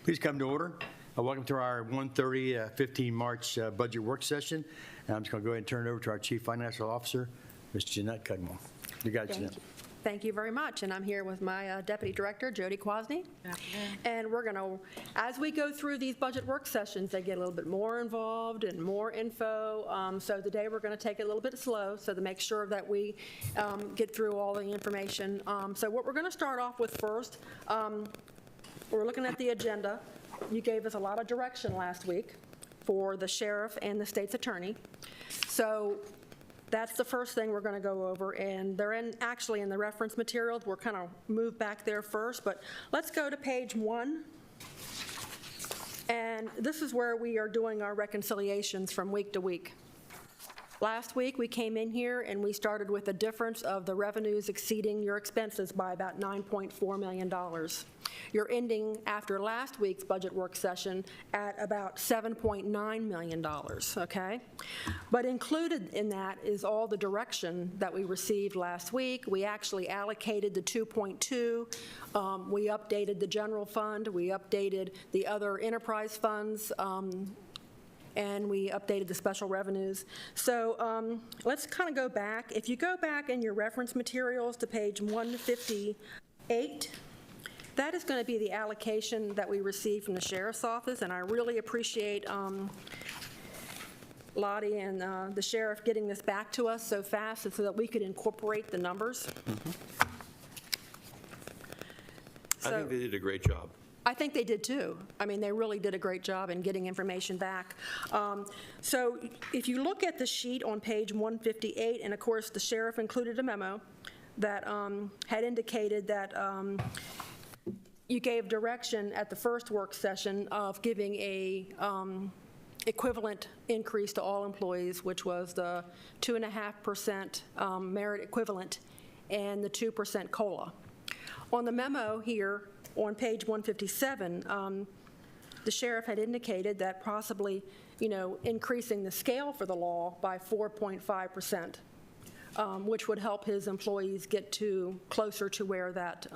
Please come to order. Welcome to our 1:30, March budget work session. And I'm just going to go ahead and turn it over to our Chief Financial Officer, Ms. Jeanette Cudmore. You got it, Jeanette. Thank you very much. And I'm here with my Deputy Director, Jody Kwasny. And we're going to, as we go through these budget work sessions, they get a little bit more involved and more info. So today we're going to take it a little bit slow so to make sure that we get through all the information. So what we're going to start off with first, we're looking at the agenda. You gave us a lot of direction last week for the sheriff and the state's attorney. So that's the first thing we're going to go over, and they're actually in the reference materials. We're kind of moved back there first, but let's go to page 1. And this is where we are doing our reconciliations from week to week. Last week, we came in here and we started with a difference of the revenues exceeding your expenses by about $9.4 million. You're ending after last week's budget work session at about $7.9 million, okay? But included in that is all the direction that we received last week. We actually allocated the 2.2. We updated the general fund. We updated the other enterprise funds. And we updated the special revenues. So let's kind of go back. If you go back in your reference materials to page 158, that is going to be the allocation that we received from the Sheriff's Office, and I really appreciate Lottie and the Sheriff getting this back to us so fast so that we could incorporate the numbers. I think they did a great job. I think they did too. I mean, they really did a great job in getting information back. So if you look at the sheet on page 158, and of course the sheriff included a memo that had indicated that you gave direction at the first work session of giving a equivalent increase to all employees, which was the 2.5% merit equivalent and the 2% COLA. On the memo here, on page 157, the sheriff had indicated that possibly, increasing the scale for the law by 4.5%, which would help his employees get closer to where that,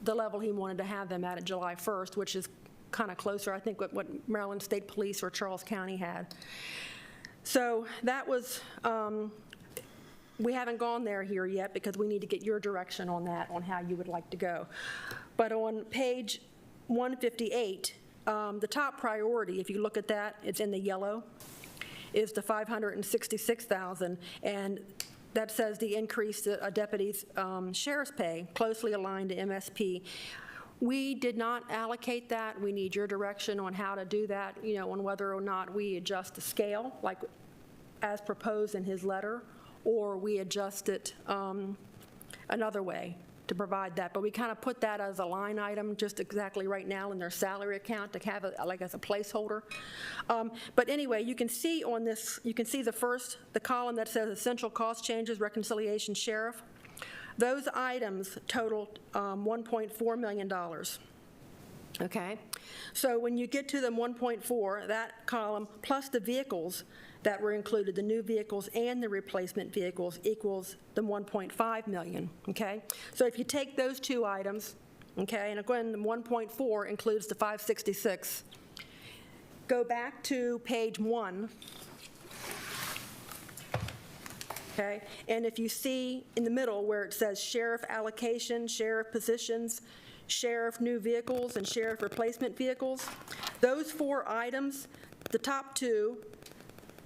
the level he wanted to have them at July 1st, which is kind of closer, I think, what Maryland State Police or Charles County had. So that was, we haven't gone there here yet because we need to get your direction on that, on how you would like to go. But on page 158, the top priority, if you look at that, it's in the yellow, is the $566,000, and that says the increase to a deputy's sheriff's pay, closely aligned to MSP. We did not allocate that. We need your direction on how to do that, on whether or not we adjust the scale, like as proposed in his letter, or we adjust it another way to provide that. But we kind of put that as a line item just exactly right now in their salary account to have it like as a placeholder. But anyway, you can see on this, you can see the column that says essential cost changes, reconciliation, sheriff. Those items totaled $1.4 million. Okay? So when you get to the 1.4, that column plus the vehicles that were included, the new vehicles and the replacement vehicles, equals the 1.5 million, okay? So if you take those two items, okay, and again, the 1.4 includes the 566, go back to page 1, okay? And if you see in the middle where it says sheriff allocation, sheriff positions, sheriff new vehicles, and sheriff replacement vehicles, those 4 items, the top 2,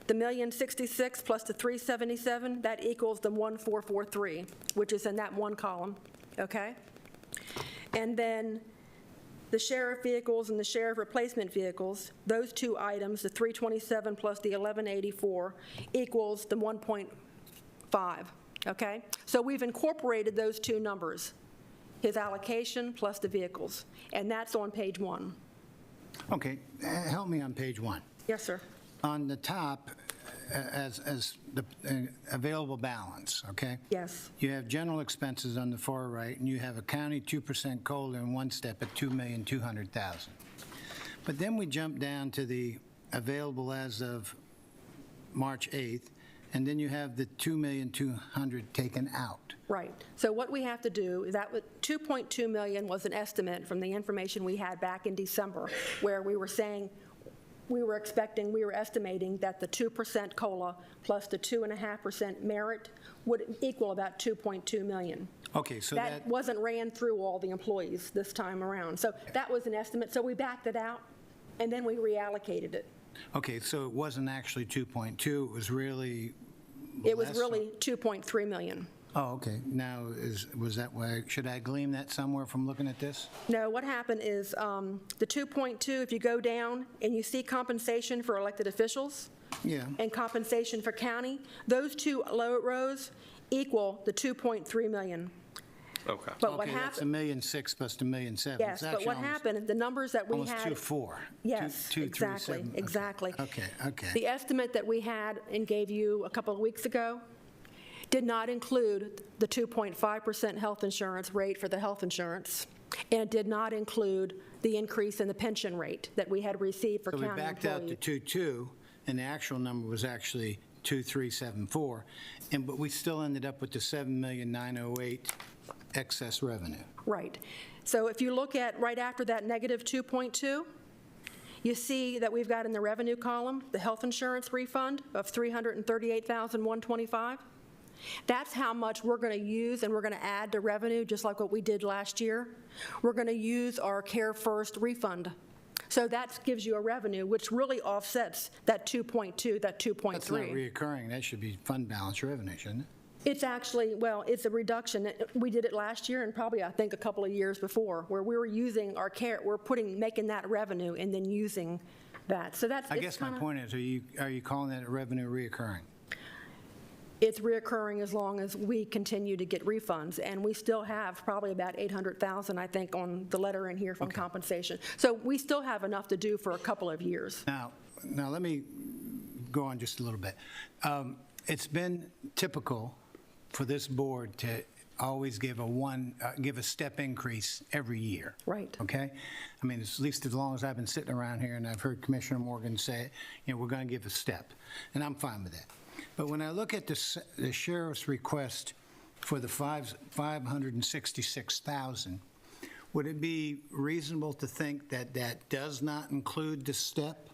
the $1,066,000 plus the $377, that equals the 1,443, which is in that one column, okay? And then the sheriff vehicles and the sheriff replacement vehicles, those 2 items, the 327 plus the 1184, equals the 1.5, okay? So we've incorporated those 2 numbers, his allocation plus the vehicles, and that's on page 1. Okay, help me on page 1. Yes, sir. On the top, as the available balance, okay? Yes. You have general expenses on the far right, and you have a county 2% COLA in one step at $2,200,000. But then we jump down to the available as of March 8th, and then you have the 2,200,000 taken out. Right. So what we have to do, 2.2 million was an estimate from the information we had back in December, where we were saying, we were estimating that the 2% COLA plus the 2.5% merit would equal about 2.2 million. Okay, so That wasn't ran through all the employees this time around. So that was an estimate, so we backed it out, and then we reallocated it. okay, so it wasn't actually 2.2, it was really It was less? really 2.3 million. Oh, okay. Now, was that why, should I glean that somewhere from looking at this? No, what happened is the 2.2, if you go down and you see compensation for elected officials Yeah. and compensation for county, those two low rows equal the 2.3 million. Okay. But what Okay, that's happened, $1,600,000 plus the $1,700,000. yes, but what happened, the numbers that we Almost had. 2.4. Yes, exactly, exactly. Okay. The estimate that we had and gave you a couple of weeks ago did not include the 2.5% health insurance rate for the health insurance, and did not include the increase in the pension rate that we had received for So we county backed out the employees. 2.2, and the actual number was actually 2,374, but we still ended up with the 7,908,000 excess revenue. Right. So if you look at right after that negative 2.2, you see that we've got in the revenue column, the health insurance refund of $338,125. That's how much we're going to use and we're going to add to revenue, just like what we did last year. We're going to use our Care First refund. So that gives you a revenue, which really offsets that 2.2, that 2.3. That's not reoccurring, that should be fund balance revenue, shouldn't it? It's actually, well, it's a reduction. We did it last year and probably, I think, a couple of years before, where we were using our care, making that revenue and then using that. So that's, I it's guess my kinda- point is, are you calling that a revenue reoccurring? It's reoccurring as long as we continue to get refunds, and we still have probably about 800,000, I think, on the letter in here from compensation. So we still have enough to do for a couple of years. Now let me go on just a little bit. It's been typical for this board to always give a step increase every year. Right. Okay? I mean, at least as long as I've been sitting around here, and I've heard Commissioner Morgan say, we're going to give a step, and I'm fine with that. But when I look at the sheriff's request for the 566,000, would it be reasonable to think that that does not include the step,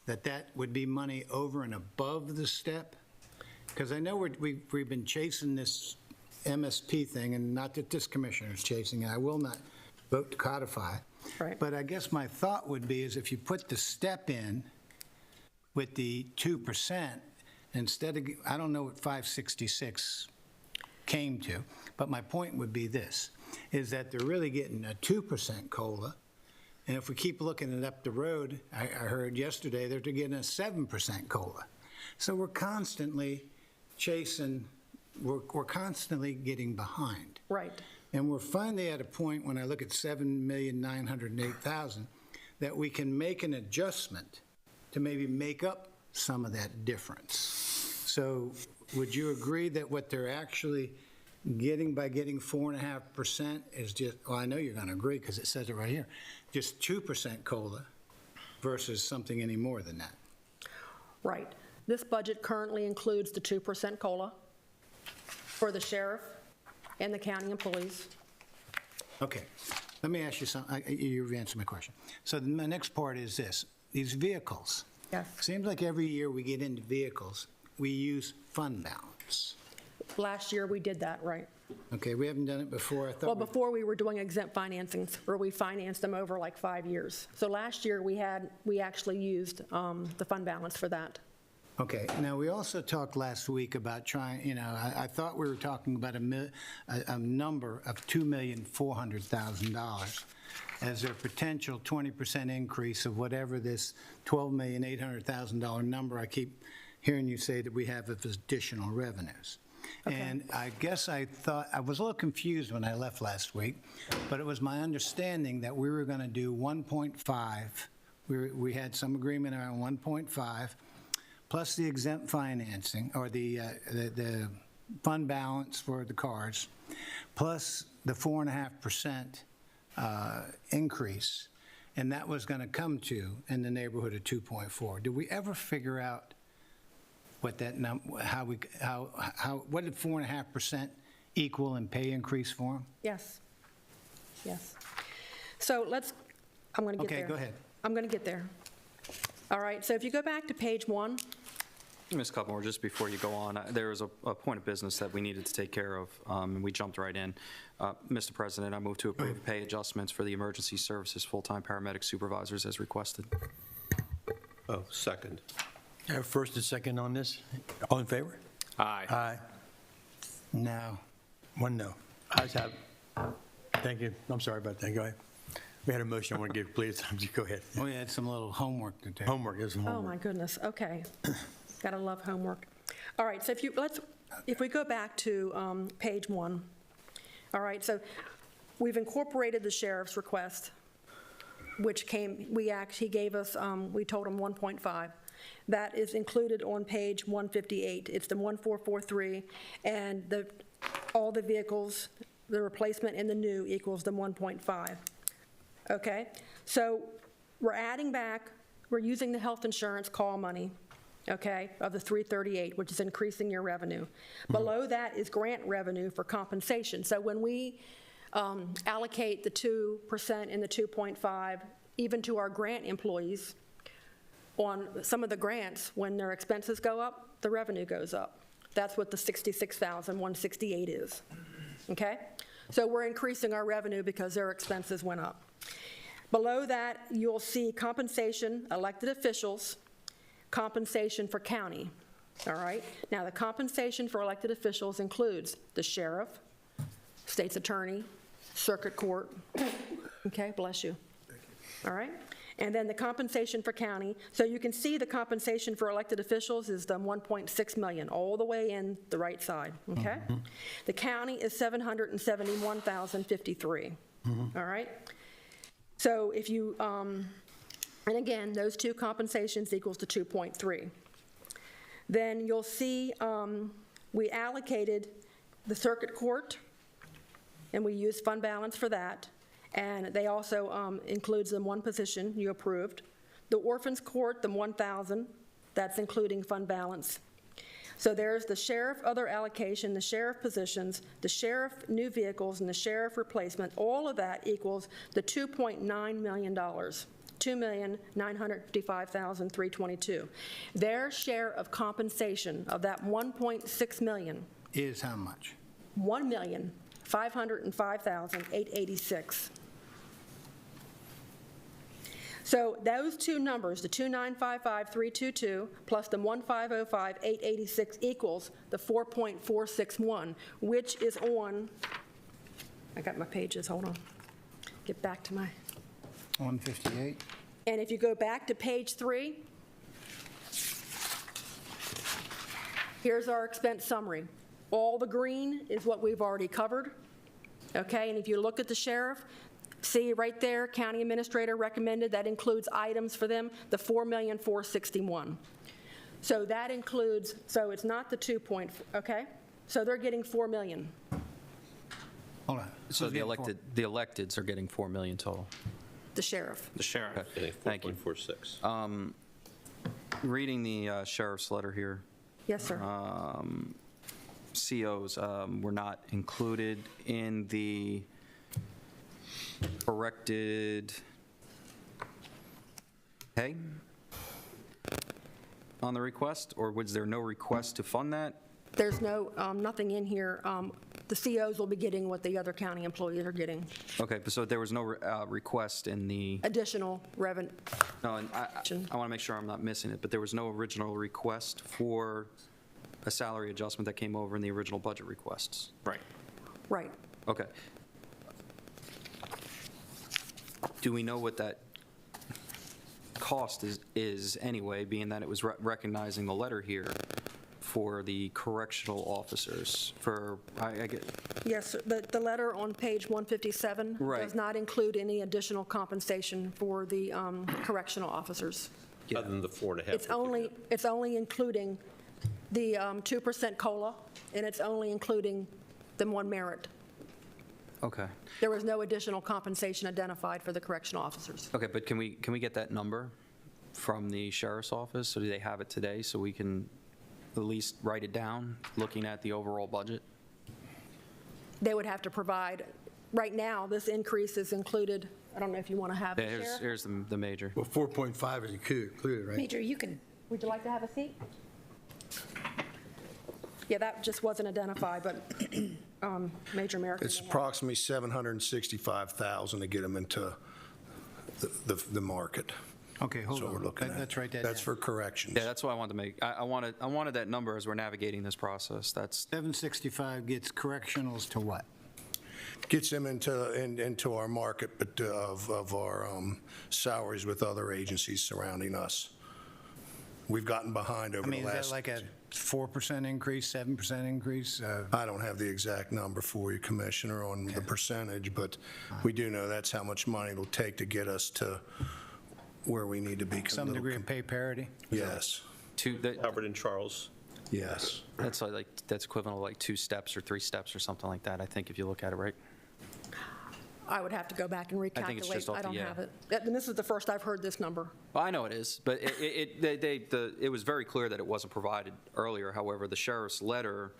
that would be money over and above the step? Because I know we've been chasing this MSP thing, and not that this commissioner is chasing it. I will not vote to codify. Right. But I guess my thought would be is if you put the step in with the 2%, instead of, I don't know what 566 came to, but my point would be this, is that they're really getting a 2% COLA, and if we keep looking it up the road, I heard yesterday that they're getting a 7% COLA. So we're constantly chasing, we're constantly getting behind. Right. And we're finally at a point, when I look at 7,908,000, that we can make an adjustment to maybe make up some of that difference. So would you agree that what they're actually getting by getting 4.5% is just, well, I know you're going to agree because it says it right here, just 2% COLA versus something any more than that? Right. This budget currently includes the 2% COLA for the sheriff and the county employees. Okay, let me ask you something. You've answered my question. So my next part is this, these vehicles. Yes. Seems like every year we get into vehicles, we use fund balance. Last year, we did that, right. Okay, we haven't done it before. I thought Well, before we were doing exempt financings, where we financed them over like 5 years. So last year, we actually used the fund balance for that. Okay, now, we also talked last week about trying, I thought we were talking about a number of $2,400,000 as their potential 20% increase of whatever this $12,800,000 number I keep hearing you say that we have of additional revenues. And I guess I thought, I was a little confused when I left last week, but it was my understanding that we were going to do 1.5. We had some agreement around 1.5, plus the exempt financing, or the fund balance for the cars, plus the 4.5% increase, and that was going to come to in the neighborhood of 2.4. Did we ever figure out what that what did 4.5% equal in pay increase for them? Yes. Yes. So I'm going to get there. Okay, go ahead. I'm going to get there. All right, so if you go back to page 1, Ms. Cudmore, just before you go on, there was a point of business that we needed to take care of, and we jumped right in. Mr. President, I move to approve pay adjustments for the emergency services full-time paramedic supervisors as requested. Oh, second. First and second on this. All in favor? Aye. Aye. No. One no. Ayes have it. Thank you. I'm sorry about that. Go ahead. We had a motion I want to give, please. Go ahead. We had some little homework to do. Homework, there's some oh homework. my goodness, okay. Gotta love homework. All right, so if we go back to page 1. All right, so we've incorporated the sheriff's request, which he gave us, we told him 1.5. That is included on page 158. It's the 1443, and all the vehicles, the replacement and the new equals the 1.5. Okay, so we're adding back, we're using the health insurance call money, okay, of the 338, which is increasing your revenue. Below that is grant revenue for compensation. So when we allocate the 2% and the 2.5, even to our grant employees, on some of the grants, when their expenses go up, the revenue goes up. That's what the $66,168 is, okay? So we're increasing our revenue because their expenses went up. Below that, you'll see compensation, elected officials, compensation for county, all right? Now, the compensation for elected officials includes the sheriff, state's attorney, circuit court, okay, bless you. All right? And then the compensation for county, so you can see the compensation for elected officials is the 1.6 million, all the way in the right side, okay? The county is 771,053, all right? So if you, and again, those two compensations equals to 2.3. Then you'll see we allocated the circuit court, and we used fund balance for that. And they also includes the one position you approved. The orphans court, the 1,000, that's including fund balance. So there's the sheriff other allocation, the sheriff positions, the sheriff new vehicles, and the sheriff replacement. All of that equals the $2.9 million, $2,955,322. Their share of compensation of that 1.6 million Is how much? $1,505,886. So those two numbers, the 2,955,322 plus the 1,505,886 equals the 4.461, which is on, I got my pages, hold on. Get back to my, 158? and if you go back to page 3, here's our expense summary. All the green is what we've already covered, okay? And if you look at the sheriff, see right there, county administrator recommended, that includes items for them, the $4,461,000. So that includes, so it's not the 2 point, okay? So they're getting $4 million. Hold on. So Who's the getting four? electeds are getting 4 million total. The sheriff. The sheriff. Thank you. 4.46. Reading the sheriff's letter here, Yes, sir. COs were not included in the corrected pay on the request, or was there no request to fund that? There's no, nothing in here. The COs will be getting what the other county employees are getting, Okay, but so there was no request in the, additional revenue. no, and I want to make sure I'm not missing it, but there was no original request for a salary adjustment that came over in the original budget requests? Right. Right. Okay. Do we know what that cost is anyway, being that it was recognizing the letter here for the correctional officers for, I get, Yes, sir. The letter on page 157 Right. does not include any additional compensation for the correctional officers. Other than the 4.5. It's only including the 2% COLA, and it's only including the one merit. okay. There was no additional compensation identified for the correctional officers. Okay, but can we get that number from the sheriff's office? So do they have it today so we can at least write it down, looking at the overall budget? They would have to provide, right now, this increase is included, I don't know if you want to have it, Yeah, Sheriff? here's the major. Well, 4.5 is included, right? Major, you can, Would you like to have a seat? Yeah, that just wasn't identified, but Major American. It's may have- approximately 765,000 to get them into the market. Okay, hold So we're on. looking at. Let's write that That's down. for corrections. Yeah, that's what I wanted to make. I wanted that number as we're navigating this process. That's, 765 gets correctionals to what? Gets them into our market but of our salaries with other agencies surrounding us. We've gotten behind I over the mean, is that last. like a 4% increase, 7% increase? I don't have the exact number for you, Commissioner, on the percentage, but we do know that's how much money it'll take to get us to where we need to be. Some degree of pay parity? Yes, Albert and Charles. yes. that's that's equivalent to like 2 steps or 3 steps or something like that, I think, if you look at it, right? I would have to go back and recalculate. think it's just off I the- don't yeah. have it. And this is the first I've heard this number. Well, I know it is, but it was very clear that it wasn't provided earlier. However, the sheriff's letter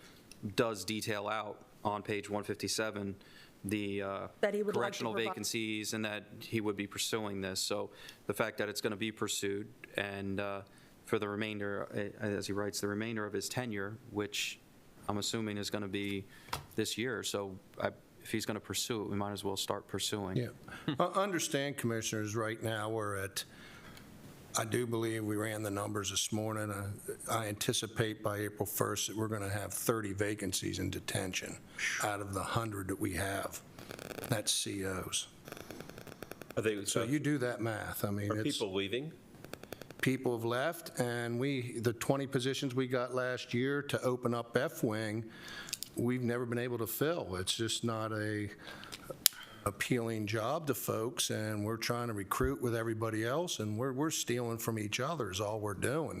does detail out on page 157 the That he would like to correctional provide- vacancies and that he would be pursuing this. So the fact that it's going to be pursued and for the remainder, as he writes, the remainder of his tenure, which I'm assuming is going to be this year. So if he's going to pursue it, we might as well start pursuing. Yeah. Understand, Commissioners, right now, we're at, I do believe we ran the numbers this morning. I anticipate by April 1st that we're going to have 30 vacancies in detention out of the 100 that we have. That's COs. Are they, So you do that math. I mean, are it's, people leaving? people have left, and the 20 positions we got last year to open up F-Wing, we've never been able to fill. It's just not a appealing job to folks, and we're trying to recruit with everybody else, and we're stealing from each other is all we're doing.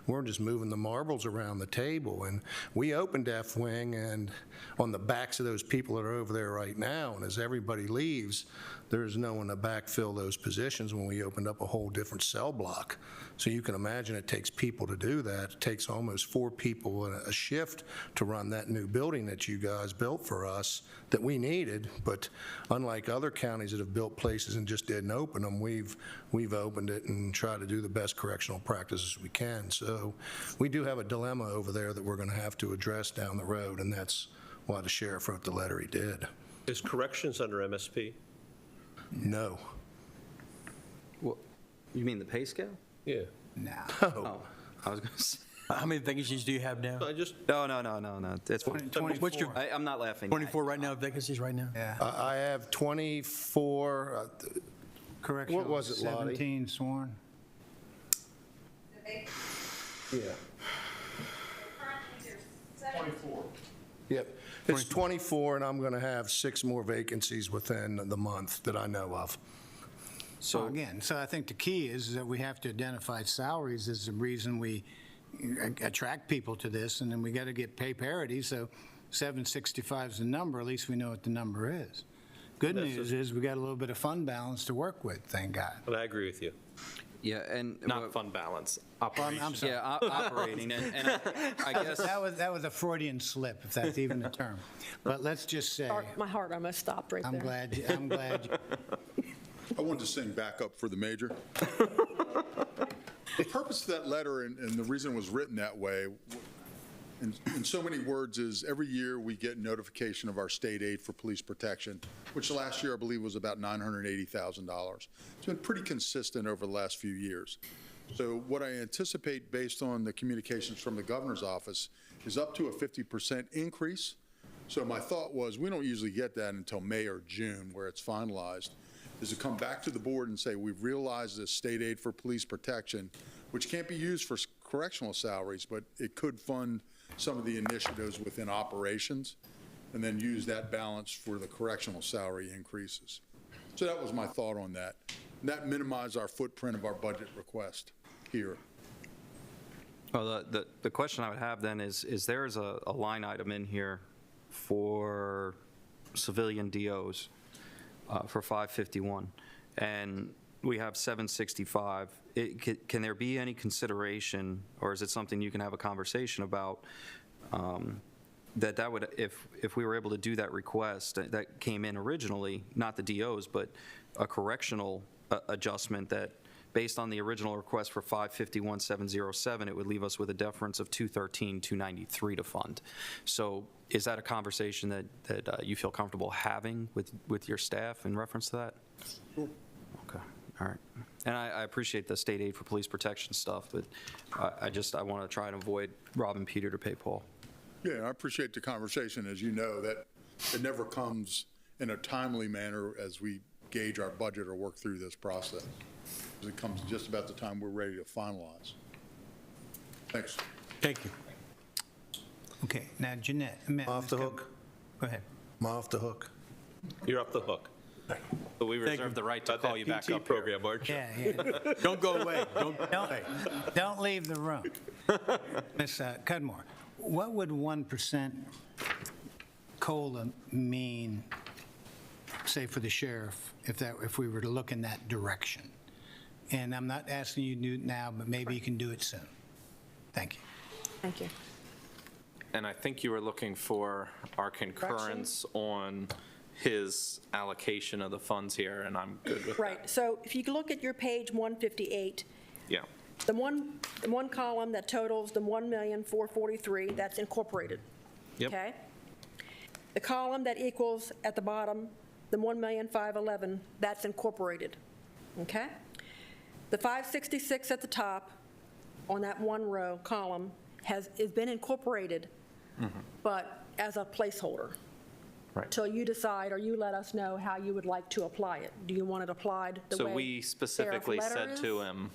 We're just moving the marbles around the table, and we opened F-Wing and on the backs of those people that are over there right now, and as everybody leaves, there's no one to backfill those positions when we opened up a whole different cell block. So you can imagine it takes people to do that. It takes almost 4 people a shift to run that new building that you guys built for us that we needed. But unlike other counties that have built places and just didn't open them, we've opened it and tried to do the best correctional practices we can. So we do have a dilemma over there that we're going to have to address down the road, and that's why the sheriff wrote the letter he did. Is corrections under MSP? No. Well, you mean the pay scale? Yeah. No. Oh, I was going to say. How many vacancies do you have now? I just, No. It's 24. I'm not laughing. 24 right now, vacancies right now? Yeah. I have 24, Correctional. What was it, Lottie? 17 sworn. yeah. Yep. It's 24, and I'm going to have 6 more vacancies within the month that I know of. So So again, so I think the key is that we have to identify salaries as the reason we attract people to this, and then we got to get pay parity, so 765 is the number, at least we know what the number is. Good news is we got a little bit of fund balance to work with, thank God. and I agree with you. yeah, and Not fund balance, I'm operations. sorry. yeah, operating, and I guess That was a Freudian slip, if that's even a term. But let's just say, My heart almost stopped right there. I'm glad, I wanted to sing backup for the major. The purpose of that letter and the reason it was written that way, in so many words, is every year we get notification of our state aid for police protection, which last year I believe was about $980,000. It's been pretty consistent over the last few years. So what I anticipate based on the communications from the governor's office is up to a 50% increase. So my thought was, we don't usually get that until May or June where it's finalized, is to come back to the board and say, we've realized this state aid for police protection, which can't be used for correctional salaries, but it could fund some of the initiatives within operations, and then use that balance for the correctional salary increases. So that was my thought on that. And that minimized our footprint of our budget request here. Well, the question I would have then is there is a line item in here for civilian DOs for 551, and we have 765. Can there be any consideration, or is it something you can have a conversation about, that would, if we were able to do that request that came in originally, not the DOs, but a correctional adjustment that, based on the original request for 551,707, it would leave us with a difference of 213,293 to fund. So is that a conversation that you feel comfortable having with your staff in reference to that? Sure. Okay, all right. And I appreciate the state aid for police protection stuff, but I want to try and avoid robbing Peter to pay Paul. Yeah, I appreciate the conversation. As you know, that it never comes in a timely manner as we gauge our budget or work through this process. It comes just about the time we're ready to finalize. Thanks. Thank you. Okay, now Jeanette. Off the hook. Go ahead. I'm off the hook. You're off the hook. But we Thank reserve you. the right to About call that you back PT up here. program, aren't you? Yeah. Don't go away. Don't. Don't leave the room. Ms. Cudmore, what would 1% COLA mean, say, for the sheriff, if we were to look in that direction? And I'm not asking you to do it now, but maybe you can do it soon. Thank you. Thank you. And I think you were looking for our concurrence on his allocation of the funds here, and I'm good with that. Right, so if you look at your page 158, Yeah. the one column that totals the 1,443,000, that's incorporated. Yep. Okay? The column that equals at the bottom, the 1,511,000, that's incorporated. Okay? The 566 at the top on that one row column has been incorporated, but as a placeholder. Right. Till you decide, or you let us know how you would like to apply it. Do you want it applied the way So we specifically sheriff letter said to is? him,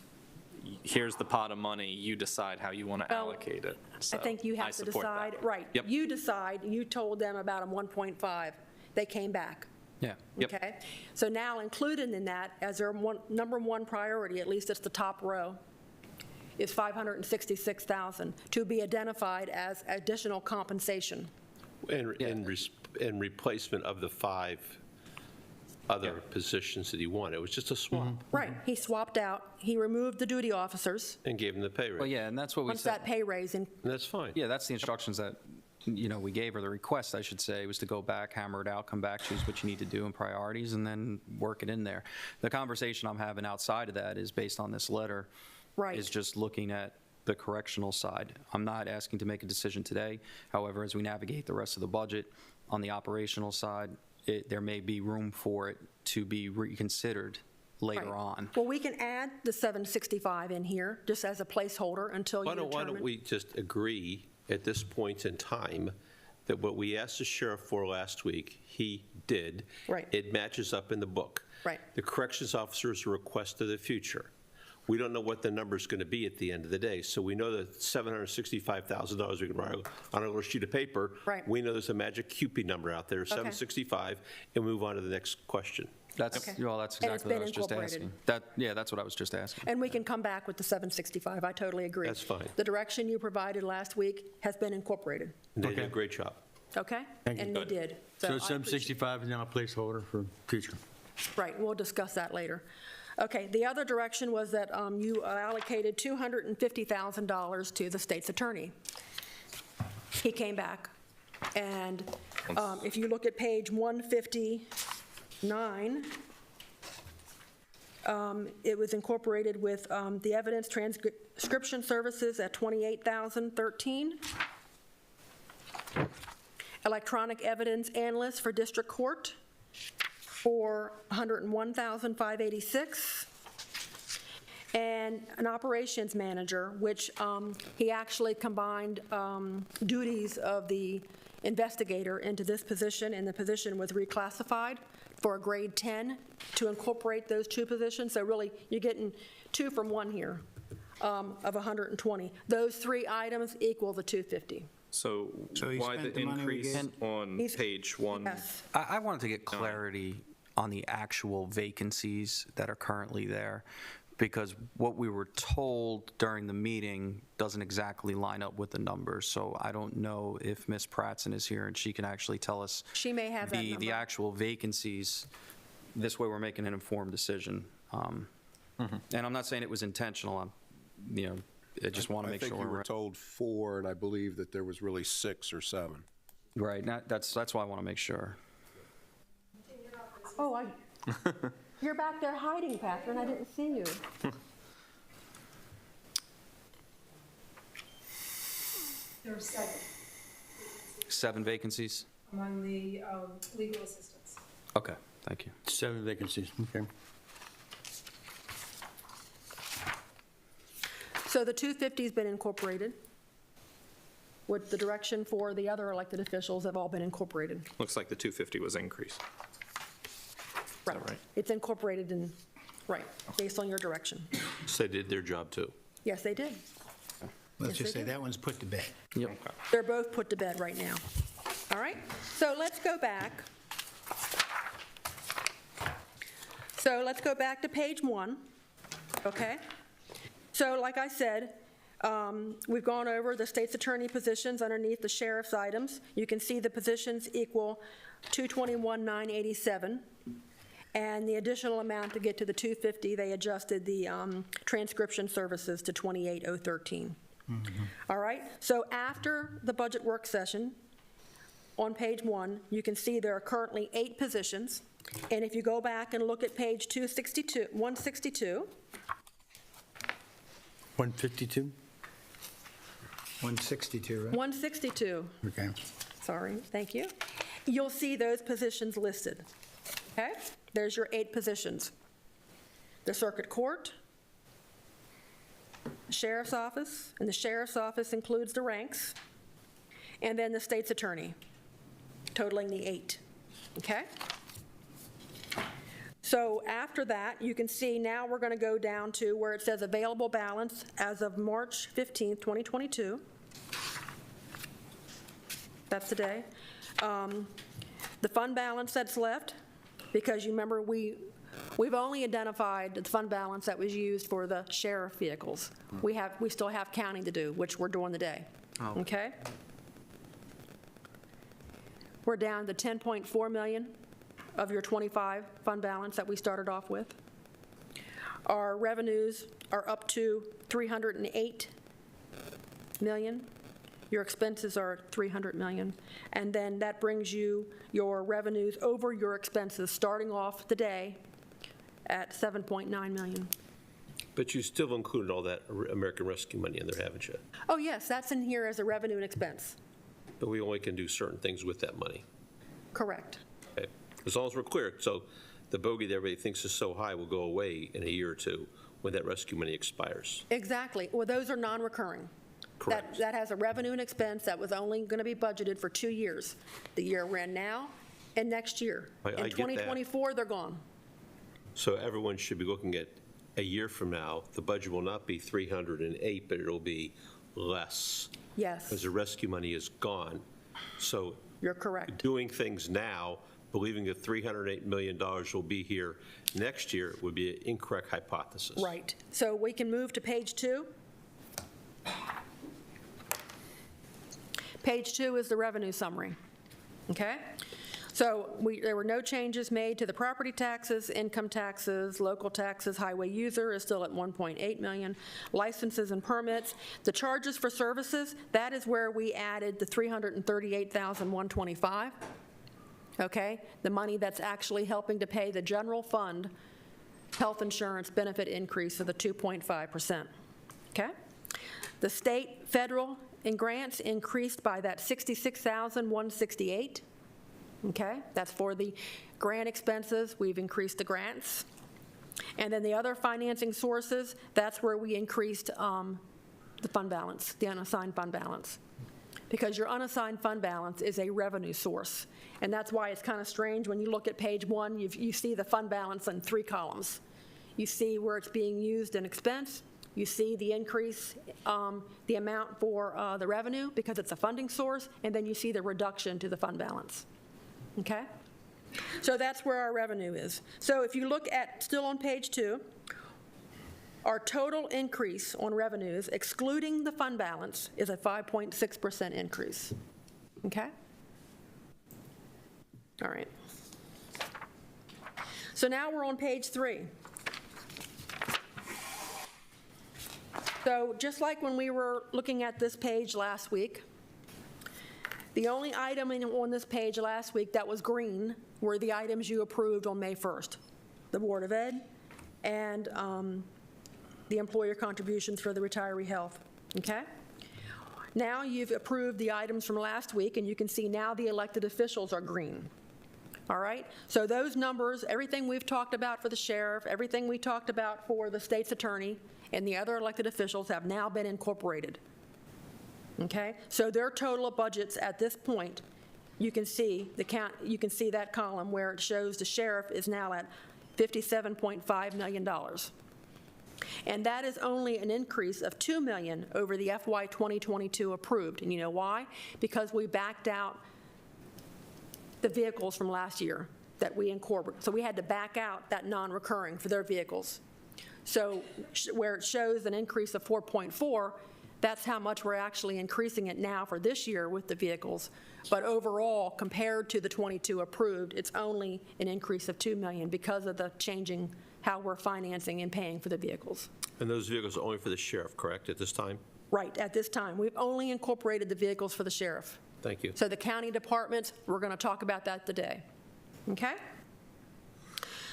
here's the pot of money, you decide how you want to Well, allocate it. I So think you have to support that. decide, right. Yep. You decide, you told them about a 1.5, they came back. Yeah. Yep. Okay? So now included in that, as their number one priority, at least it's the top row, is 566,000 to be identified as additional compensation. In replacement of the 5 other positions that he wanted. It was just a swap Right, he swapped out, he removed the duty officers, and gave him the pay Well, rate. yeah, and that's what we once said. that pay raise, and And that's fine. Yeah, that's the instructions that, we gave, or the request, I should say, was to go back, hammer it out, come back, choose what you need to do in priorities, and then work it in there. The conversation I'm having outside of that is based on this letter. Right. Is just looking at the correctional side. I'm not asking to make a decision today. However, as we navigate the rest of the budget, on the operational side, there may be room for it to be reconsidered later Right. on. Well, we can add the 765 in here, just as a placeholder until you Why determine. don't we just agree at this point in time that what we asked the sheriff for last week, he did. Right. It matches up in the book. Right. The corrections officer's request of the future. We don't know what the number's going to be at the end of the day, so we know that $765,000 we can write on a little sheet of paper. Right. We know there's a magic Cupid number out there, 765, and move on to the next question. That's, Okay. well, that's And it's exactly what I been was just incorporated. asking. Yeah, that's what I was just asking. And we can come back with the 765, I totally agree. That's fine. The direction you provided last week has been incorporated, And they did Okay. a great job. okay? Thank you. And they Good. did. So I appreciate- 765 is now a placeholder for future. Right, we'll discuss that later. Okay, the other direction was that you allocated $250,000 to the state's attorney. He came back, and if you look at page 159, it was incorporated with the evidence transcription services at $28,013. Electronic evidence analyst for district court for $101,586. And an operations manager, which he actually combined duties of the investigator into this position, and the position was reclassified for a grade 10 to incorporate those two positions. So really, you're getting 2 from 1 here of 120. Those 3 items equal the 250. So he why spent the the money we increase gave? on He's- page 1? Yes. I wanted to get clarity on the actual vacancies that are currently there, because what we were told during the meeting doesn't exactly line up with the numbers. So I don't know if Ms. Pratson is here and she can actually tell us She may have that the number. actual vacancies. This way, we're making an informed decision. And I'm not saying it was intentional, I just want to make sure. I think you we're were told 4, and I believe that there was really 6 or 7. Right, that's why I want to make sure. Oh, you're back there hiding, Catherine, I didn't see you. There are 7 7 vacancies? among the legal assistants. Okay, thank you. 7 vacancies, okay. So the 250's been incorporated. With the direction for the other elected officials have all been incorporated. Looks like the 250 was increased. Right. right? It's incorporated in, right, based on your direction. So they did their job, too. Yes, they did. Let's Yes, just they say do. that one's put to bed. Yep. They're both put to bed right now. All right? So let's go back. So let's go back to page 1, okay? So like I said, we've gone over the state's attorney positions underneath the sheriff's items. You can see the positions equal 221,987. And the additional amount to get to the 250, they adjusted the transcription services to 28,013. All right? So after the budget work session, on page 1, you can see there are currently 8 positions. And if you go back and look at page 162, 152? 162, right? 162, Okay. sorry, thank you, you'll see those positions listed. Okay? There's your 8 positions. The circuit court, sheriff's office, and the sheriff's office includes the ranks, and then the state's attorney, totaling the 8. Okay? So after that, you can see now we're going to go down to where it says available balance as of March 15th, 2022. That's today. The fund balance that's left, because you remember we've only identified the fund balance that was used for the sheriff vehicles. We still have counting to do, which we're doing today. Okay? We're down to 10.4 million of your 25 fund balance that we started off with. Our revenues are up to 308 million. Your expenses are 300 million. And then that brings you your revenues over your expenses, starting off today at 7.9 million. But you still included all that American Rescue money in there, haven't you? Oh, yes, that's in here as a revenue and expense. But we only can do certain things with that money. Correct. Okay. As long as we're clear, so the bogey that everybody thinks is so high will go away in a year or two when that rescue money expires. Exactly. Well, those are non-recurring. Correct. That has a revenue and expense that was only going to be budgeted for 2 years. The year we're in now and next year. I In get that. 2024, they're gone. So everyone should be looking at a year from now, the budget will not be 308, but it'll be less. Yes, Because the rescue money is gone. So you're correct. doing things now, believing that $308 million will be here next year would be an incorrect hypothesis. Right. So we can move to page 2. Page 2 is the revenue summary. Okay? So there were no changes made to the property taxes, income taxes, local taxes. Highway user is still at 1.8 million. Licenses and permits. The charges for services, that is where we added the $338,125. Okay? The money that's actually helping to pay the general fund health insurance benefit increase of the 2.5%. Okay? The state, federal, and grants increased by that $66,168. Okay? That's for the grant expenses. We've increased the grants. And then the other financing sources, that's where we increased the fund balance, the unassigned fund balance. Because your unassigned fund balance is a revenue source. And that's why it's kind of strange when you look at page 1, you see the fund balance in 3 columns. You see where it's being used in expense. You see the increase, the amount for the revenue because it's a funding source, and then you see the reduction to the fund balance. Okay? So that's where our revenue is. So if you look at, still on page 2, our total increase on revenues, excluding the fund balance, is a 5.6% increase. Okay? All right. So now we're on page 3. So just like when we were looking at this page last week, the only item on this page last week that was green were the items you approved on May 1st, the Board of Ed and the employer contributions for the retiree health, okay? Now you've approved the items from last week, and you can see now the elected officials are green. All right? So those numbers, everything we've talked about for the sheriff, everything we talked about for the state's attorney and the other elected officials have now been incorporated. Okay? So their total budgets at this point, you can see you can see that column where it shows the sheriff is now at $57.5 million. And that is only an increase of $2 million over the FY 2022 approved. And you know why? Because we backed out the vehicles from last year that we incorporated. So we had to back out that non-recurring for their vehicles. So where it shows an increase of 4.4, that's how much we're actually increasing it now for this year with the vehicles. But overall, compared to the 22 approved, it's only an increase of $2 million because of the changing how we're financing and paying for the vehicles. And those vehicles are only for the sheriff, correct, at this time? Right, at this time. We've only incorporated the vehicles for the sheriff. Thank you. So the county departments, we're going to talk about that today. Okay?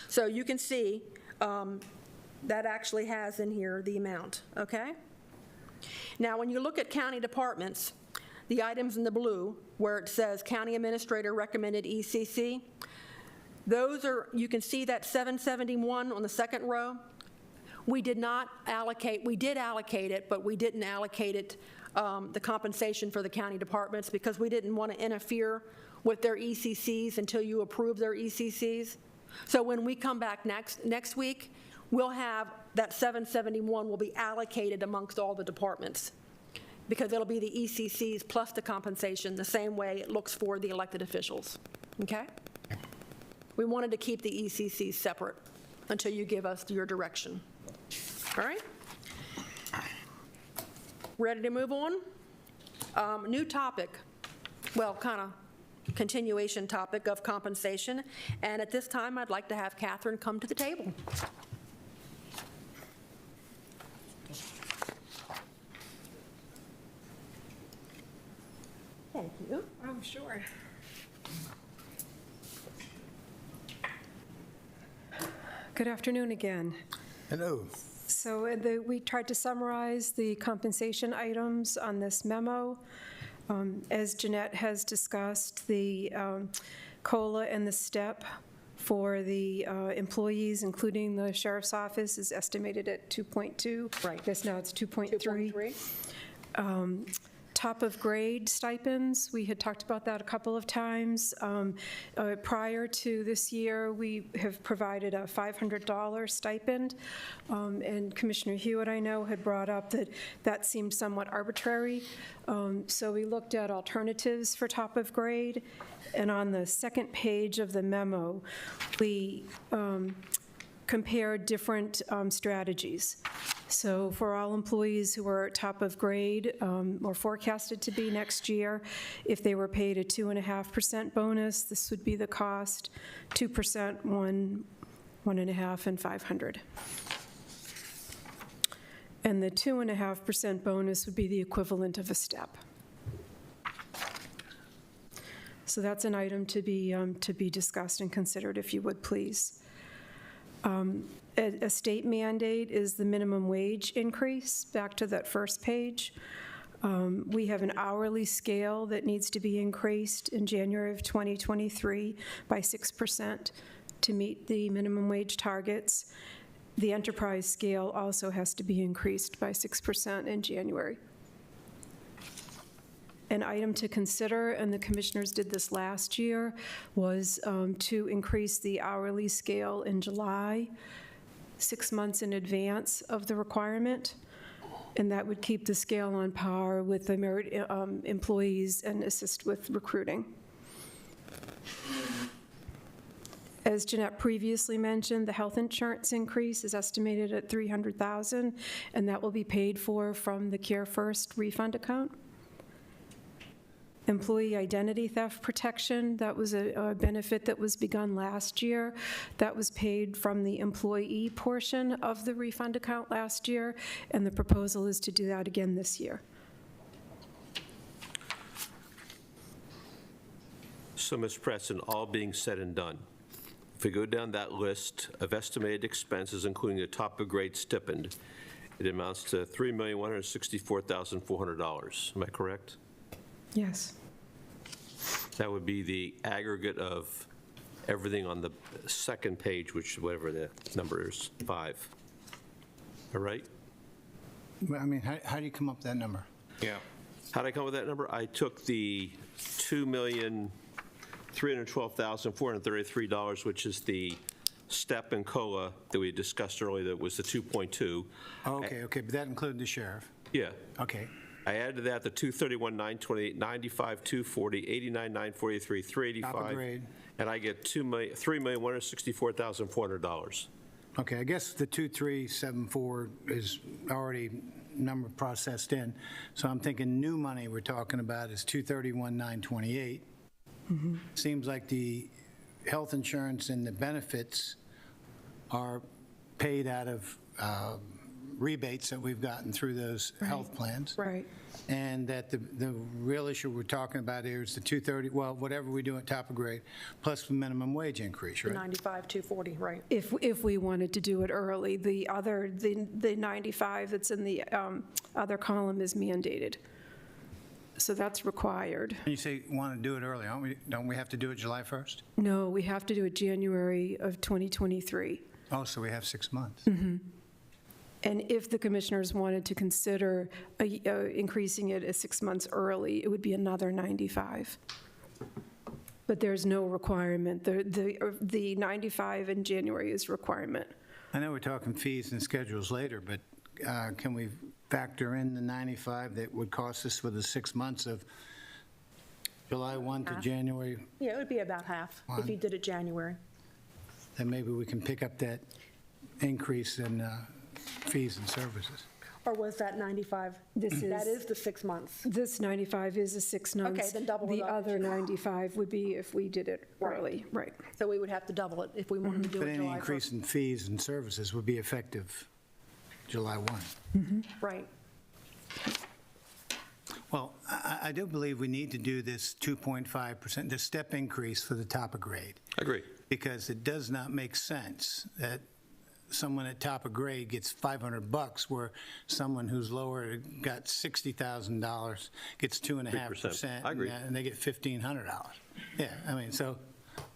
So you can see that actually has in here the amount, okay? Now, when you look at county departments, the items in the blue where it says county administrator recommended ECC, those are, you can see that 771 on the second row. We did not allocate, we did allocate it, but we didn't allocate it, the compensation for the county departments because we didn't want to interfere with their ECCs until you approve their ECCs. So when we come back next week, we'll have that 771 will be allocated amongst all the departments because it'll be the ECCs plus the compensation the same way it looks for the elected officials, okay? We wanted to keep the ECCs separate until you give us your direction. All right? Ready to move on? New topic, well, kind of continuation topic of compensation. And at this time, I'd like to have Catherine come to the table. Thank you. Oh, sure. Good afternoon again. Hello. So we tried to summarize the compensation items on this memo. As Jeanette has discussed, the COLA and the STEP for the employees, including the sheriff's office, is estimated at 2.2. Right. I guess now it's 2.3. 2.3. Top of grade stipends, we had talked about that a couple of times. Prior to this year, we have provided a $500 stipend, and Commissioner Hewitt, I know, had brought up that that seemed somewhat arbitrary. So we looked at alternatives for top of grade, and on the second page of the memo, we compared different strategies. So for all employees who are top of grade or forecasted to be next year, if they were paid a 2.5% bonus, this would be the cost, 2%, 1.5%, and $500. And the 2.5% bonus would be the equivalent of a step. So that's an item to be discussed and considered, if you would, please. A state mandate is the minimum wage increase, back to that first page. We have an hourly scale that needs to be increased in January of 2023 by 6% to meet the minimum wage targets. The enterprise scale also has to be increased by 6% in January. An item to consider, and the commissioners did this last year, was to increase the hourly scale in July, 6 months in advance of the requirement, and that would keep the scale on par with the merit employees and assist with recruiting. As Jeanette previously mentioned, the health insurance increase is estimated at $300,000, and that will be paid for from the Care First refund account. employee identity theft protection. That was a benefit that was begun last year. That was paid from the employee portion of the refund account last year, and the proposal is to do that again this year. So, Mr. President, all being said and done, if we go down that list of estimated expenses, including the top of grade stipend, it amounts to $3,164,400. Am I correct? Yes. That would be the aggregate of everything on the second page, which whatever the number is, 5. All right? Well, I mean, how do you come up with that number? Yeah. How did I come up with that number? I took the $2,312,433, which is the step and COLA that we discussed earlier, that was the 2.2. Okay, but that included the sheriff. Yeah. Okay. I added to that the 231,928, 95,240, 89,943, 385. Top of grade. And I get $3,164,400. Okay, I guess the 2374 is already number processed in. So I'm thinking new money we're talking about is 231,928. Seems like the health insurance and the benefits are paid out of rebates that we've gotten through those health plans. Right. And that the real issue we're talking about here is the 230, well, whatever we do at top of grade, plus the minimum wage increase, The right? 95,240, right. If we wanted to do it early, the 95 that's in the other column is mandated. So that's required. And you say want to do it early, don't we have to do it July 1st? No, we have to do it January of 2023. Oh, so we have 6 months. And if the commissioners wanted to consider increasing it 6 months early, it would be another 95. But there's no requirement. The 95 in January is requirement. I know we're talking fees and schedules later, but can we factor in the 95 that would cost us for the 6 months of July 1 to Half. January? Yeah, it would be about half if you did it January. Then maybe we can pick up that increase in fees and services. Or was that 95? That is the 6 months. This 95 is a 6 months. Okay, then double it The up. other 95 would be if we did it Right. early, right. So we would have to double it if we wanted to do But it any July 1st. increase in fees and services would be effective July 1. Right. Well, I do believe we need to do this 2.5%, the step increase for the top of grade. Agree. Because it does not make sense that someone at top of grade gets $500, where someone who's lower got $60,000 gets 2.5%. I agree. And they get $1,500. Yeah, I mean, so,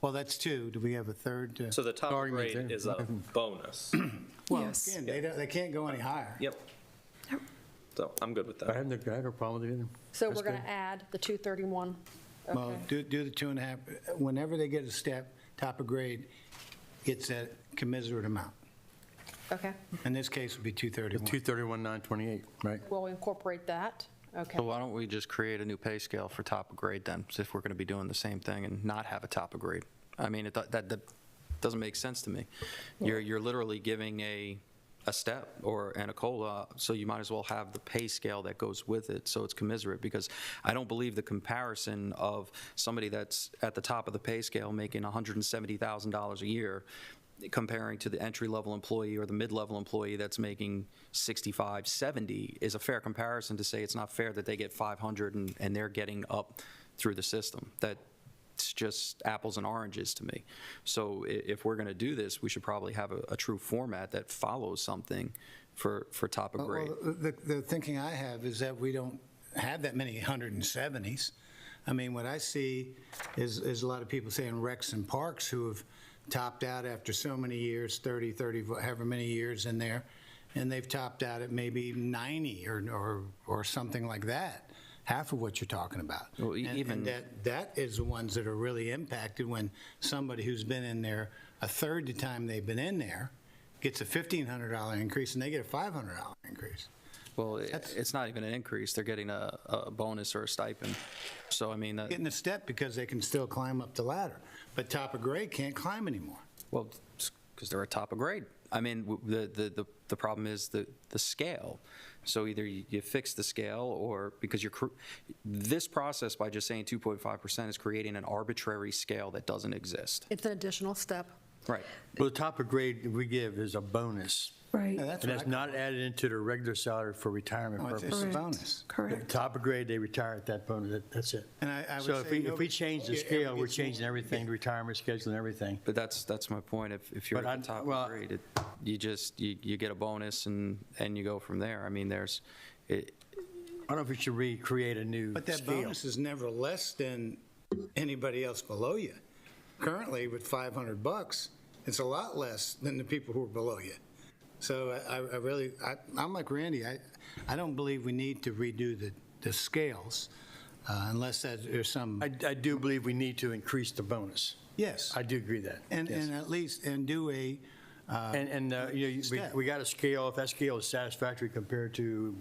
well, that's two. Do we have a third? So the top Argument grade there. is a bonus. Well, Yes. again, they can't go any higher. Yep. So I'm good with I that. have no problem with it either. So That's we're going good. to add the 231. Well, Okay. do the 2.5, whenever they get a step, top of grade gets that commensurate amount. Okay, In this case, it would be 231. 231,928, right? we'll incorporate that. Okay. So why don't we just create a new pay scale for top of grade then, if we're going to be doing the same thing and not have a top of grade? I mean, that doesn't make sense to me. You're literally giving a step and a COLA, so you might as well have the pay scale that goes with it, so it's commensurate, because I don't believe the comparison of somebody that's at the top of the pay scale making $170,000 a year comparing to the entry-level employee or the mid-level employee that's making 65, 70 is a fair comparison to say it's not fair that they get 500 and they're getting up through the system. That's just apples and oranges to me. So if we're going to do this, we should probably have a true format that follows something for top of grade. Well, the thinking I have is that we don't have that many 170s. I mean, what I see is a lot of people saying recs and parks who have topped out after so many years, 30, however many years in there, and they've topped out at maybe 90 or something like that, half of what you're talking about. Well, And that is the ones that are really impacted when somebody who's been in there a third the time they've been in there gets a $1,500 increase and they get a $500 increase. Well, it's not even an increase. They're getting a bonus or a stipend. So, I mean, Getting a step because they can still climb up the ladder, but top of grade can't climb anymore. well, because they're at top of grade. I mean, the problem is the scale. So either you fix the scale, or because this process, by just saying 2.5%, is creating an arbitrary scale that doesn't exist. It's an additional step. Right. Well, the top of grade we give is a bonus, Right. Yeah, that's and what that's not added into the regular salary for retirement Oh, it's purposes. a bonus. The Correct. top of grade, they retire at that bonus, that's it. And I would So if say we nobody- change the nobody scale, ever we're gets changing more- everything, retirement schedule and everything. But that's my point. If you're But at the top well- of the grade, you get a bonus and you go from there. I mean, I don't know if we should recreate a new But that scale. bonus is never less than anybody else below you. Currently, with $500, it's a lot less than the people who are below you. So I'm like Randy, I don't believe we need to redo the scales unless there's some, I do believe we need to increase the bonus. yes. I do agree with that. And yes. at least, and do a, step. We got a scale, if that scale is satisfactory compared to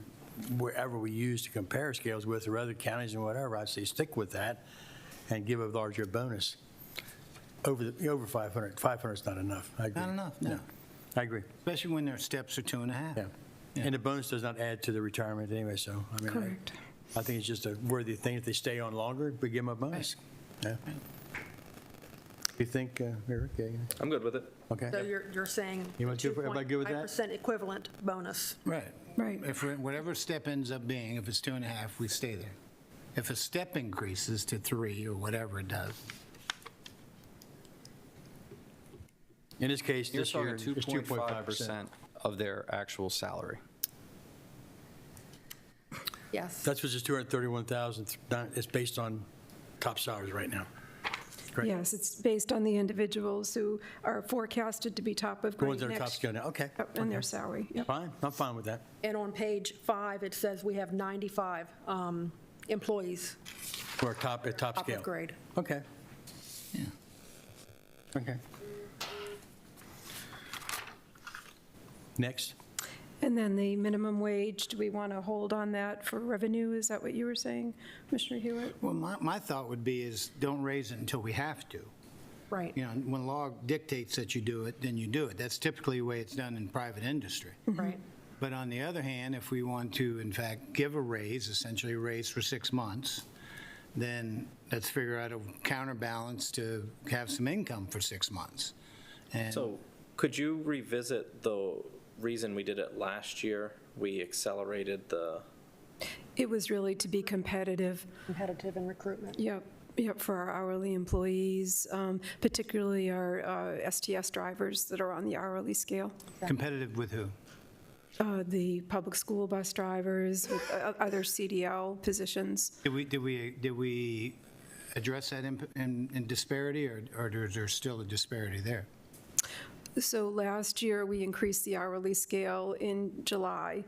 wherever we use to compare scales with, or other counties and whatever, I'd say stick with that and give a larger bonus. Over 500, 500 is not enough. I agree. not enough, no. I agree, Especially when their steps are 2.5. yeah. And the bonus does not add to the retirement anyway, so, I mean, Correct. I think it's just a worthy thing. If they stay on longer, we give them a bonus. Yeah. You think, Eric? Yeah, I'm good with it. okay. So you're saying You want to- everybody good with that? 2.5% equivalent bonus. Right. Right. If whatever step ends up being, if it's 2.5, we stay there. If a step increases to 3 or whatever it does, In this case, You're this year, talking it's 2.5%. 2.5% of their actual salary. Yes. That's what's just 231,000. It's based on top salaries right now. Correct? Yes, it's based on the individuals who are forecasted to be top of The grade ones that are top next scale now, okay. Yep, and their okay. salary. Yep. Fine, I'm fine with that. And on page 5, it says we have 95 employees For a top top scale. of grade. Okay. yeah. Okay. Next. And then the minimum wage, do we want to hold on that for revenue? Is that what you were saying, Commissioner Hewitt? Well, my thought would be is don't raise it until we have to. Right. You know, when law dictates that you do it, then you do it. That's typically the way it's done in private industry. Right. But on the other hand, if we want to, in fact, give a raise, essentially a raise for 6 months, then let's figure out a counterbalance to have some income for 6 months. And So could you revisit the reason we did it last year? We accelerated the, It was really to be competitive. Competitive in recruitment. Yep, for our hourly employees, particularly our STS drivers that are on the hourly scale. competitive with who? The public school bus drivers, with other CDL positions. Did we address that in disparity, or is there still a disparity there? So last year, we increased the hourly scale in July,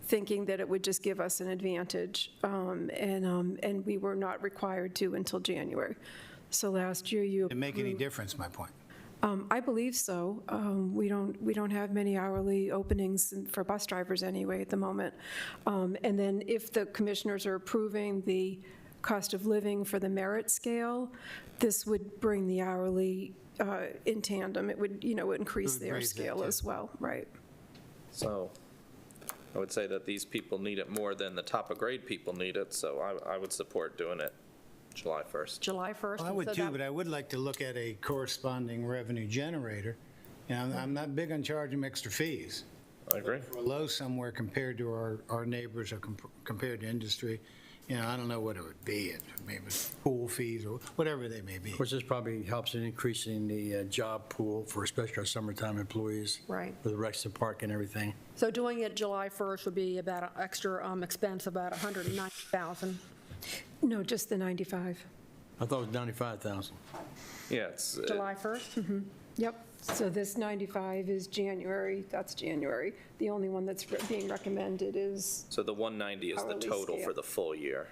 thinking that it would just give us an advantage, and we were not required to until January. So last year, you Did it make any approved- difference, my point? I believe so. We don't have many hourly openings for bus drivers anyway at the moment. And then if the commissioners are approving the cost of living for the merit scale, this would bring the hourly in tandem. It would, increase It would their raise that scale too. as well, right? so I would say that these people need it more than the top of grade people need it, so I would support doing it July 1st. July 1st. Well, I and would so too, that- but I would like to look at a corresponding revenue generator. You know, I'm not big on charging them extra fees. I agree. We're low somewhere compared to our neighbors or compared to industry. You know, I don't know what it would be, maybe pool fees or whatever they may be. Of course, this probably helps in increasing the job pool for especially our summertime employees. Right. For the Rexton Park and everything. So doing it July 1st would be about an extra expense, about $190,000. No, just the 95. I thought it was 95,000. Yeah, it's, July 1st? Yep. So this 95 is January, that's January. The only one that's being recommended is, so the 190 is the Hourly total scale. for the full year.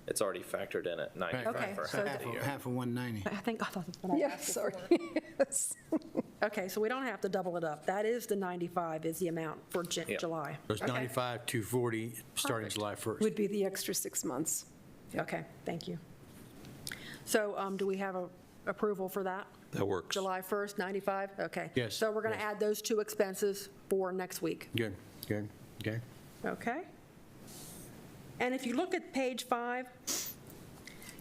It's already factored in at 95 Okay, for so half a year. Half of 190. I thought that's what I yeah, asked sorry. before. Yes. Okay, so we don't have to double it up. That is the 95 is the amount for Yeah. July. So it's 95, 240, starting Perfect. July 1st. Would be the extra 6 months. Okay, thank you. So do we have a approval for that? That works. July 1st, 95? Okay. Yes, So we're going to yes. add those two expenses for next week. Good, good, okay. Okay. And if you look at page 5,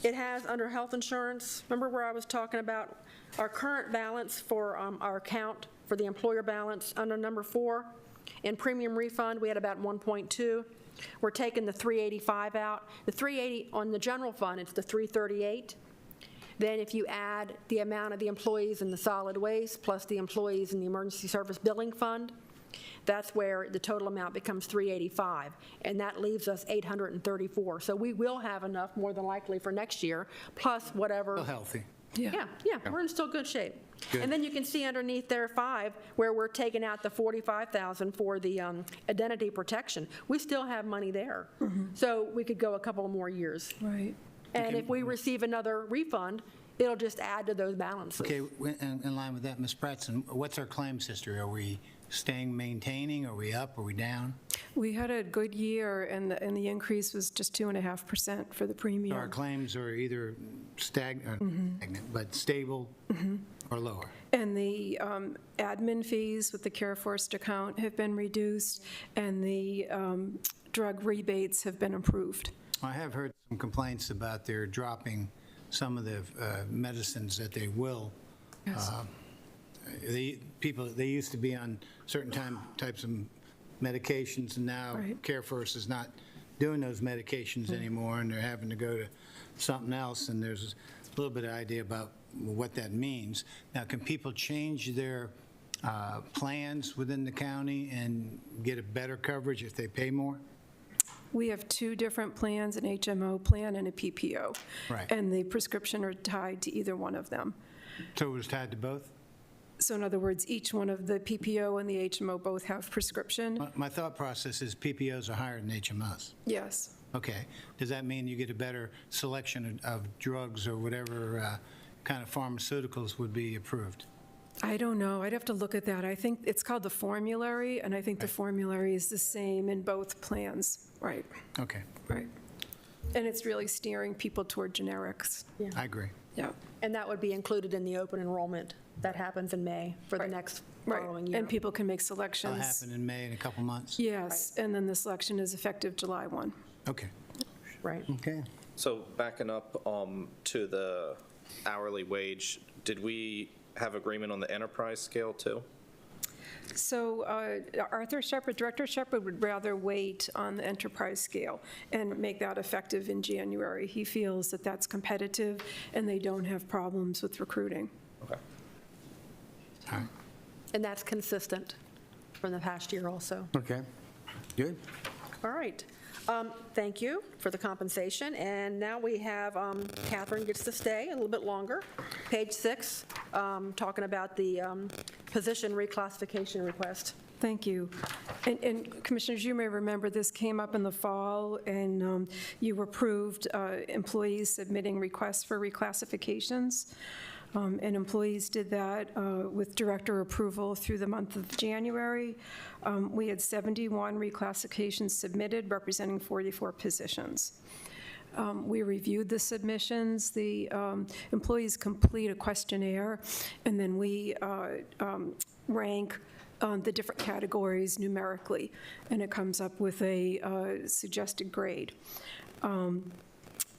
it has under health insurance, remember where I was talking about our current balance for our account for the employer balance under number 4? In premium refund, we had about 1.2. We're taking the 385 out. The 380 on the general fund, it's the 338. Then if you add the amount of the employees in the solid waste plus the employees in the emergency service billing fund, that's where the total amount becomes 385, and that leaves us 834. So we will have enough, more than likely, for next year, plus whatever. Still healthy. Yeah, we're in still good shape. Good. And then you can see underneath there 5, where we're taking out the $45,000 for the identity protection. We still have money there. So we could go a couple more years. Right. And if we receive another refund, it'll just add to those balances. Okay, in line with that, Ms. Pratzen, what's our claims history? Are we staying, maintaining? Are we up? Are we down? We had a good year, and the increase was just 2.5% for the premium. Our claims are either stagnant, but stable or lower. And the admin fees with the CareFirst account have been reduced, and the drug rebates have been improved. I have heard some complaints about their dropping some of the medicines that they will. Yes. They used to be on certain types of medications, and now Right. CareFirst is not doing those medications anymore, and they're having to go to something else, and there's a little bit of idea about what that means. Now, can people change their plans within the county and get a better coverage if they pay more? We have 2 different plans, an HMO plan and a PPO. Right. And the prescription are tied to either one of them. So it was tied to both? So in other words, each one of the PPO and the HMO both have prescription? My thought process is PPOs are higher than HMOs. Yes. Okay. Does that mean you get a better selection of drugs or whatever kind of pharmaceuticals would be approved? I don't know. I'd have to look at that. I think it's called the formulary, and I think the formulary is the same in both plans. Right, Okay, right. And it's really steering people toward generics. I agree. Yeah. And that would be included in the open enrollment that happens in May for the Right. next Right. following year. And people can make That'll selections. happen in May in a couple months? Yes, and then the selection is effective July 1. Okay. Right. Okay. So backing up to the hourly wage, did we have agreement on the enterprise scale too? So Arthur Shepard, Director Shepard would rather wait on the enterprise scale and make that effective in January. He feels that that's competitive and they don't have problems with recruiting. Okay. All right. And that's consistent from the past year also. Okay, good. All right. Thank you for the compensation. And now we have Catherine gets to stay a little bit longer. Page 6, talking about the position reclassification request. Thank you. And Commissioners, you may remember this came up in the fall, and you approved employees submitting requests for reclassifications. And employees did that with director approval through the month of January. We had 71 reclassifications submitted, representing 44 positions. We reviewed the submissions. The employees complete a questionnaire, and then we rank the different categories numerically, and it comes up with a suggested grade.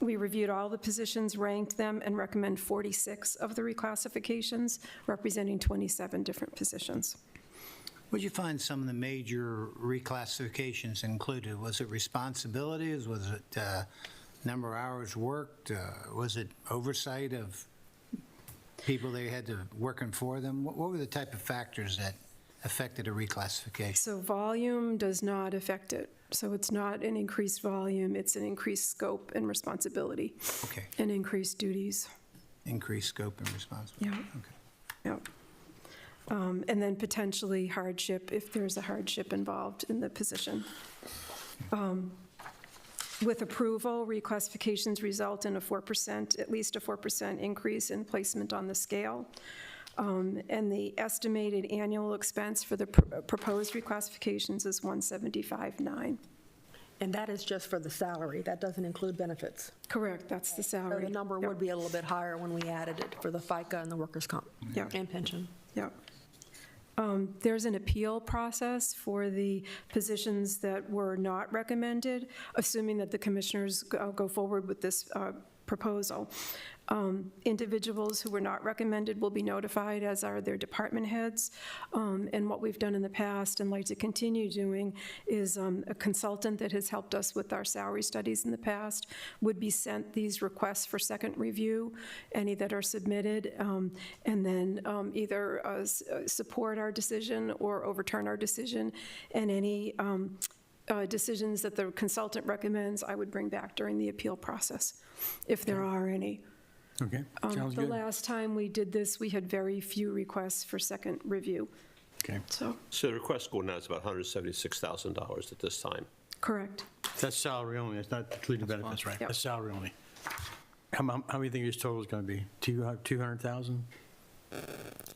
We reviewed all the positions, ranked them, and recommend 46 of the reclassifications, representing 27 different positions. Would you find some of the major reclassifications included? Was it responsibilities? Was it number of hours worked? Was it oversight of people they had to working for them? What were the type of factors that affected a reclassification? So volume does not affect it. So it's not an increased volume, it's an increased scope and responsibility. Okay. And increased duties. Increased scope and responsibility? Yeah. Okay. Yeah. And then potentially hardship, if there's a hardship involved in the position. With approval, reclassifications result in a 4%, at least a 4% increase in placement on the scale. And the estimated annual expense for the proposed reclassifications is $175,900. And that is just for the salary. That doesn't include benefits. Correct, that's the So salary. the number would be a little bit higher when we added it for the FICA and the workers' comp Yeah. and pension. Yeah. There's an appeal process for the positions that were not recommended, assuming that the commissioners go forward with this proposal. Individuals who were not recommended will be notified, as are their department heads. And what we've done in the past and like to continue doing is a consultant that has helped us with our salary studies in the past would be sent these requests for second review, any that are submitted, and then either support our decision or overturn our decision. And any decisions that the consultant recommends, I would bring back during the appeal process, if there are any. Okay, sounds The good. last time we did this, we had very few requests for second review, Okay, so, So the request going now is about $176,000 at this time. correct. that's salary only, that's not including benefits, right? Yep. That's salary only. How many think this total is going to be? 200,000?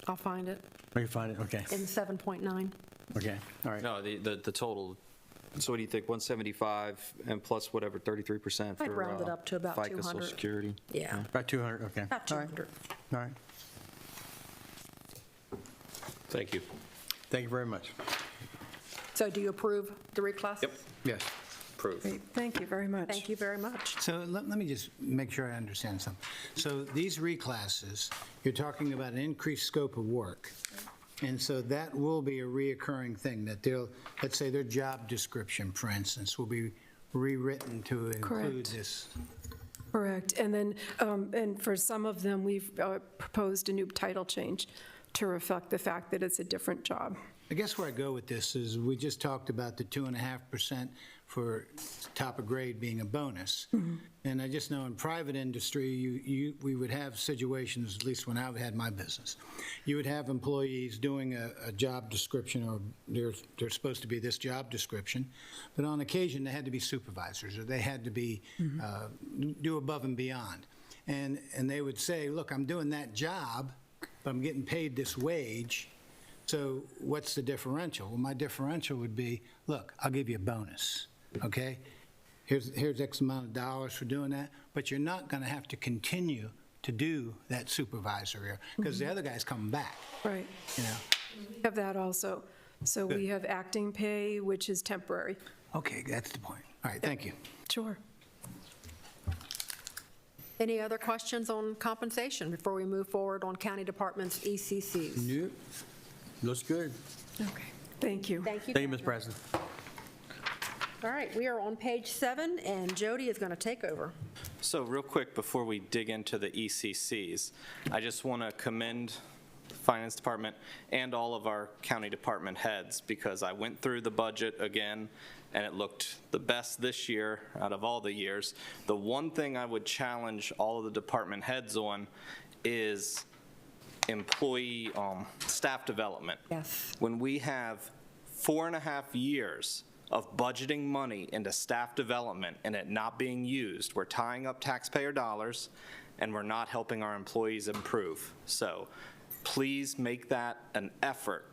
I'll find it We can find it, okay, in 7.9. okay, all right. No, the total, so what do you think, 175 and plus whatever, 33% for I'd round it up to about FICA, Social 200. Security? Yeah, About 200, okay. about All right. 200. All right, Thank you. thank you very much. So do you approve the reclass? Yep. Yes. Approved. Great, thank you very much. Thank you very much. So let me just make sure I understand something. So these reclasses, you're talking about an increased scope of work. And so that will be a reoccurring thing, that they'll, let's say their job description, for instance, will be rewritten to include Correct. this. Correct, and then, and for some of them, we've proposed a new title change to reflect the fact that it's a different job. I guess where I go with this is, we just talked about the 2.5% for top of grade being a bonus. And I just know in private industry, we would have situations, at least when I had my business, you would have employees doing a job description, or they're supposed to be this job description, but on occasion, they had to be supervisors, or they had to be, do above and beyond. And they would say, look, I'm doing that job, but I'm getting paid this wage, so what's the differential? Well, my differential would be, look, I'll give you a bonus, okay? Here's X amount of dollars for doing that, but you're not going to have to continue to do that supervisor, because the other guy's coming back, Right. you know? We have that also. So we have acting pay, which is temporary. Okay, that's the point. All right, thank you. Sure. Any other questions on compensation before we move forward on county departments' ECCs? Nope. Looks good. Okay, thank you. Thank you. Thank you, Mr. President. All right, we are on page 7, and Jody is going to take over. So real quick, before we dig into the ECCs, I just want to commend the Finance Department and all of our county department heads, because I went through the budget again, and it looked the best this year out of all the years. The one thing I would challenge all of the department heads on is employee, staff development. Yes. When we have 4.5 years of budgeting money into staff development and it not being used, we're tying up taxpayer dollars and we're not helping our employees improve. So please make that an effort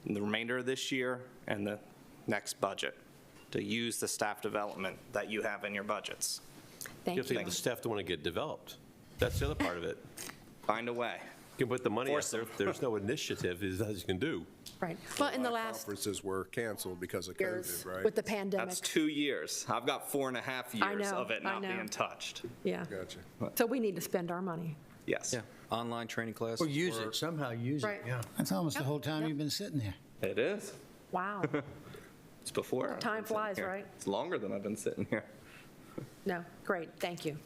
in the remainder of this year and the next budget to use the staff development that you have in your budgets. You Thank have to you. get the staff to want to get developed. That's the other part of it. Find a way. You can put the money out Force there. them. If there's no initiative, there's nothing you can do. Right. Well, in the last Conferences were canceled because of years COVID, right? with the pandemic. That's 2 years. I've got 4.5 I years know, of it I not know. being touched. Yeah. Gotcha. So we need to spend our money. Yes. Yeah, online training classes. Or use it, somehow use it, Right. yeah. That's almost the Yep, whole time yep. you've been sitting there. It is. Wow. It's before. I've Time been sitting flies, here. right? It's longer than I've been sitting here. No, great, thank you.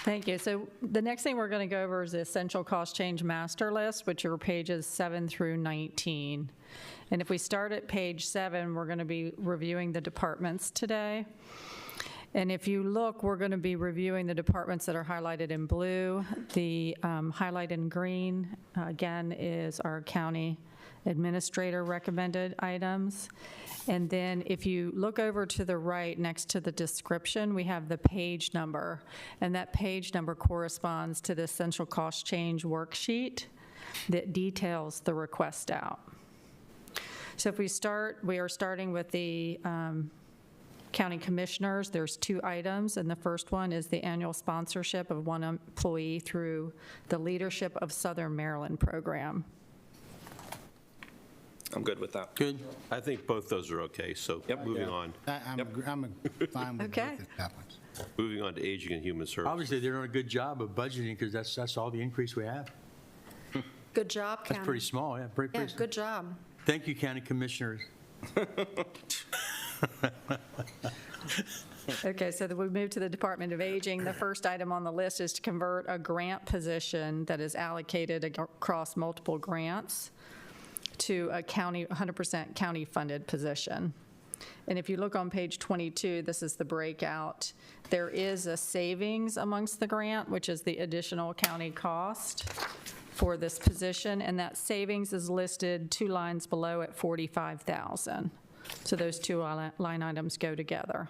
Thank you. So the next thing we're going to go over is the essential cost change master list, which are pages 7 through 19. And if we start at page 7, we're going to be reviewing the departments today. And if you look, we're going to be reviewing the departments that are highlighted in blue. The highlight in green, again, is our county administrator recommended items. And then if you look over to the right next to the description, we have the page number. And that page number corresponds to the essential cost change worksheet that details the request out. So if we start, we are starting with the County Commissioners, there's 2 items, and the first one is the annual sponsorship of 1 employee through the Leadership of Southern Maryland program. I'm good with that. Good. I think both those are okay, so moving on. I'm fine with Okay. both of that ones. Moving on to Aging and Human Services. Obviously, they're doing a good job of budgeting because that's all the increase we have. Good job, County. That's pretty small, yeah, pretty Yeah, small. good job. Thank you, County Commissioners. Okay, so we move to the Department of Aging. The first item on the list is to convert a grant position that is allocated across multiple grants to a county, 100% county-funded position. And if you look on page 22, this is the breakout. There is a savings amongst the grant, which is the additional county cost for this position, and that savings is listed 2 lines below at $45,000. So those 2 line items go together.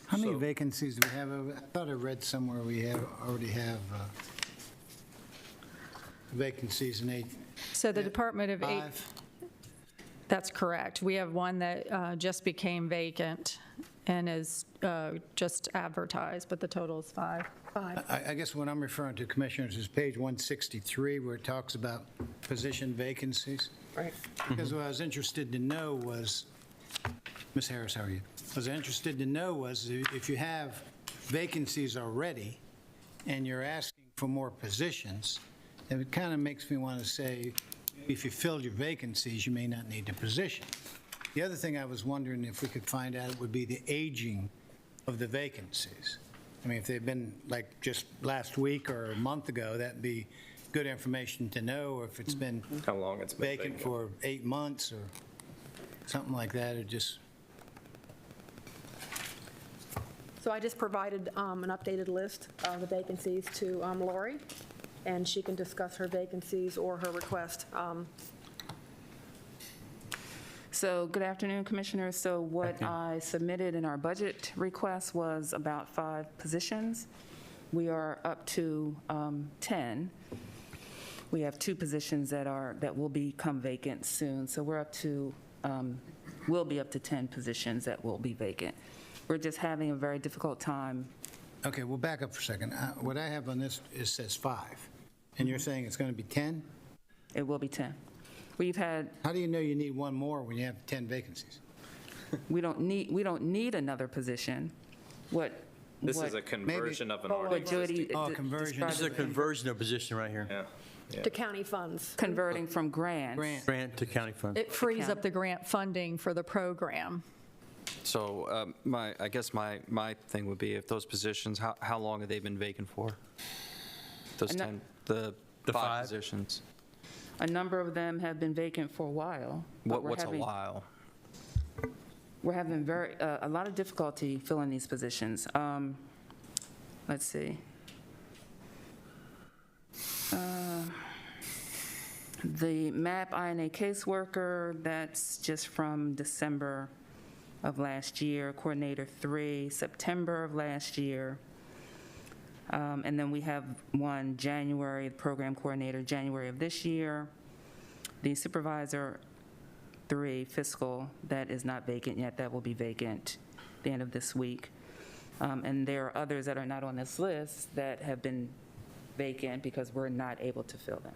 How many vacancies do we have? I thought I read somewhere we already have vacancies in 8. So the Department of Aging. 5? That's correct. We have one that just became vacant and is just advertised, but the total is 5. I guess what I'm referring to, Commissioners, is page 163, where it talks about position vacancies. Right. Because what I was interested to know was, Ms. Harris, how are you? What I was interested to know was if you have vacancies already and you're asking for more positions, then it kind of makes me want to say, if you filled your vacancies, you may not need a position. The other thing I was wondering if we could find out would be the aging of the vacancies. I mean, if they've been like just last week or a month ago, that'd be good information to know, or if it's been How long it's been vacant for 8 months or something like that, or just, So I just provided an updated list of the vacancies to Lori, and she can discuss her vacancies or her request. So, good afternoon, Commissioners. So what I submitted in our budget request was about 5 positions. We are up to 10. We have 2 positions that will become vacant soon. So we're up to, we'll be up to 10 positions that will be vacant. We're just having a very difficult time. okay, we'll back up for a second. What I have on this, it says 5, and you're saying it's going to be 10? It will be 10. We've had, How do you know you need one more when you have 10 vacancies? we don't need another position. This is a conversion of an already What Jody existing. Oh, conversion. described This is a as conversion of position right here. Yeah. To county funds. converting from grants. Grant to county funds. It frees up the grant funding for the program. So I guess my thing would be if those positions, how long have they been vacant for? Those And that- 10, the The 5 5? positions. A number of them have been vacant for a while. but What's a while? We're having a lot of difficulty filling these positions. Let's see. The MAP INA caseworker, that's just from December of last year. Coordinator 3, September of last year. And then we have one January, program coordinator, January of this year. The supervisor 3, fiscal, that is not vacant yet. That will be vacant at the end of this week. And there are others that are not on this list that have been vacant because we're not able to fill them.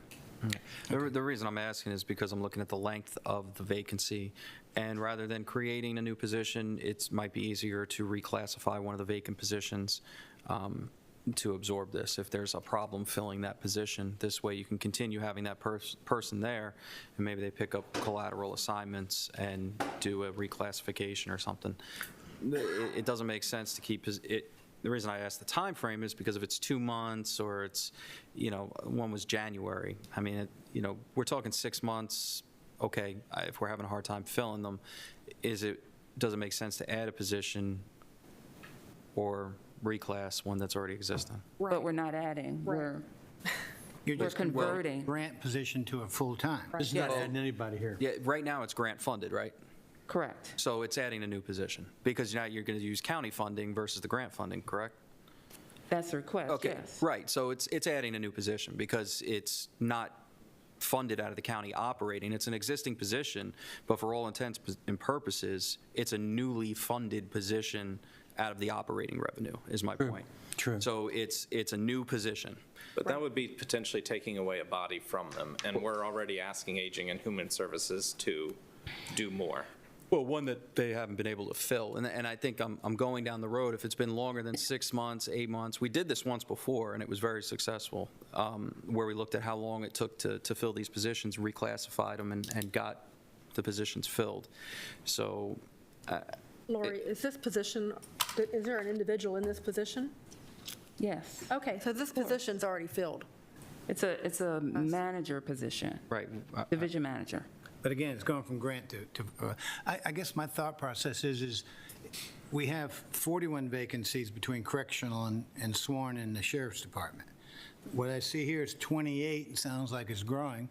The reason I'm asking is because I'm looking at the length of the vacancy, and rather than creating a new position, it might be easier to reclassify one of the vacant positions to absorb this. If there's a problem filling that position, this way you can continue having that person there, and maybe they pick up collateral assignments and do a reclassification or something. It doesn't make sense to keep it. The reason I asked the time frame is because if it's 2 months or it's, one was January. I mean, we're talking 6 months. Okay, if we're having a hard time filling them, does it make sense to add a position or reclass one that's already existing? But we're not adding. Right. You're We're just converting. grant position to a full-time. This is not adding anybody here. Yeah, right now it's grant funded, right? Correct. So it's adding a new position because now you're going to use county funding versus the grant funding, correct? That's the request, Okay, yes. right. So it's adding a new position because it's not funded out of the county operating. It's an existing position, but for all intents and purposes, it's a newly funded position out of the operating revenue, is my point. True. So it's a new position. But that would be potentially taking away a body from them, and we're already asking Aging and Human Services to do more. Well, one that they haven't been able to fill, and I think I'm going down the road. If it's been longer than 6 months, 8 months, we did this once before, and it was very successful, where we looked at how long it took to fill these positions, reclassified them, and got the positions filled. So, Lori, is this position, is there an individual in this position? Yes. Okay, so this position's already filled. It's a manager position, right. division manager. But again, it's going from grant to I guess my thought process is we have 41 vacancies between correctional and sworn in the sheriff's department. What I see here is 28, it sounds like it's growing,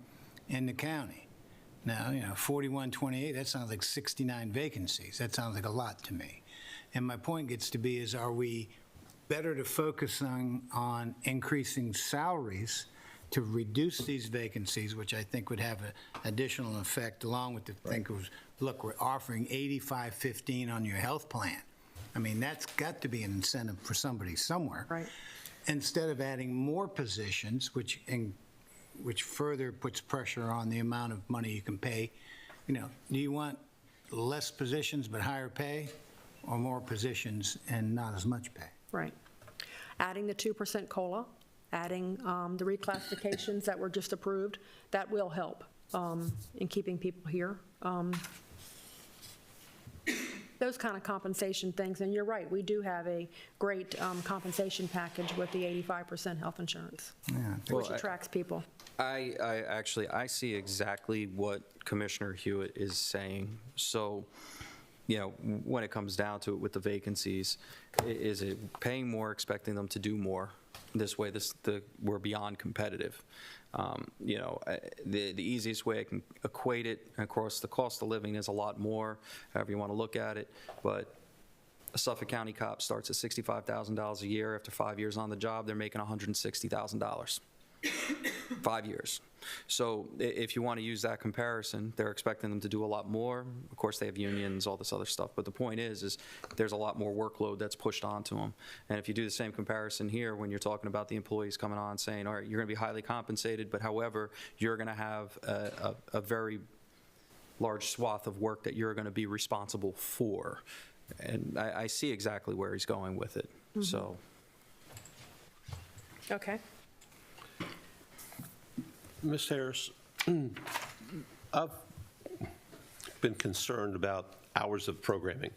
in the county. Now, 41, 28, that sounds like 69 vacancies. That sounds like a lot to me. And my point gets to be is, are we better to focus on increasing salaries to reduce these vacancies, which I think would have an additional effect, along with the think was, look, we're offering 85-15 on your health plan. I mean, that's got to be an incentive for somebody somewhere. Right. Instead of adding more positions, which further puts pressure on the amount of money you can pay. Do you want less positions but higher pay, or more positions and not as much pay? Right. Adding the 2% COLA, adding the reclassifications that were just approved, that will help in keeping people here. Those kind of compensation things, and you're right, we do have a great compensation package with the 85% health insurance, which attracts people. I see exactly what Commissioner Hewitt is saying. So, when it comes down to it with the vacancies, is it paying more, expecting them to do more? This way, we're beyond competitive. The easiest way I can equate it, of course, the cost of living is a lot more, however you want to look at it, but a Suffolk County cop starts at $65,000 a year. After 5 years on the job, they're making $160,000. 5 years. So if you want to use that comparison, they're expecting them to do a lot more. Of course, they have unions, all this other stuff. But the point is there's a lot more workload that's pushed onto them. And if you do the same comparison here, when you're talking about the employees coming on saying, all right, you're going to be highly compensated, but however, you're going to have a very large swath of work that you're going to be responsible for. And I see exactly where he's going with it. Mm-hmm. So. Okay. Ms. Harris, I've been concerned about hours of programming.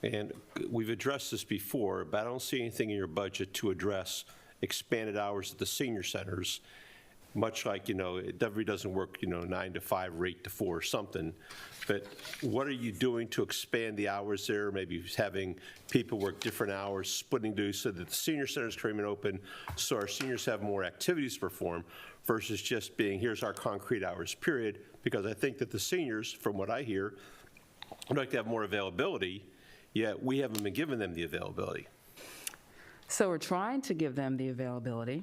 And we've addressed this before, but I don't see anything in your budget to address expanded hours at the senior centers, much like, it really doesn't work, 9 to 5 or 8 to 4 or something. But what are you doing to expand the hours there? Maybe having people work different hours, splitting duties so that the senior centers can remain open, so our seniors have more activities to perform, versus just being, here's our concrete hours, period. Because I think that the seniors, from what I hear, would like to have more availability, yet we haven't been giving them the availability. So we're trying to give them the availability.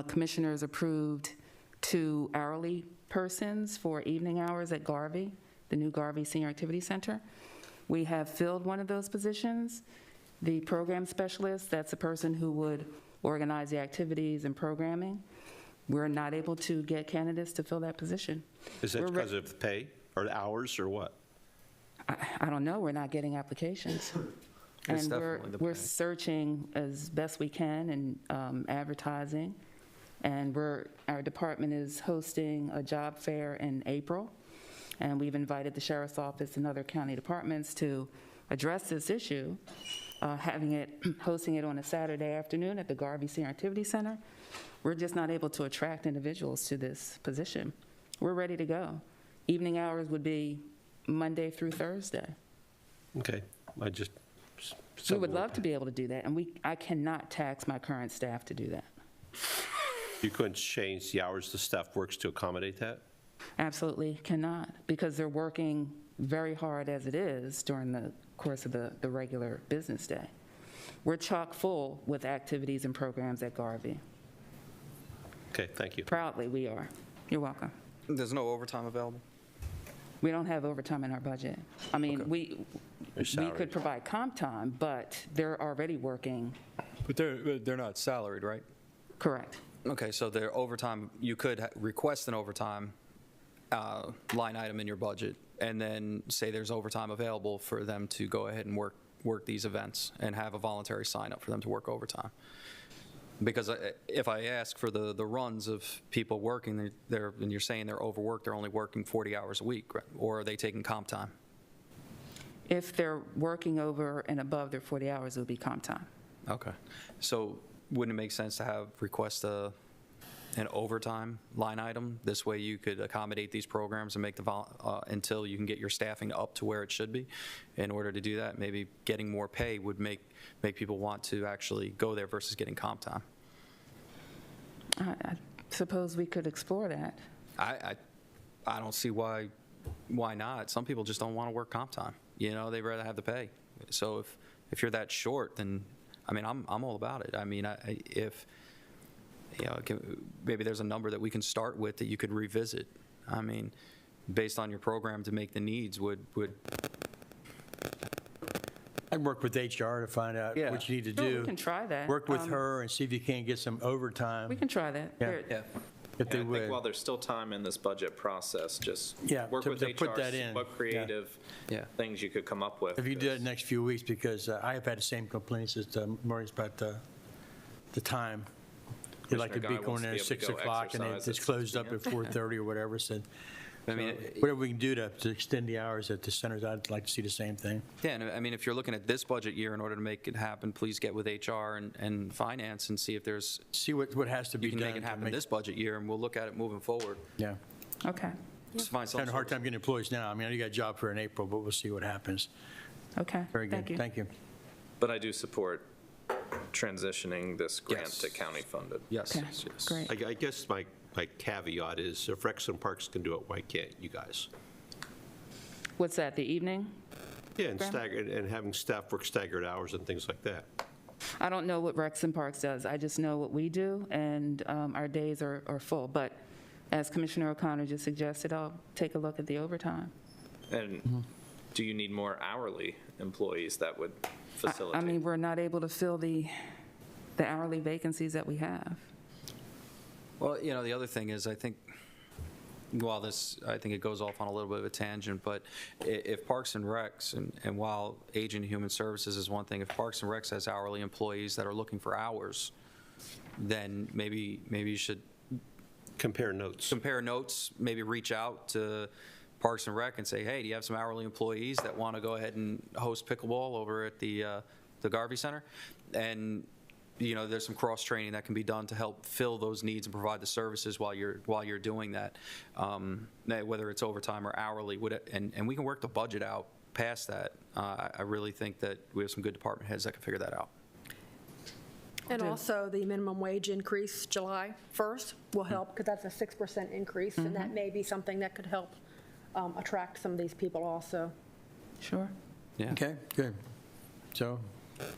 Commissioners approved 2 hourly persons for evening hours at Garvey, the new Garvey Senior Activity Center. We have filled one of those positions. The program specialist, that's a person who would organize the activities and programming. We're not able to get candidates to fill that position. Is that because of the pay or the hours or what? I don't know. We're not getting applications. It's And definitely the we're pay. searching as best we can and advertising. And our department is hosting a job fair in April. And we've invited the Sheriff's Office and other county departments to address this issue, hosting it on a Saturday afternoon at the Garvey Senior Activity Center. We're just not able to attract individuals to this position. We're ready to go. Evening hours would be Monday through Thursday. Okay, We would love to be able to do that, and I cannot tax my current staff to do that. You couldn't change the hours the staff works to accommodate that? Absolutely cannot, because they're working very hard as it is during the course of the regular business day. We're chock full with activities and programs at Garvey. Okay, thank you. Proudly, we are. You're welcome. There's no overtime available? We don't have overtime in our budget. I mean, we salary. could provide comp time, but they're already working. But they're not salaried, right? Correct. Okay, so their overtime, you could request an overtime line item in your budget, and then say there's overtime available for them to go ahead and work these events and have a voluntary sign-up for them to work overtime. Because if I ask for the runs of people working, and you're saying they're overworked, they're only working 40 hours a week, right? Or are they taking comp time? If they're working over and above their 40 hours, it would be comp time. Okay. So wouldn't it make sense to request an overtime line item? This way you could accommodate these programs and make until you can get your staffing up to where it should be. In order to do that, maybe getting more pay would make people want to actually go there versus getting comp time. I suppose we could explore that. I don't see why not. Some people just don't want to work comp time. You know, they'd rather have the pay. So if you're that short, then, I mean, I'm all about it. I mean, if, you know, maybe there's a number that we can start with that you could revisit. I mean, based on your program to make the needs would. I'd work with HR to find out Yeah. what you need to Sure, do. we can try that. Work with her and see if you can't get some overtime. We can try that. Yeah. There- Yeah. If they I think would. while there's still time in this budget process, just Yeah, work with to HR, put that see in. what creative Yeah. things you could come up with. If you do it in the next few weeks, because I have had the same complaints as Maureen's about the time. You like to Commissioner be Guy going wants there to at be able to 6 go o'clock and exercise it's at closed 6 up at 4:30 or whatever, so. I mean, Whatever we can do to extend the hours at the centers, I'd like to see the same thing. Yeah, and I mean, if you're looking at this budget year in order to make it happen, please get with HR and finance and see if there's, See what has to be you done. can make it to happen this budget year, and we'll look at it moving forward. Yeah. Okay, Just find some Having a hard sort time getting employees now. I mean, I got a job for in April, but we'll see what happens. okay. Very good. Thank you. Thank you. But I do support transitioning this grant Yes. to county funded. Yes, Okay, yes, yes. great. I guess my caveat is if Rex and Parks can do it, why can't you guys? What's that, the evening? Yeah, and Graham? staggered, and having staff work staggered hours and things like that. I don't know what Rex and Parks does. I just know what we do, and our days are full. But as Commissioner O'Connor just suggested, I'll take a look at the overtime. And do you need more hourly employees that would I facilitate? mean, we're not able to fill the hourly vacancies that we have. Well, you know, the other thing is, I think, while this, I think it goes off on a little bit of a tangent, but if Parks and Recs, and while Aging and Human Services is one thing, if Parks and Recs has hourly employees that are looking for hours, then maybe you should Compare notes. compare notes, maybe reach out to Parks and Rec and say, hey, do you have some hourly employees that want to go ahead and host pickleball over at the Garvey Center? And, you know, there's some cross-training that can be done to help fill those needs and provide the services while you're doing that, whether it's overtime or hourly. And we can work the budget out past that. I really think that we have some good department heads that can figure that out. And also, the minimum wage increase July 1st will help, because that's a 6% increase, and that may be something that could help attract some of these people also. Sure. Yeah. Okay, good. So,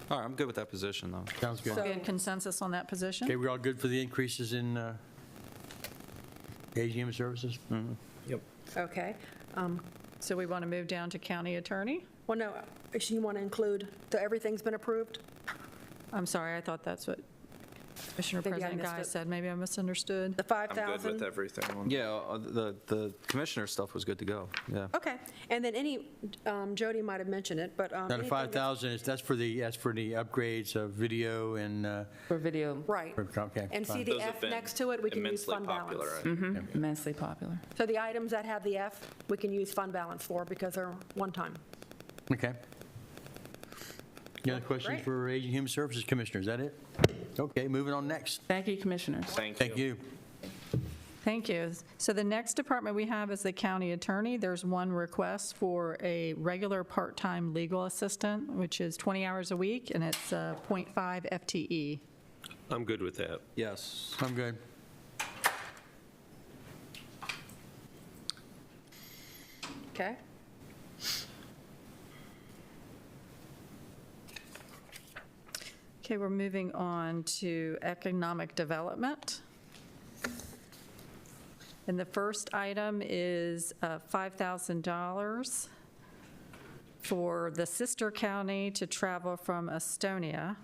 All right, I'm good with that position, though. sounds good. So- Good consensus on that position? Okay, we're all good for the increases in Aging Human Services? Okay. So we want to move down to county attorney? Well, no, you want to include, everything's been approved? I'm sorry, I thought that's what Commissioner Maybe I President missed Guy it. said. Maybe I misunderstood. The I'm good 5,000? with everything. on Yeah, the commissioner stuff was good to go, yeah. Okay, and then Jody might have mentioned it, but. Now, the anything 5,000, that's for the upgrades of video and, For video, Right. okay. And see fine. the Those have F been next to it, we can use immensely fund popular, balance. right? immensely popular. So the items that have the F, we can use fund balance for because they're one time. Okay. Any other questions Great. for Aging Human Services Commissioner? Is that it? Okay, moving on next. Thank you, Commissioners. Thank you. Thank you. So the next department we have is the county attorney. There's one request for a regular part-time legal assistant, which is 20 hours a week, and it's 0.5 FTE. I'm good with that. Yes. I'm good. Okay? Okay, we're moving on to economic development. And the first item is $5,000 for the sister county to travel from Estonia.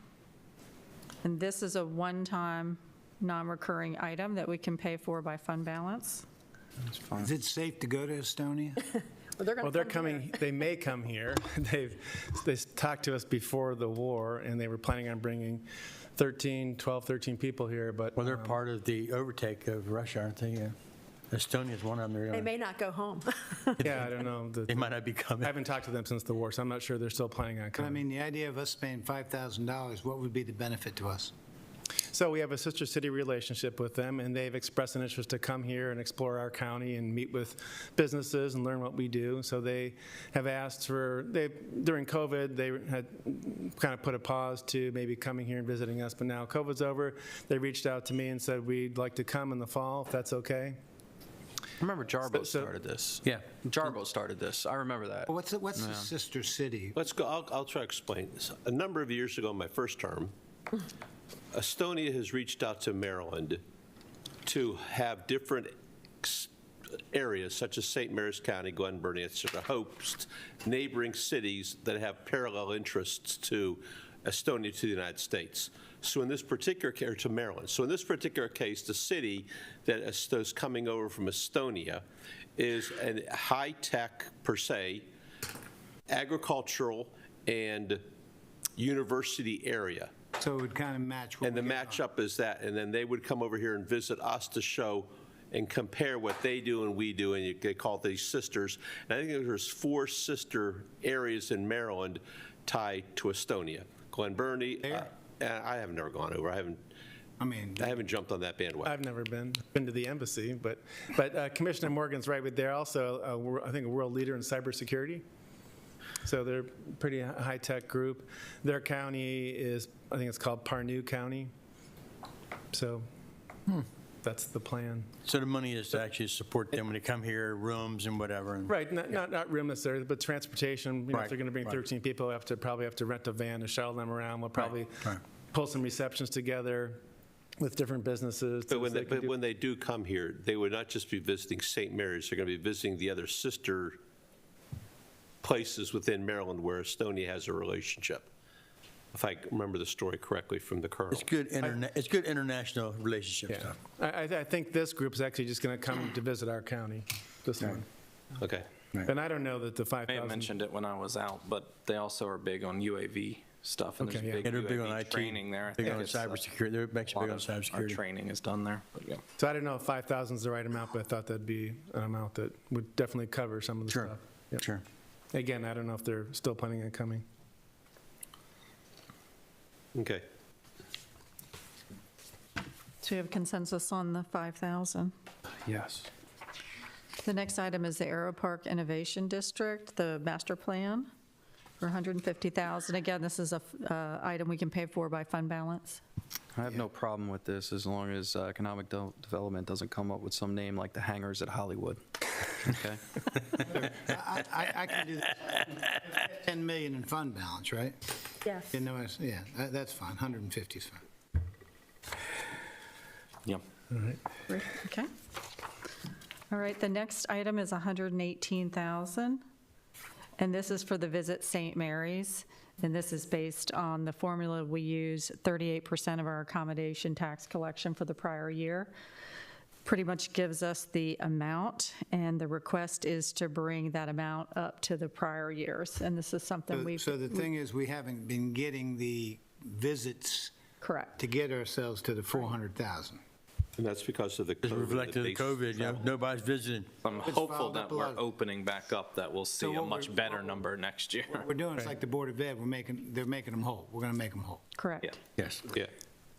And this is a one-time, non-recurring item that we can pay for by fund balance. Is it safe to go to Estonia? Well, They're coming, they may come here. They talked to us before the war, and they were planning on bringing 12, 13 people here, but. Well, they're part of the overtake of Russia, aren't they? Yeah. Estonia's one of them. They may not go home. Yeah, I don't know. They might not be coming. I haven't talked to them since the war, so I'm not sure they're still planning on But I coming. mean, the idea of us paying $5,000, what would be the benefit to us? So we have a sister city relationship with them, and they've expressed an interest to come here and explore our county and meet with businesses and learn what we do. So they have asked during COVID, they had kind of put a pause to maybe coming here and visiting us, but now COVID's over. They reached out to me and said, we'd like to come in the fall, if that's okay. I remember Jarbo started this. Yeah. Jarbo started this. I remember that. Well, what's the sister city? Let's go, I'll try to explain this. A number of years ago, in my first term, Estonia has reached out to Maryland to have different areas, such as St. Mary's County, Glen Burnie, et cetera, host neighboring cities that have parallel interests to Estonia, to the United States. So in this particular case, to Maryland. So in this particular case, the city that is coming over from Estonia is a high-tech, per se, agricultural and university area. So it would kind of match what And the we got. matchup is that, and then they would come over here and visit us to show and compare what they do and we do, and they call it these sisters. And I think there's 4 sister areas in Maryland tied to Estonia. Glen Burnie, I have never gone over. I haven't jumped on that bandwagon. I've never been to the embassy, but Commissioner Morgan's right. But they're also, I think, a world leader in cybersecurity. So they're a pretty high-tech group. Their county is, I think it's called Parnu County. So that's the plan. So the money is to actually support them when they come here, rooms and whatever. And Right, not room necessarily, but transportation. You know, if they're going to bring Right. 13 people, we'll probably have to rent a van to shuttle them around. We'll probably Right. pull some receptions together with different businesses. But when they do come here, they would not just be visiting St. Mary's, they're going to be visiting the other sister places within Maryland where Estonia has a relationship, if I remember the story correctly from the colonel. it's good international relationship Yeah. stuff. I think this group is actually just going to come to visit our county, this one. Okay. And I don't know that the I may have 5,000. mentioned it when I was out, but they also are big on UAV stuff, and Okay, there's yeah. big Yeah, they're big on UAV IT, training there. I big think on it's, cybersecurity. They're actually big on a lot of Our cybersecurity. training is done there, but yeah. So I don't know if 5,000 is the right amount, but I thought that'd be an amount that would definitely cover some of the Sure, stuff. Yep. sure. Again, I don't know if they're still planning on coming. Okay. So we have consensus on the 5,000. Yes. The next item is the Aero Park Innovation District, the master plan for $150,000. Again, this is a item we can pay for by fund balance. I have no problem with this as long as economic development doesn't come up with some name like the hangars at Hollywood. Okay? I can do that. 10 million in fund balance, right? Yes. You know, that's fine, 150 is fine. Yeah. Okay. All right, the next item is $118,000, and this is for the Visit St. Mary's, and this is based on the formula we use, 38% of our accommodation tax collection for the prior year. Pretty much gives us the amount, and the request is to bring that amount up to the prior years, and this is something we've... So the thing is, we haven't been getting the visits Correct. to get ourselves to the 400,000. And that's because of the It's COVID. reflected in the COVID, you know, nobody's visiting. I'm It's hopeful filed that up a we're lot. opening back up, that we'll see a what much we're- better number next year. What we're doing is like the Board of Ed, they're making them whole. We're going to make them whole. Correct. Yeah. Yes. Yeah.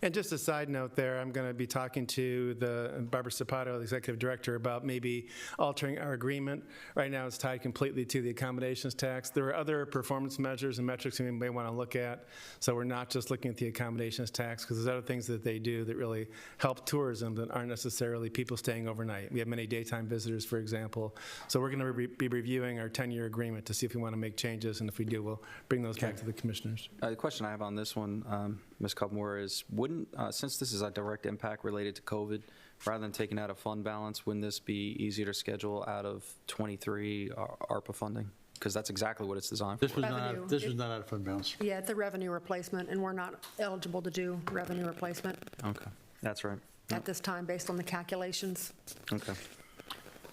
And just a side note there, I'm going to be talking to the Barbara Sapato, the executive director, about maybe altering our agreement. Right now, it's tied completely to the accommodations tax. There are other performance measures and metrics we may want to look at. So we're not just looking at the accommodations tax, because there's other things that they do that really help tourism that aren't necessarily people staying overnight. We have many daytime visitors, for example. So we're going to be reviewing our 10-year agreement to see if we want to make changes, and if we do, we'll bring those back to the commissioners. The question I have on this one, Ms. Cudmore, is wouldn't, since this is a direct impact related to COVID, rather than taking out of fund balance, wouldn't this be easier to schedule out of 23 ARPA funding? Because that's exactly what it's designed for. This was not, Revenue. this was not out of fund balance. Yeah, it's a revenue replacement, and we're not eligible to do revenue replacement Okay, that's right. at this time based on the calculations. Okay.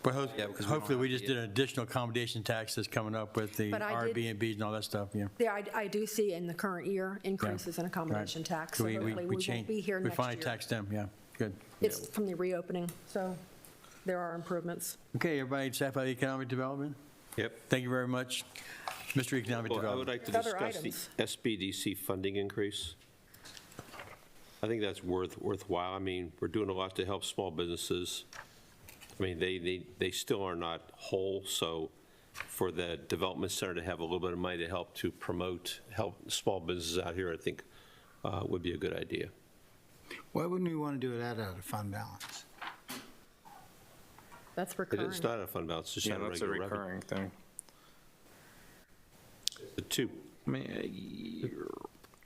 But Yeah, because we don't hopefully, have we just the- did an additional accommodation tax that's coming up with the But I did- Airbnbs and all that stuff, yeah. Yeah, I do see in the current year increases in accommodation Right. tax, so hopefully we won't changed- be here We next finally year. taxed them, yeah, good. It's from the reopening, so there are improvements. Okay, everybody, staff about economic development? Yep. Thank you very much. Mr. Economic Well, I would Development. like to Other discuss the items. SBDC funding increase. I think that's worthwhile. I mean, we're doing a lot to help small businesses. I mean, they still are not whole, so for the Development Center to have a little bit of money to help help small businesses out here, I think would be a good idea. Why wouldn't we want to do it out of fund balance? That's recurring. It's not a fund balance, it's just Yeah, out of that's a regular revenue. recurring thing. The two. I mean,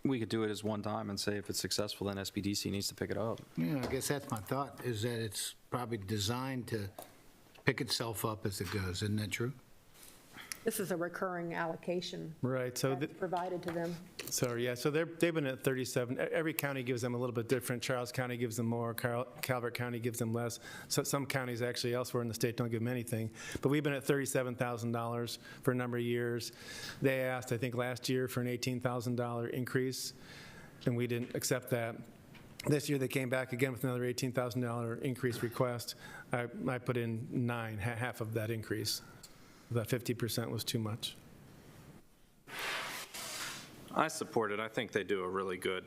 we could do it as one time and say if it's successful, then SBDC needs to pick it up. Yeah, I guess that's my thought, is that it's probably designed to pick itself up as it goes. Isn't that true? This is a recurring allocation Right, so, that's provided to them. so they've been at 37. Every county gives them a little bit different. Charles County gives them more, Calvert County gives them less. So some counties actually elsewhere in the state don't give them anything. But we've been at $37,000 for a number of years. They asked, I think, last year for an $18,000 increase, and we didn't accept that. This year, they came back again with another $18,000 increase request. I put in 9, half of that increase. That 50% was too much. I support it. I think they do a really good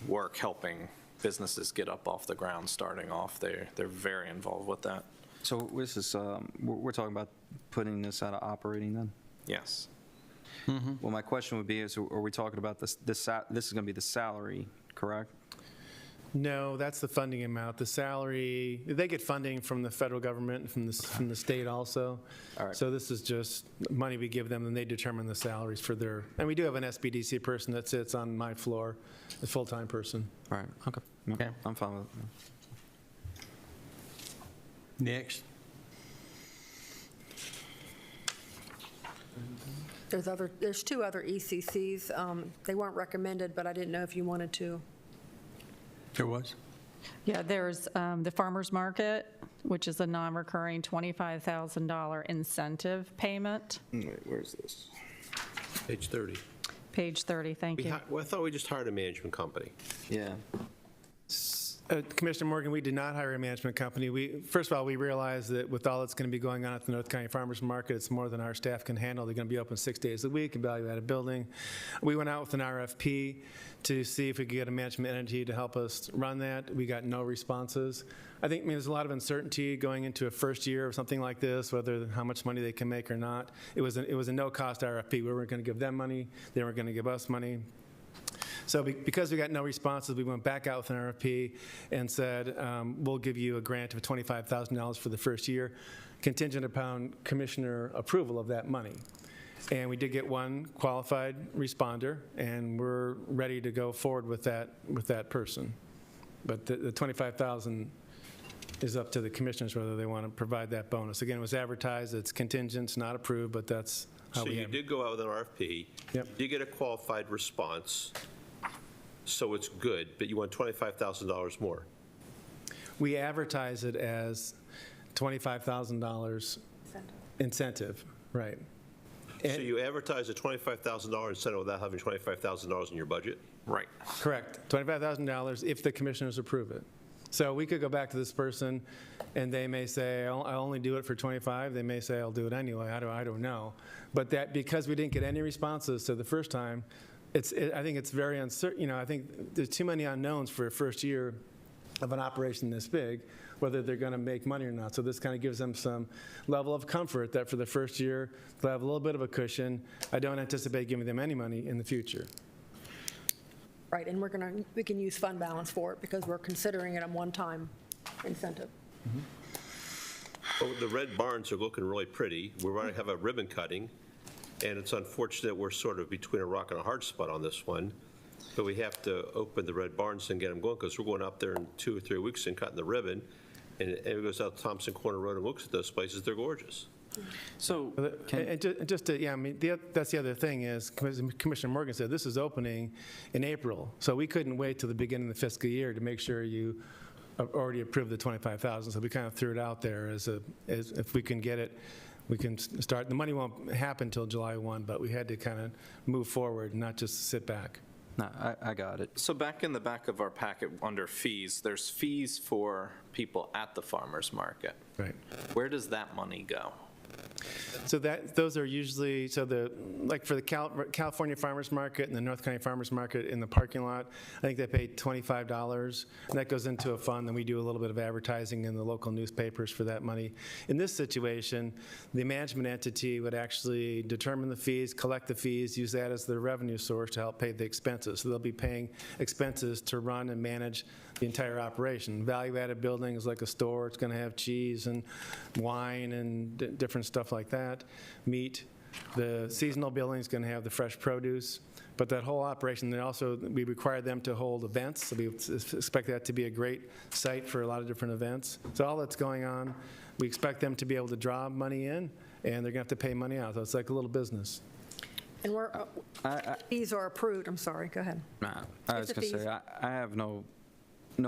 work helping businesses get up off the ground starting off. They're very involved with that. So this is, we're talking about putting this out of operating then? Yes. Well, my question would be, is are we talking about this is going to be the salary, correct? No, that's the funding amount. The salary, they get funding from the federal government and from the state also. All right. So this is just money we give them, and they determine the salaries for their, and we do have an SBDC person that sits on my floor, a full-time person. All right, okay. Okay. I'm fine with it. Next. There's 2 other ECCs. They weren't recommended, but I didn't know if you wanted to. There was? Yeah, there's the farmer's market, which is a non-recurring $25,000 incentive payment. Wait, where's this? Page 30. Page 30, thank you. Well, I thought we just hired a management company. Yeah. Commissioner Morgan, we did not hire a management company. First of all, we realized that with all that's going to be going on at the North County Farmers Market, it's more than our staff can handle. They're going to be open 6 days a week, a value-added building. We went out with an RFP to see if we could get a management entity to help us run that. We got no responses. I think there's a lot of uncertainty going into a first year of something like this, whether how much money they can make or not. It was a no-cost RFP. We weren't going to give them money. They weren't going to give us money. So because we got no responses, we went back out with an RFP and said, we'll give you a grant of $25,000 for the first year, contingent upon commissioner approval of that money. And we did get one qualified responder, and we're ready to go forward with that person. But the $25,000 is up to the commissioners whether they want to provide that bonus. Again, it was advertised, it's contingent, it's not approved, but that's how So we you have it. did go out with an RFP. Yep. You did get a qualified response, so it's good, but you want $25,000 more. We advertise it as $25,000 incentive, right. So you advertise a $25,000 incentive without having $25,000 in your budget? Right. Correct, $25,000 if the commissioners approve it. So we could go back to this person, and they may say, I'll only do it for 25. They may say, I'll do it anyway. I don't know. But that, because we didn't get any responses to the first time, I think it's very uncertain. I think there's too many unknowns for a first year of an operation this big, whether they're going to make money or not. So this kind of gives them some level of comfort that for the first year, they'll have a little bit of a cushion. I don't anticipate giving them any money in the future. Right, and we can use fund balance for it because we're considering it a one-time incentive. Well, the red barns are looking really pretty. We're going to have a ribbon cutting, and it's unfortunate we're sort of between a rock and a hard spot on this one. But we have to open the Red Barns and get them going, because we're going up there in 2 or 3 weeks and cutting the ribbon, and it goes out Thompson Corner Road and looks at those places, they're gorgeous. So, And just to, yeah, I mean, that's the other thing is, Commissioner Morgan said, this is opening in April, so we couldn't wait till the beginning of the fiscal year to make sure you already approved the 25,000, so we kind of threw it out there as if we can get it, we can start. The money won't happen until July 1, but we had to kind of move forward, not just sit back. No, I got it. so back in the back of our packet, under fees, there's fees for people at the farmer's market. Right. Where does that money go? So those are usually, like for the California Farmers Market and the North County Farmers Market in the parking lot, I think they pay $25, and that goes into a fund, and we do a little bit of advertising in the local newspapers for that money. In this situation, the management entity would actually determine the fees, collect the fees, use that as their revenue source to help pay the expenses. So they'll be paying expenses to run and manage the entire operation. Value-added buildings like a store, it's going to have cheese and wine and different stuff like that, meat. The seasonal building is going to have the fresh produce. But that whole operation, we require them to hold events, so we expect that to be a great site for a lot of different events. So all that's going on, we expect them to be able to draw money in, and they're going to have to pay money out. So it's like a little business. And fees are approved, I'm sorry, go ahead. Nah, I was It's a going to say, I have no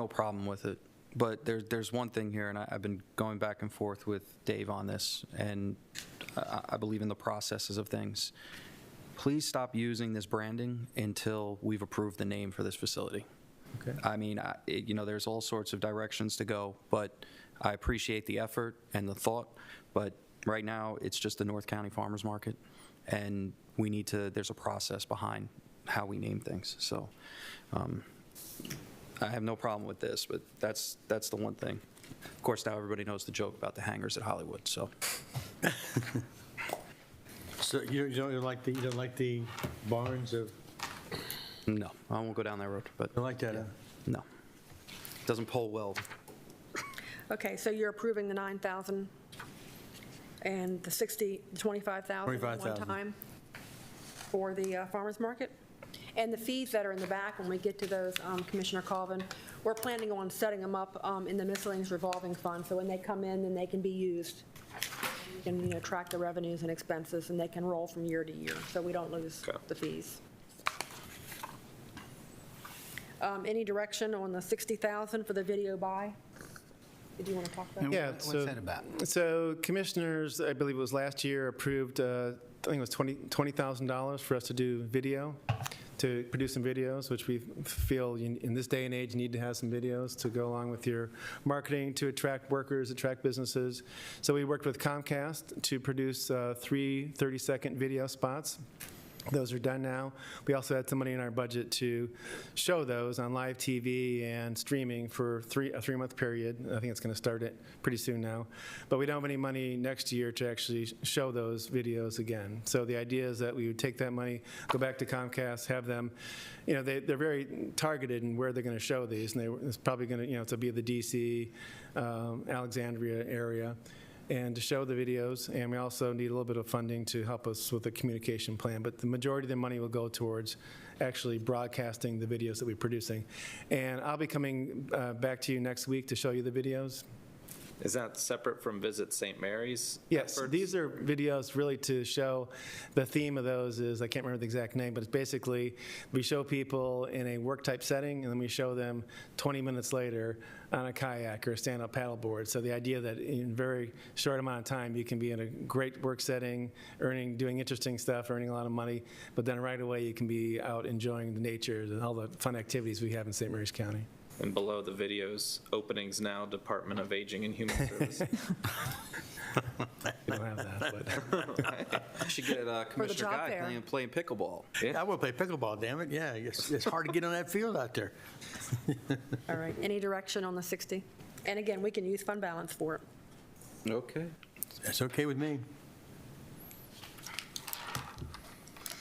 problem with it, but there's one thing here, and I've been going back and forth with Dave on this, and I believe in the processes of things. Please stop using this branding until we've approved the name for this facility. Okay. I mean, there's all sorts of directions to go, but I appreciate the effort and the thought, but right now, it's just the North County Farmers Market, and there's a process behind how we name things, so I have no problem with this, but that's the one thing. Of course, now everybody knows the joke about the hangars at Hollywood, so. So you don't like the barns of, No, I won't go down that road, but. I like that, huh? No. Doesn't poll well. Okay, so you're approving the 9,000 and the 25,000 at one 25,000. time for the farmer's market? And the fees that are in the back, when we get to those, Commissioner Colvin, we're planning on setting them up in the miscellaneous revolving fund, so when they come in, then they can be used. You can, track the revenues and expenses, and they can roll from year to year, so we don't lose the fees. Any direction on the 60,000 for the video buy? Did you want to talk about that? Yeah, What's that about? So commissioners, I believe it was last year, approved, I think it was $20,000 for us to do video, to produce some videos, which we feel in this day and age, you need to have some videos to go along with your marketing to attract workers, attract businesses. So we worked with Comcast to produce 3 30-second video spots. Those are done now. We also had some money in our budget to show those on live TV and streaming for a 3-month period. I think it's going to start it pretty soon now. But we don't have any money next year to actually show those videos again. So the idea is that we would take that money, go back to Comcast, have them, they're very targeted in where they're going to show these. And it's probably going to, be the D.C., Alexandria area, and to show the videos, and we also need a little bit of funding to help us with the communication plan. But the majority of the money will go towards actually broadcasting the videos that we're producing. And I'll be coming back to you next week to show you the videos. Is that separate from Visit St. Mary's? Yes, efforts? these are videos really to show, the theme of those is, I can't remember the exact name, but it's basically, we show people in a work-type setting, and then we show them 20 minutes later on a kayak or a stand-up paddleboard. So the idea that in a very short amount of time, you can be in a great work setting, doing interesting stuff, earning a lot of money, but then right away you can be out enjoying the nature and all the fun activities we have in St. Mary's County. And below the videos, openings now, Department of Aging and Human Services. We don't have that, but. I should get Commissioner job Guy fair. playing pickleball. Yeah, I will play pickleball, damn it, yeah. It's hard to get on that field out there. All right, any direction on the 60? And again, we can use fund balance for it. Okay. That's okay with me.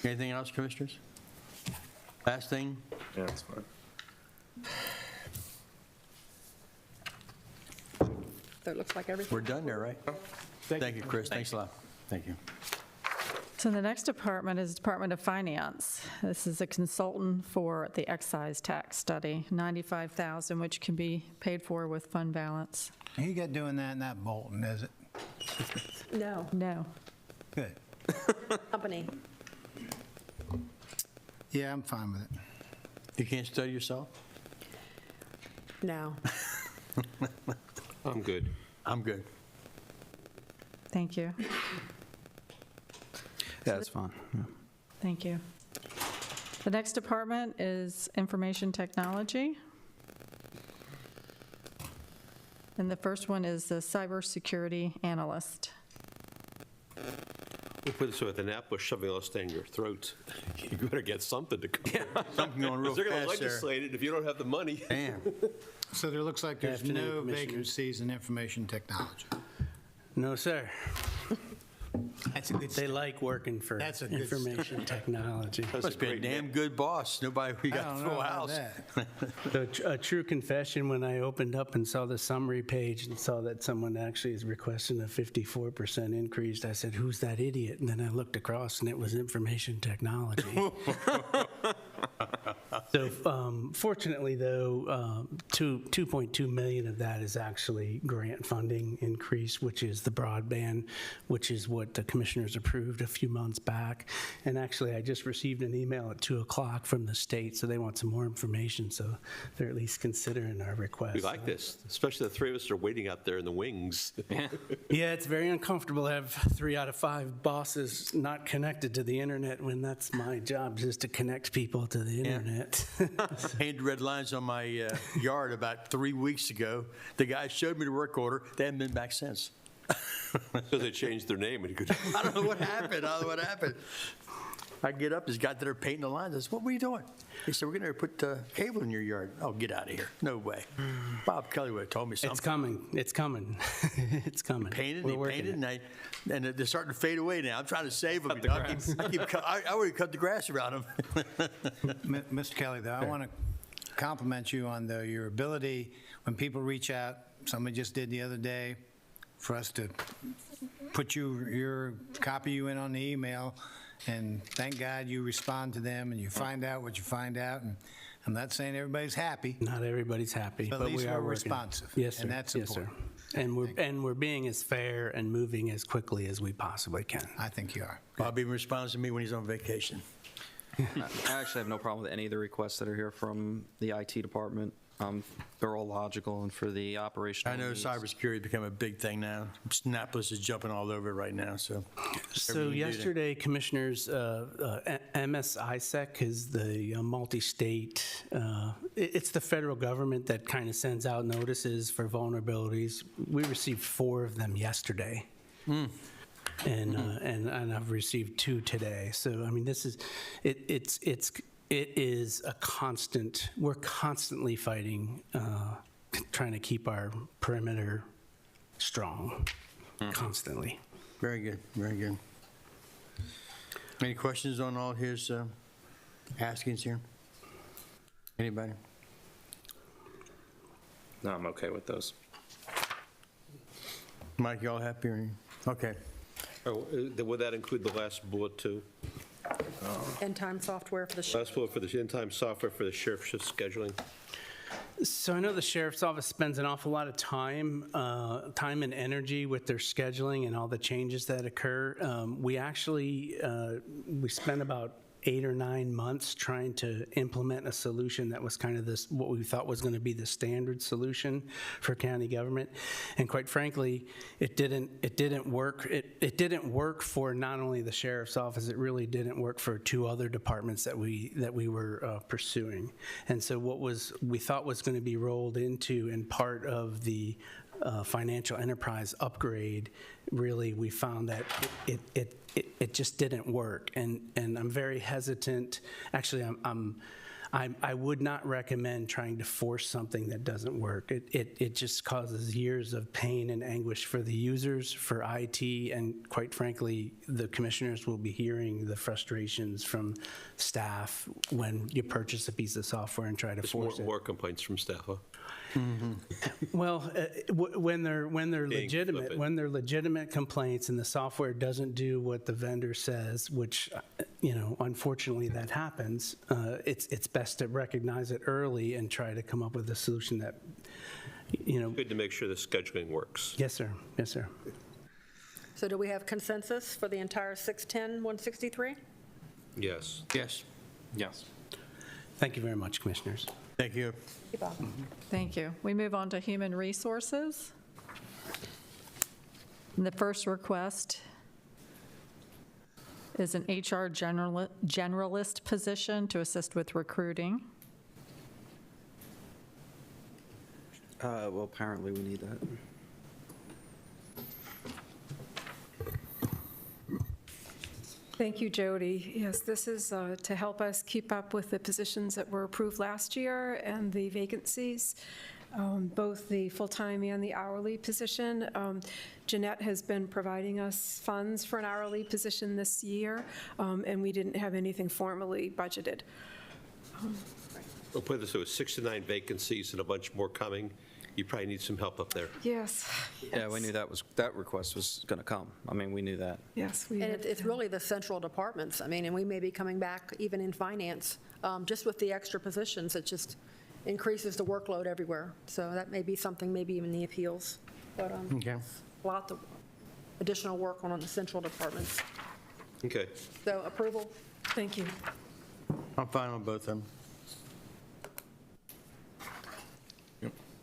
Anything else, Commissioners? Last thing? Yeah, that's fine. So it looks like everything. We're done there, right? Thank you, Chris. Thanks a lot. Thank you. So the next department is Department of Finance. This is a consultant for the excise tax study, $95,000, which can be paid for with fund balance. You got doing that in that Bolton, is it? No, No. Good. company. Yeah, I'm fine with it. You can't study yourself? No. I'm good. I'm good. Thank you. Yeah, that's fine. Yeah. Thank you. The next department is Information Technology. And the first one is the Cybersecurity Analyst. We'll put it so with an apple shoving us down your throat, you better get something to come. Something going real Because they're going to fast there. legislate it if you don't have the money. Damn. So there looks like there's Afternoon, no Commissioners. vacancies in information technology. No, sir. That's a good They like working for That's a good information technology. Must be a damn good boss. Nobody, we I got don't a know full about house. that. So, a true confession, when I opened up and saw the summary page and saw that someone actually is requesting a 54% increase, I said, who's that idiot? And then I looked across and it was information technology. So fortunately, though, 2.2 million of that is actually grant funding increase, which is the broadband, which is what the commissioners approved a few months back. And actually, I just received an email at 2 o'clock from the state, so they want some more information, so they're at least considering our request. We like this, especially the three of us are waiting out there in the wings. Yeah, it's very uncomfortable to have 3 out of 5 bosses not connected to the internet when that's my job, just to connect people to the internet. Painted red lines on my yard about 3 weeks ago. The guy showed me the work order. They haven't been back since. So they changed their name. And could, I don't know what happened. I don't know what happened. I get up, this guy there painting the lines. I said, what were you doing? He said, we're going to put cable in your yard. Oh, get out of here. No way. Bob Kelly would have told me something. It's coming. It's coming. It's coming. Painted, We're they working painted, it. and they're starting to fade away now. I'm trying to save them. I already cut the grass around them. Mr. Kelly, though, I want to compliment you on your ability, when people reach out, somebody just did the other day, for us to put copy you in on the email, and thank God you respond to them and you find out what you find out. And I'm not saying everybody's happy. Not everybody's happy, But but at least we are we're working. responsive, Yes, sir. and that's Yes, sir. important. And we're being as fair and moving as quickly as we possibly can. I think you are. Bob even responds to me when he's on vacation. I actually have no problem with any of the requests that are here from the IT department. They're all logical, and for the operational I know needs. cybersecurity has become a big thing now. Annapolis is jumping all over it right now, so. So everything you do to- yesterday, Commissioners, MSISEC is the multi-state, it's the federal government that kind of sends out notices for vulnerabilities. We received 4 of them yesterday. And I've received 2 today. So, I mean, this is, it is a constant, we're constantly fighting, trying to keep our perimeter strong, constantly. Very good, very good. Any questions on all his askings here? Anybody? No, I'm okay with those. Mike, y'all happy? Okay. oh, would that include the last bullet too? End time software for the sheriff. Last bullet for the in-time software for the sheriff shift scheduling. So I know the sheriff's office spends an awful lot of time and energy with their scheduling and all the changes that occur. We actually, we spent about 8 or 9 months trying to implement a solution that was kind of what we thought was going to be the standard solution for county government. And quite frankly, it didn't work. It didn't work for not only the sheriff's office, it really didn't work for 2 other departments that we were pursuing. And so what we thought was going to be rolled into and part of the financial enterprise upgrade, really, we found that it just didn't work. And I'm very hesitant. Actually, I would not recommend trying to force something that doesn't work. It just causes years of pain and anguish for the users, for IT, and quite frankly, the commissioners will be hearing the frustrations from staff when you purchase a piece of software and try to There's force it. more complaints from staff, huh? Well, when they're Being legitimate, flippant. when they're legitimate complaints and the software doesn't do what the vendor says, which, unfortunately that happens, it's best to recognize it early and try to come up with a solution that, Good to make sure the scheduling works. Yes, sir. Yes, sir. So do we have consensus for the entire 610, 163? Yes. Yes. Yes. Thank you very much, Commissioners. Thank you. Thank you. We move on to Human Resources. And the first request is an HR generalist position to assist with recruiting. Well, apparently we need that. Thank you, Jody. Yes, this is to help us keep up with the positions that were approved last year and the vacancies, both the full-time and the hourly position. Jeanette has been providing us funds for an hourly position this year, and we didn't have anything formally budgeted. We'll put this, there was 6 to 9 vacancies and a bunch more coming. You probably need some help up there. Yes. Yeah, we knew that request was going to come. I mean, we knew that. Yes, And it's really the central departments. I mean, and we may be coming back even in finance, just with the extra positions. It just increases the workload everywhere. So that may be something, maybe even the appeals. But Okay. lots of additional work on the central departments. Okay. So approval? Thank you. I'm fine on both of them.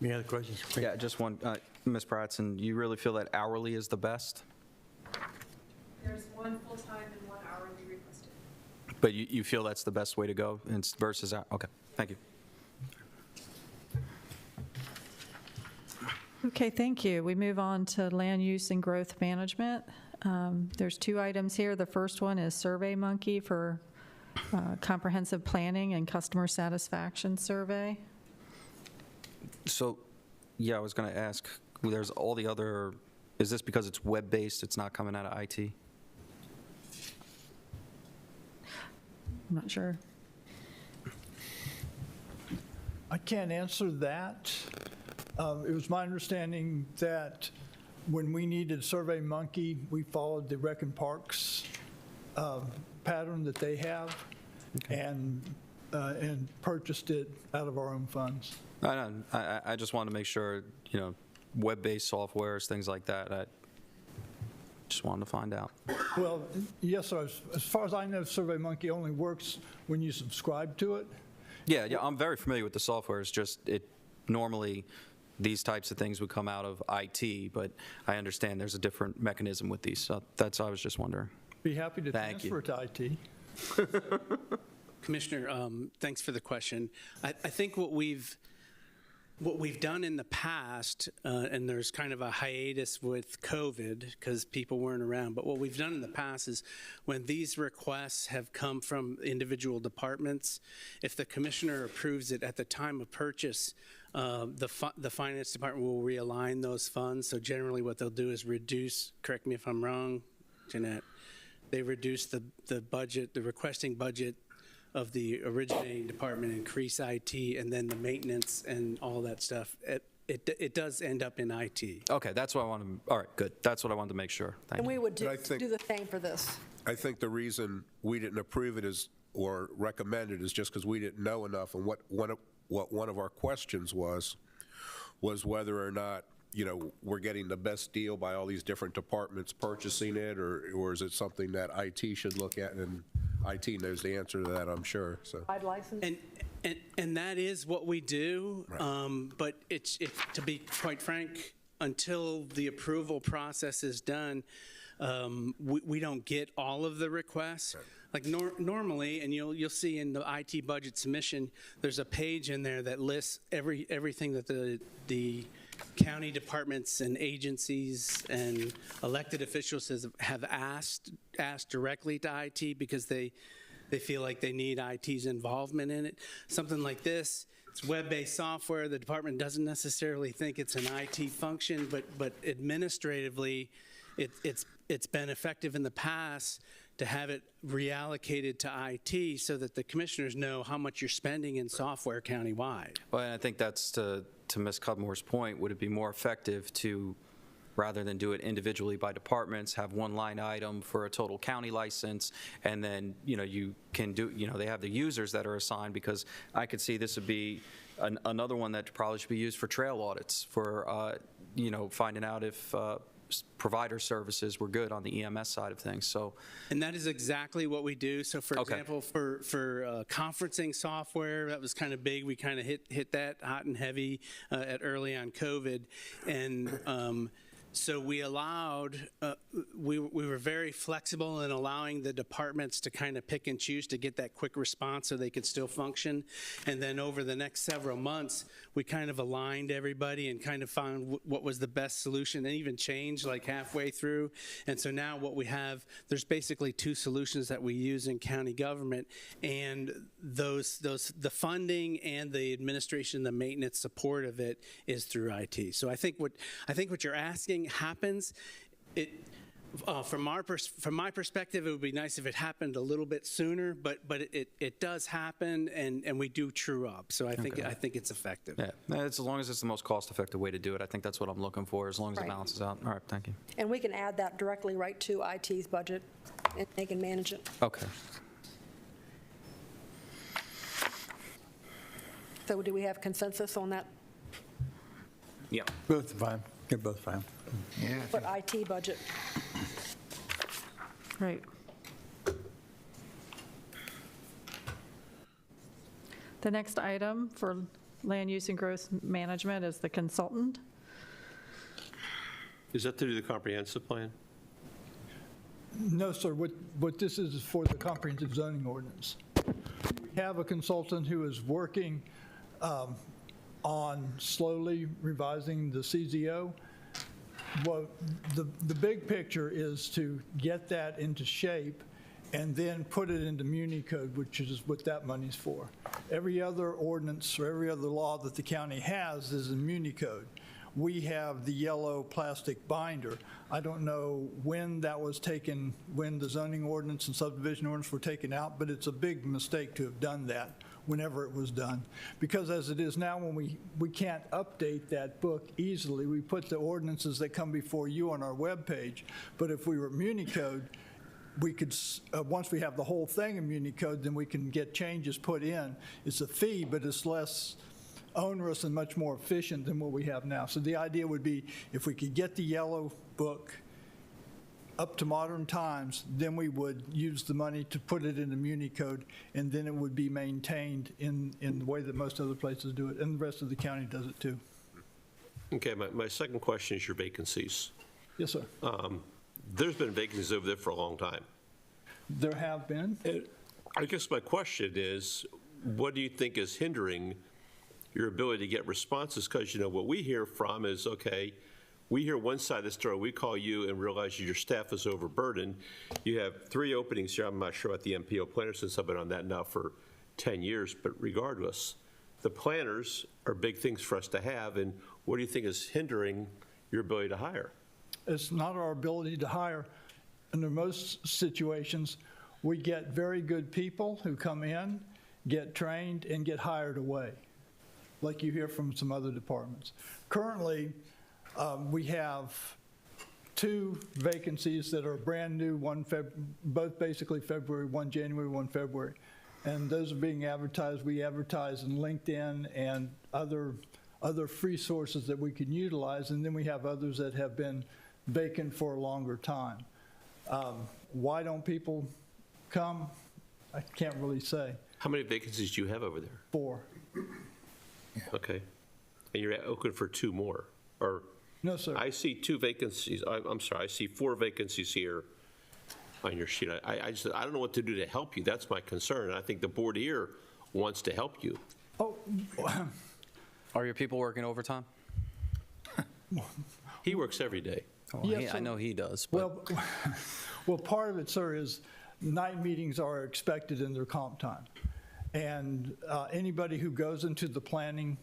Any other questions? Yeah, just one. Ms. Bratson, you really feel that hourly is the best? There's one full-time and one hourly requested. But you feel that's the best way to go versus, okay, thank you. Okay, thank you. We move on to Land Use and Growth Management. There's 2 items here. The first one is SurveyMonkey for comprehensive planning and customer satisfaction survey. So, yeah, I was going to ask, there's all the other, is this because it's web-based, it's not coming out of IT? I'm not sure. I can't answer that. It was my understanding that when we needed SurveyMonkey, we followed the Rec and Parks pattern that they have and purchased it out of our own funds. I just wanted to make sure, web-based softwares, things like that, I just wanted to find out. Well, yes, sir. As far as I know, SurveyMonkey only works when you subscribe to it. Yeah, I'm very familiar with the software, it's just, normally, these types of things would come out of IT, but I understand there's a different mechanism with these, so that's, I was just wondering. Be happy to Thank you. transfer to IT. Commissioner, thanks for the question. I think what we've done in the past, and there's kind of a hiatus with COVID because people weren't around, but what we've done in the past is when these requests have come from individual departments, if the commissioner approves it at the time of purchase, the finance department will realign those funds. So generally what they'll do is reduce, correct me if I'm wrong, Jeanette, they reduce the budget, the requesting budget of the originating department, increase IT, and then the maintenance and all that stuff. It does end up in IT. Okay, that's what I wanted, all right, good. That's what I wanted to make sure. Thank And you. we would But I think- do the same for this. I think the reason we didn't approve it or recommend it is just because we didn't know enough. And what one of our questions was whether or not, we're getting the best deal by all these different departments purchasing it, or is it something that IT should look at? And IT knows the answer to that, I'm sure, so. I'd license. And that is what we do, but it's to be quite frank, until the approval process is done, we don't get all of the requests. Like normally, and you'll see in the IT budget submission, there's a page in there that lists everything that the county departments and agencies and elected officials have asked directly to IT because they feel like they need IT's involvement in it. Something like this, it's web-based software. The department doesn't necessarily think it's an IT function, but administratively, it's been effective in the past to have it reallocated to IT so that the commissioners know how much you're spending in software countywide. Well, and I think that's to to Ms. Cudmore's point, would it be more effective to, rather than do it individually by departments, have one line item for a total county license, and then, you can do, they have the users that are assigned, because I could see this would be another one that probably should be used for trail audits, for, finding out if provider services were good on the EMS side of things, so. And that is exactly what we do. So for Okay. example, for conferencing software, that was kind of big. We kind of hit that hot and heavy at early on COVID. And so we allowed, we were very flexible in allowing the departments to kind of pick and choose to get that quick response so they could still function. And then over the next several months, we kind of aligned everybody and kind of found what was the best solution, and even changed like halfway through. And so now what we have, there's basically two solutions that we use in county government, and the funding and the administration, the maintenance support of it is through IT. So I think what you're asking happens. From my perspective, it would be nice if it happened a little bit sooner, but it does happen, and we do true up. So I think it's effective. Yeah, as long as it's the most cost-effective way to do it, I think that's what I'm looking for, as long as it Right. balances out. All right, thank you. And we can add that directly right to IT's budget, and they can manage it. Okay. So do we have consensus on that Yeah. Both fine. They're both fine. Yeah. for IT budget? Right. The next item for land use and growth management is the consultant. Is that to do the comprehensive plan? No, sir. What this is for the comprehensive zoning ordinance. We have a consultant who is working on slowly revising the CZO. Well, the big picture is to get that into shape and then put it into Muni Code, which is what that money's for. Every other ordinance or every other law that the county has is in Muni Code. We have the yellow plastic binder. I don't know when that was taken, when the zoning ordinance and subdivision ordinance were taken out, but it's a big mistake to have done that whenever it was done. Because as it is now, when we can't update that book easily, we put the ordinances that come before you on our webpage. But if we were Muni Code, we could, once we have the whole thing in Muni Code, then we can get changes put in. It's a fee, but it's less onerous and much more efficient than what we have now. So the idea would be, if we could get the yellow book up to modern times, then we would use the money to put it in the Muni Code, and then it would be maintained in the way that most other places do it, and the rest of the county does it too. Okay, my second question is your vacancies. Yes, sir. There's been vacancies over there for a long time. There have been. I guess my question is, what do you think is hindering your ability to get responses? Because, what we hear from is, okay, we hear one side of the story, we call you and realize your staff is overburdened. You have 3 openings here. I'm not sure about the MPO planner, since I've been on that now for 10 years, but regardless, the planners are big things for us to have, and what do you think is hindering your ability to hire? It's not our ability to hire. Under most situations, we get very good people who come in, get trained, and get hired away, like you hear from some other departments. Currently, we have 2 vacancies that are brand new, both basically February, one January, one February. And those are being advertised. We advertise in LinkedIn and other free sources that we can utilize. And then we have others that have been vacant for a longer time. Why don't people come? I can't really say. How many vacancies do you have over there? 4. Okay. And you're open for 2 more? Or? No, sir. I see 2 vacancies. I'm sorry, I see 4 vacancies here on your sheet. I don't know what to do to help you. That's my concern. I think the board here wants to help you. Oh, Are your people working overtime? He works every day. Well, Yes, I sir. know he does, but well, part of it, sir, is night meetings are expected in their comp time. And anybody who goes into the planning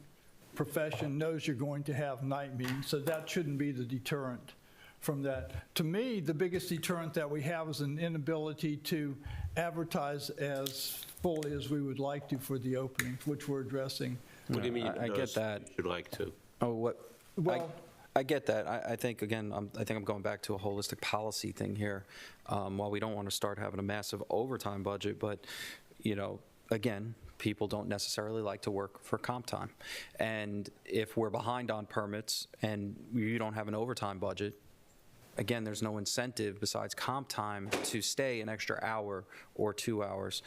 profession knows you're going to have night meetings, so that shouldn't be the deterrent from that. To me, the biggest deterrent that we have is an inability to advertise as fully as we would like to for the openings, which we're addressing What do you mean? I get that. You'd like to? Oh, what? Well- I get that. I think, again, I think I'm going back to a holistic policy thing here. While we don't want to start having a massive overtime budget, but, you know, again, people don't necessarily like to work for comp time. And if we're behind on permits and you don't have an overtime budget, again, there's no incentive besides comp time to stay an extra hour or 2 hours.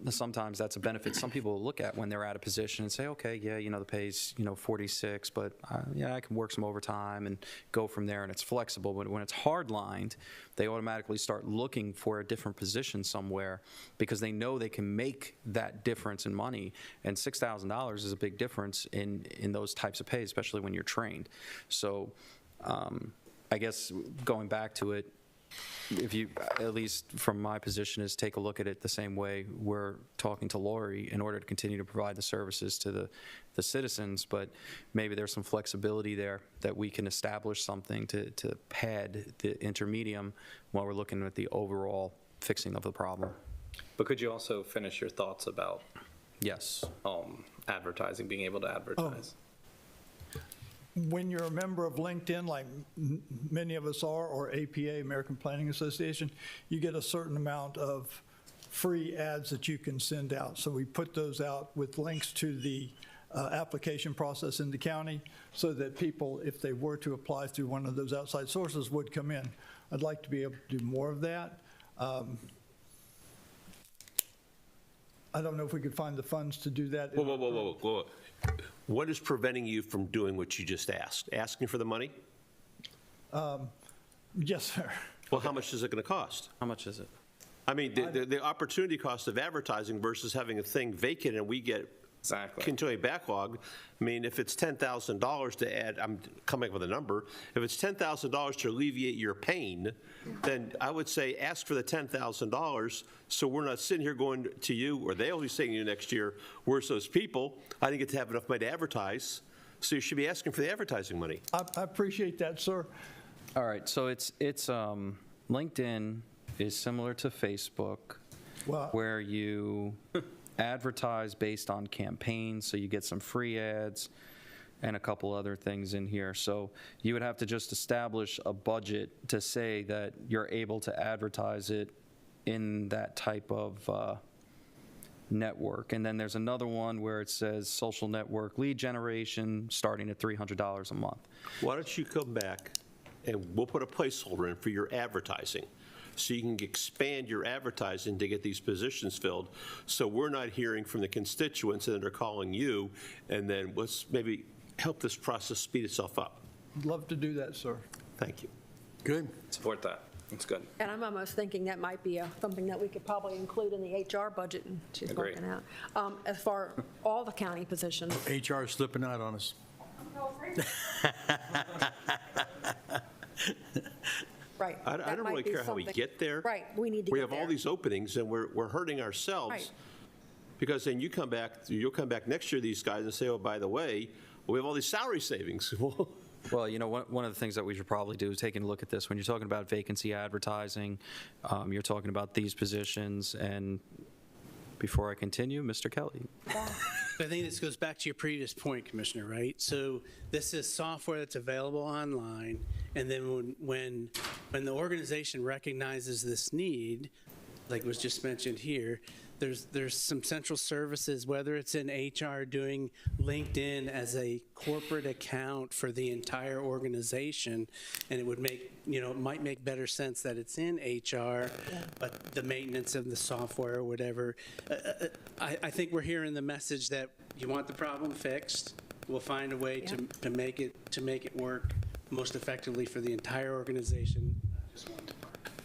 Sometimes that's a benefit some people will look at when they're out of position and say, okay, yeah, you know, the pay's, you know, 46, but yeah, I can work some overtime and go from there, and it's flexible. But when it's hard-lined, they automatically start looking for a different position somewhere because they know they can make that difference in money. And $6,000 is a big difference in those types of pay, especially when you're trained. So, I guess going back to it, if you, at least from my position, is take a look at it the same way we're talking to Lori in order to continue to provide the services to the citizens, but maybe there's some flexibility there that we can establish something to pad the intermedium while we're looking at the overall fixing of the problem. But could you also finish your thoughts about Yes. advertising, being able to advertise? When you're a member of LinkedIn, like many of us are, or APA, American Planning Association, you get a certain amount of free ads that you can send out. So we put those out with links to the application process in the county so that people, if they were to apply through one of those outside sources, would come in. I'd like to be able to do more of that. I don't know if we could find the funds to do that. Whoa. What is preventing you from doing what you just asked? Asking for the money? Yes, sir. Well, how much is it going to cost? How much is it? I mean, the opportunity cost of advertising versus having a thing vacant and we get continuing backlog. I mean, if it's $10,000 to add, I'm coming up with a number, if it's $10,000 to alleviate your pain, then I would say ask for the $10,000 so we're not sitting here going to you, or they'll be saying to you next year, where's those people? I didn't get to have enough money to advertise. So you should be asking for the advertising money. I appreciate that, sir. All right, so it's LinkedIn is similar to Facebook, where you advertise based on campaigns, so you get some free ads and a couple other things in here. So you would have to just establish a budget to say that you're able to advertise it in that type of network. And then there's another one where it says social network lead generation starting at $300 a month. Why don't you come back and we'll put a placeholder in for your advertising so you can expand your advertising to get these positions filled, so we're not hearing from the constituents and they're calling you, and then let's maybe help this process speed itself up. I'd love to do that, sir. Thank you. Good. Support that. That's good. And I'm almost thinking that might be something that we could probably include in the HR budget, and she's Agreed. working out, as far all the county positions. HR is slipping out on us. Right. I That don't might really be care how we something- get there. Right, we need to We get have all there. these openings and we're hurting ourselves. Right. Because then you'll come back next year, these guys, and say, oh, by the way, we have all these salary savings. Well, you know, one of the things that we should probably do is taking a look at this. When you're talking about vacancy advertising, you're talking about these positions, and before I continue, Mr. Kelly. I think this goes back to your previous point, Commissioner, right? So this is software that's available online, and then when the organization recognizes this need, like was just mentioned here, there's some central services, whether it's in HR doing LinkedIn as a corporate account for the entire organization, and it would make, you know, it might make better sense that it's in HR, but the maintenance of the software or whatever. I think we're hearing the message that you want the problem fixed. We'll find a way to make it work most effectively for the entire organization.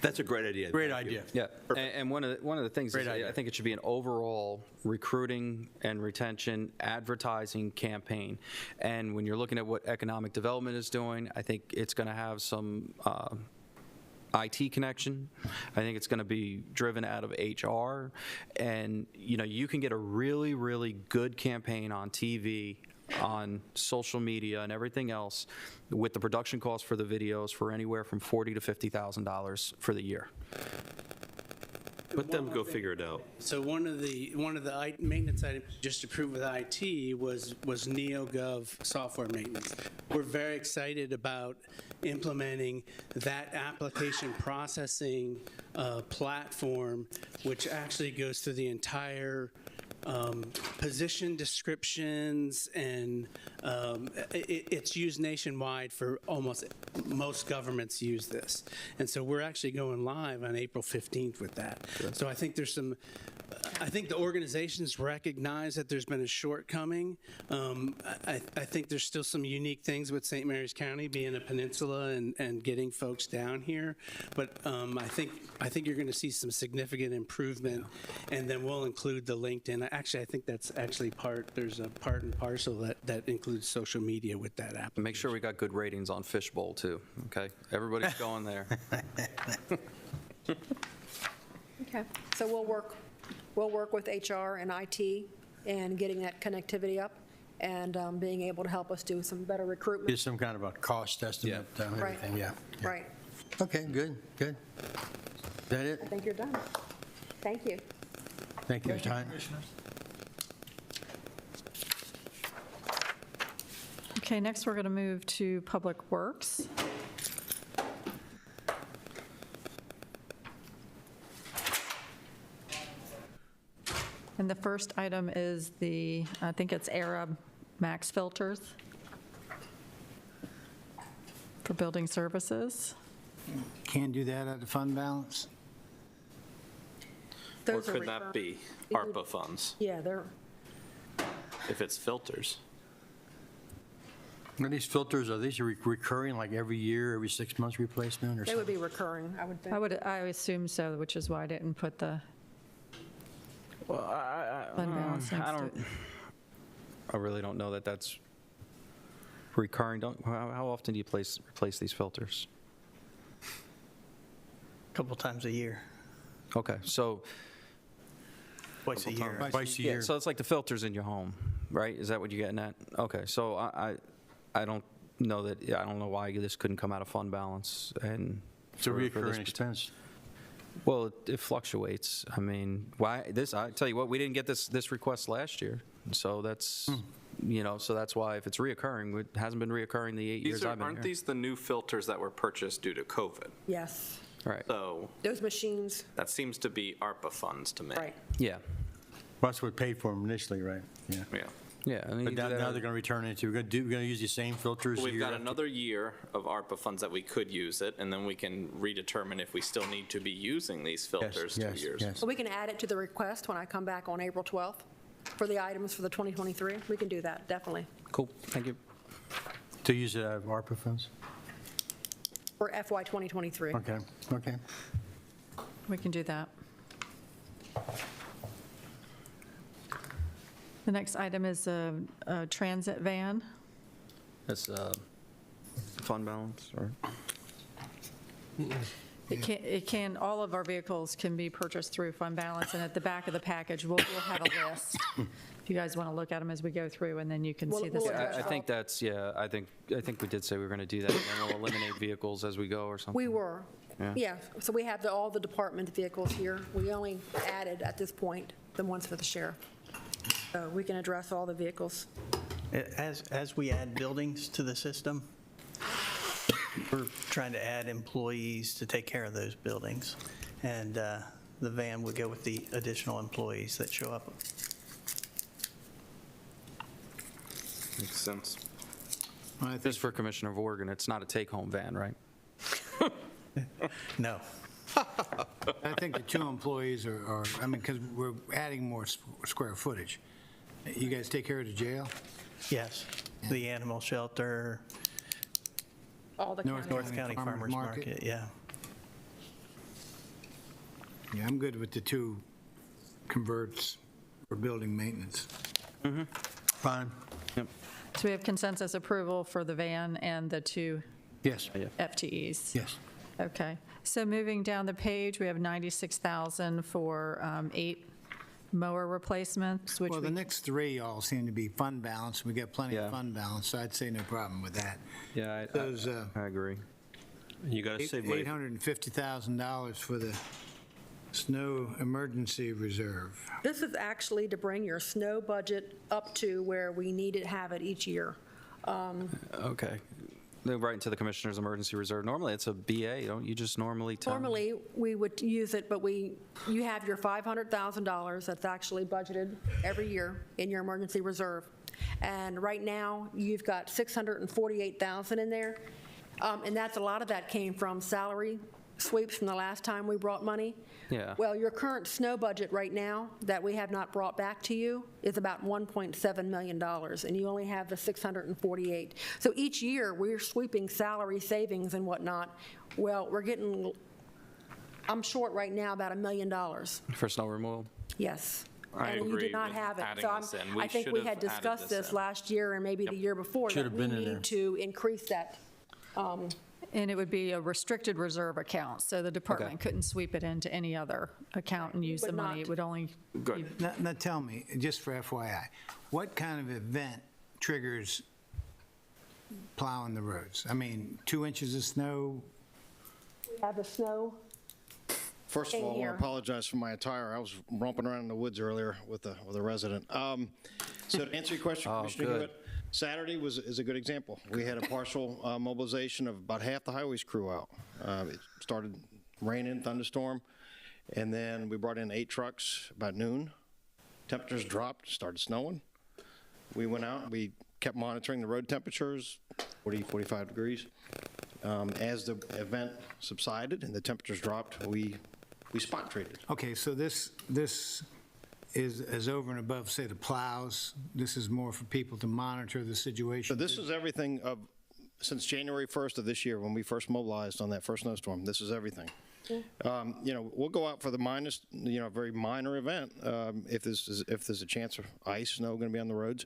That's a great idea. Great idea. Yeah, and one of the things is I think it should be an overall recruiting and retention advertising campaign. And when you're looking at what economic development is doing, I think it's going to have some IT connection. I think it's going to be driven out of HR. And, you know, you can get a really, really good campaign on TV, on social media and everything else with the production costs for the videos for anywhere from $40,000 to $50,000 for the year. Let them go figure it out. So one of the maintenance items just approved with IT was NeoGov software maintenance. We're very excited about implementing that application processing platform, which actually goes through the entire position descriptions, and it's used nationwide for almost most governments use this. And so we're actually going live on April 15th with that. So I think I think the organizations recognize that there's been a shortcoming. I think there's still some unique things with St. Mary's County being a peninsula and getting folks down here. But I think you're going to see some significant improvement, and then we'll include the LinkedIn. Actually, I think that's actually there's a part and parcel that includes social media with that app. Make sure we got good ratings on Fishbowl, too, okay? Everybody's going there. Okay, so we'll work with HR and IT and getting that connectivity up and being able to help us do some better recruitment. Is some kind of a cost estimate, everything, yeah. Right. Okay, good. Is that it? I think you're done. Thank you. Thank you, Mr. Hine. Okay, next we're going to move to Public Works. And the first item is I think it's Arab Max filters for building services. Can't do that out of fund balance? Or Those are could that be ARPA funds, Yeah, they're, if it's filters? Are these filters, are these recurring, like every year, every 6 months replacement or they something? would be recurring, I would think. I assume so, which is why I didn't put the Well, fund balance next to it. I really don't know that that's recurring. How often do you replace these filters? Couple times a year, Okay, so twice a year. Twice a yeah, year. so it's like the filters in your home, right? Is that what you're getting at? Okay, so I don't know I don't know why this couldn't come out of fund balance and. It's a for this recurring expense. Well, it fluctuates. I mean, why I tell you what, we didn't get this request last year, so that's so that's why if it's reoccurring, it hasn't been reoccurring the 8 years I've been Aren't here. these the new filters that were purchased due to COVID? Yes, Right. So those machines, that seems to be ARPA funds to me. right. Yeah. That's what paid for them initially, right? Yeah. Yeah. Yeah. I mean, But you do now that they're going to return it to, we're going to use the same filters. We've year got after- another year of ARPA funds that we could use it, and then we can redetermine if we still need to be using these filters 2 years. Yes. So we can add it to the request when I come back on April 12th for the items for the 2023. We can do that, definitely, Cool. Thank you. To use it out of ARPA funds? for FY 2023. Okay. We can do that. The next item is a transit van. That's fund balance, or? All of our vehicles can be purchased through fund balance, and at the back of the package, we'll have a list. If you guys want to look at them as we go through, and then you can see the We'll Yeah, address I think that's, I think we did say we were going to do that, and then we'll eliminate vehicles as we go or something. We were, Yeah. yeah. So we have all the department vehicles here. We only added, at this point, the ones for the sheriff. So we can address all the vehicles. As we add buildings to the system, we're trying to add employees to take care of those buildings. And the van would go with the additional employees that show up. Makes sense. Just for Commissioner Vorgan, it's not a take-home van, right? No. I think the 2 employees are, because we're adding more square footage. You guys take care of the jail? Yes, the animal shelter, All the North county. North County Farmers Market, yeah. Yeah, I'm good with the 2 converts for building maintenance. Fine. Yep. So we have consensus approval for the van and the 2 Yes. FTEs. Yes. Okay. So moving down the page, we have $96,000 for 8 mower replacements, which Well, the we, next 3 all seem to be fund balance. We got plenty Yeah. of fund balance, so I'd say no problem with that. Yeah, Those I agree. You got to save money. $850,000 for the Snow Emergency Reserve. This is actually to bring your snow budget up to where we need to have it each year. Okay. Then right into the Commissioner's Emergency Reserve. Normally, it's a BA, don't you just normally tell? Normally, we would use it, but you have your $500,000 that's actually budgeted every year in your emergency reserve. And right now, you've got $648,000 in there. And a lot of that came from salary sweeps from the last time we brought money. Yeah. Well, your current snow budget right now that we have not brought back to you is about $1.7 million, and you only have the 648. So each year, we're sweeping salary savings and whatnot. Well, I'm short right now about $1 million. For snow removal? Yes. I And you agree did not with have it. adding So this in. I think we had should have added discussed this in. last year and maybe the year before. Should have been in That we there. need to increase that. And it would be a restricted reserve account, so the department couldn't sweep it into any other account and use the Would money. not. It would only. Good. Now tell me, just for FYI, what kind of event triggers plowing the roads? I mean, 2 inches of snow? We have the snow. First of in all, I want here. to apologize for my attire. I was romping around in the woods earlier with a resident. So to answer your question, Commissioner good. Hewitt, Saturday is a good example. We had a partial mobilization of about half the highways crew out. It started raining, thunderstorm, and then we brought in 8 trucks about noon. Temperatures dropped, started snowing. We went out, we kept monitoring the road temperatures, 40, 45 degrees. As the event subsided and the temperatures dropped, we spot treated. Okay, so this is over and above, say, the plows. This is more for people to monitor the situation. So this is everything since January 1st of this year, when we first mobilized on that first snowstorm. This is everything. We'll go out for the very minor event if there's a chance of ice, snow going to be on the roads.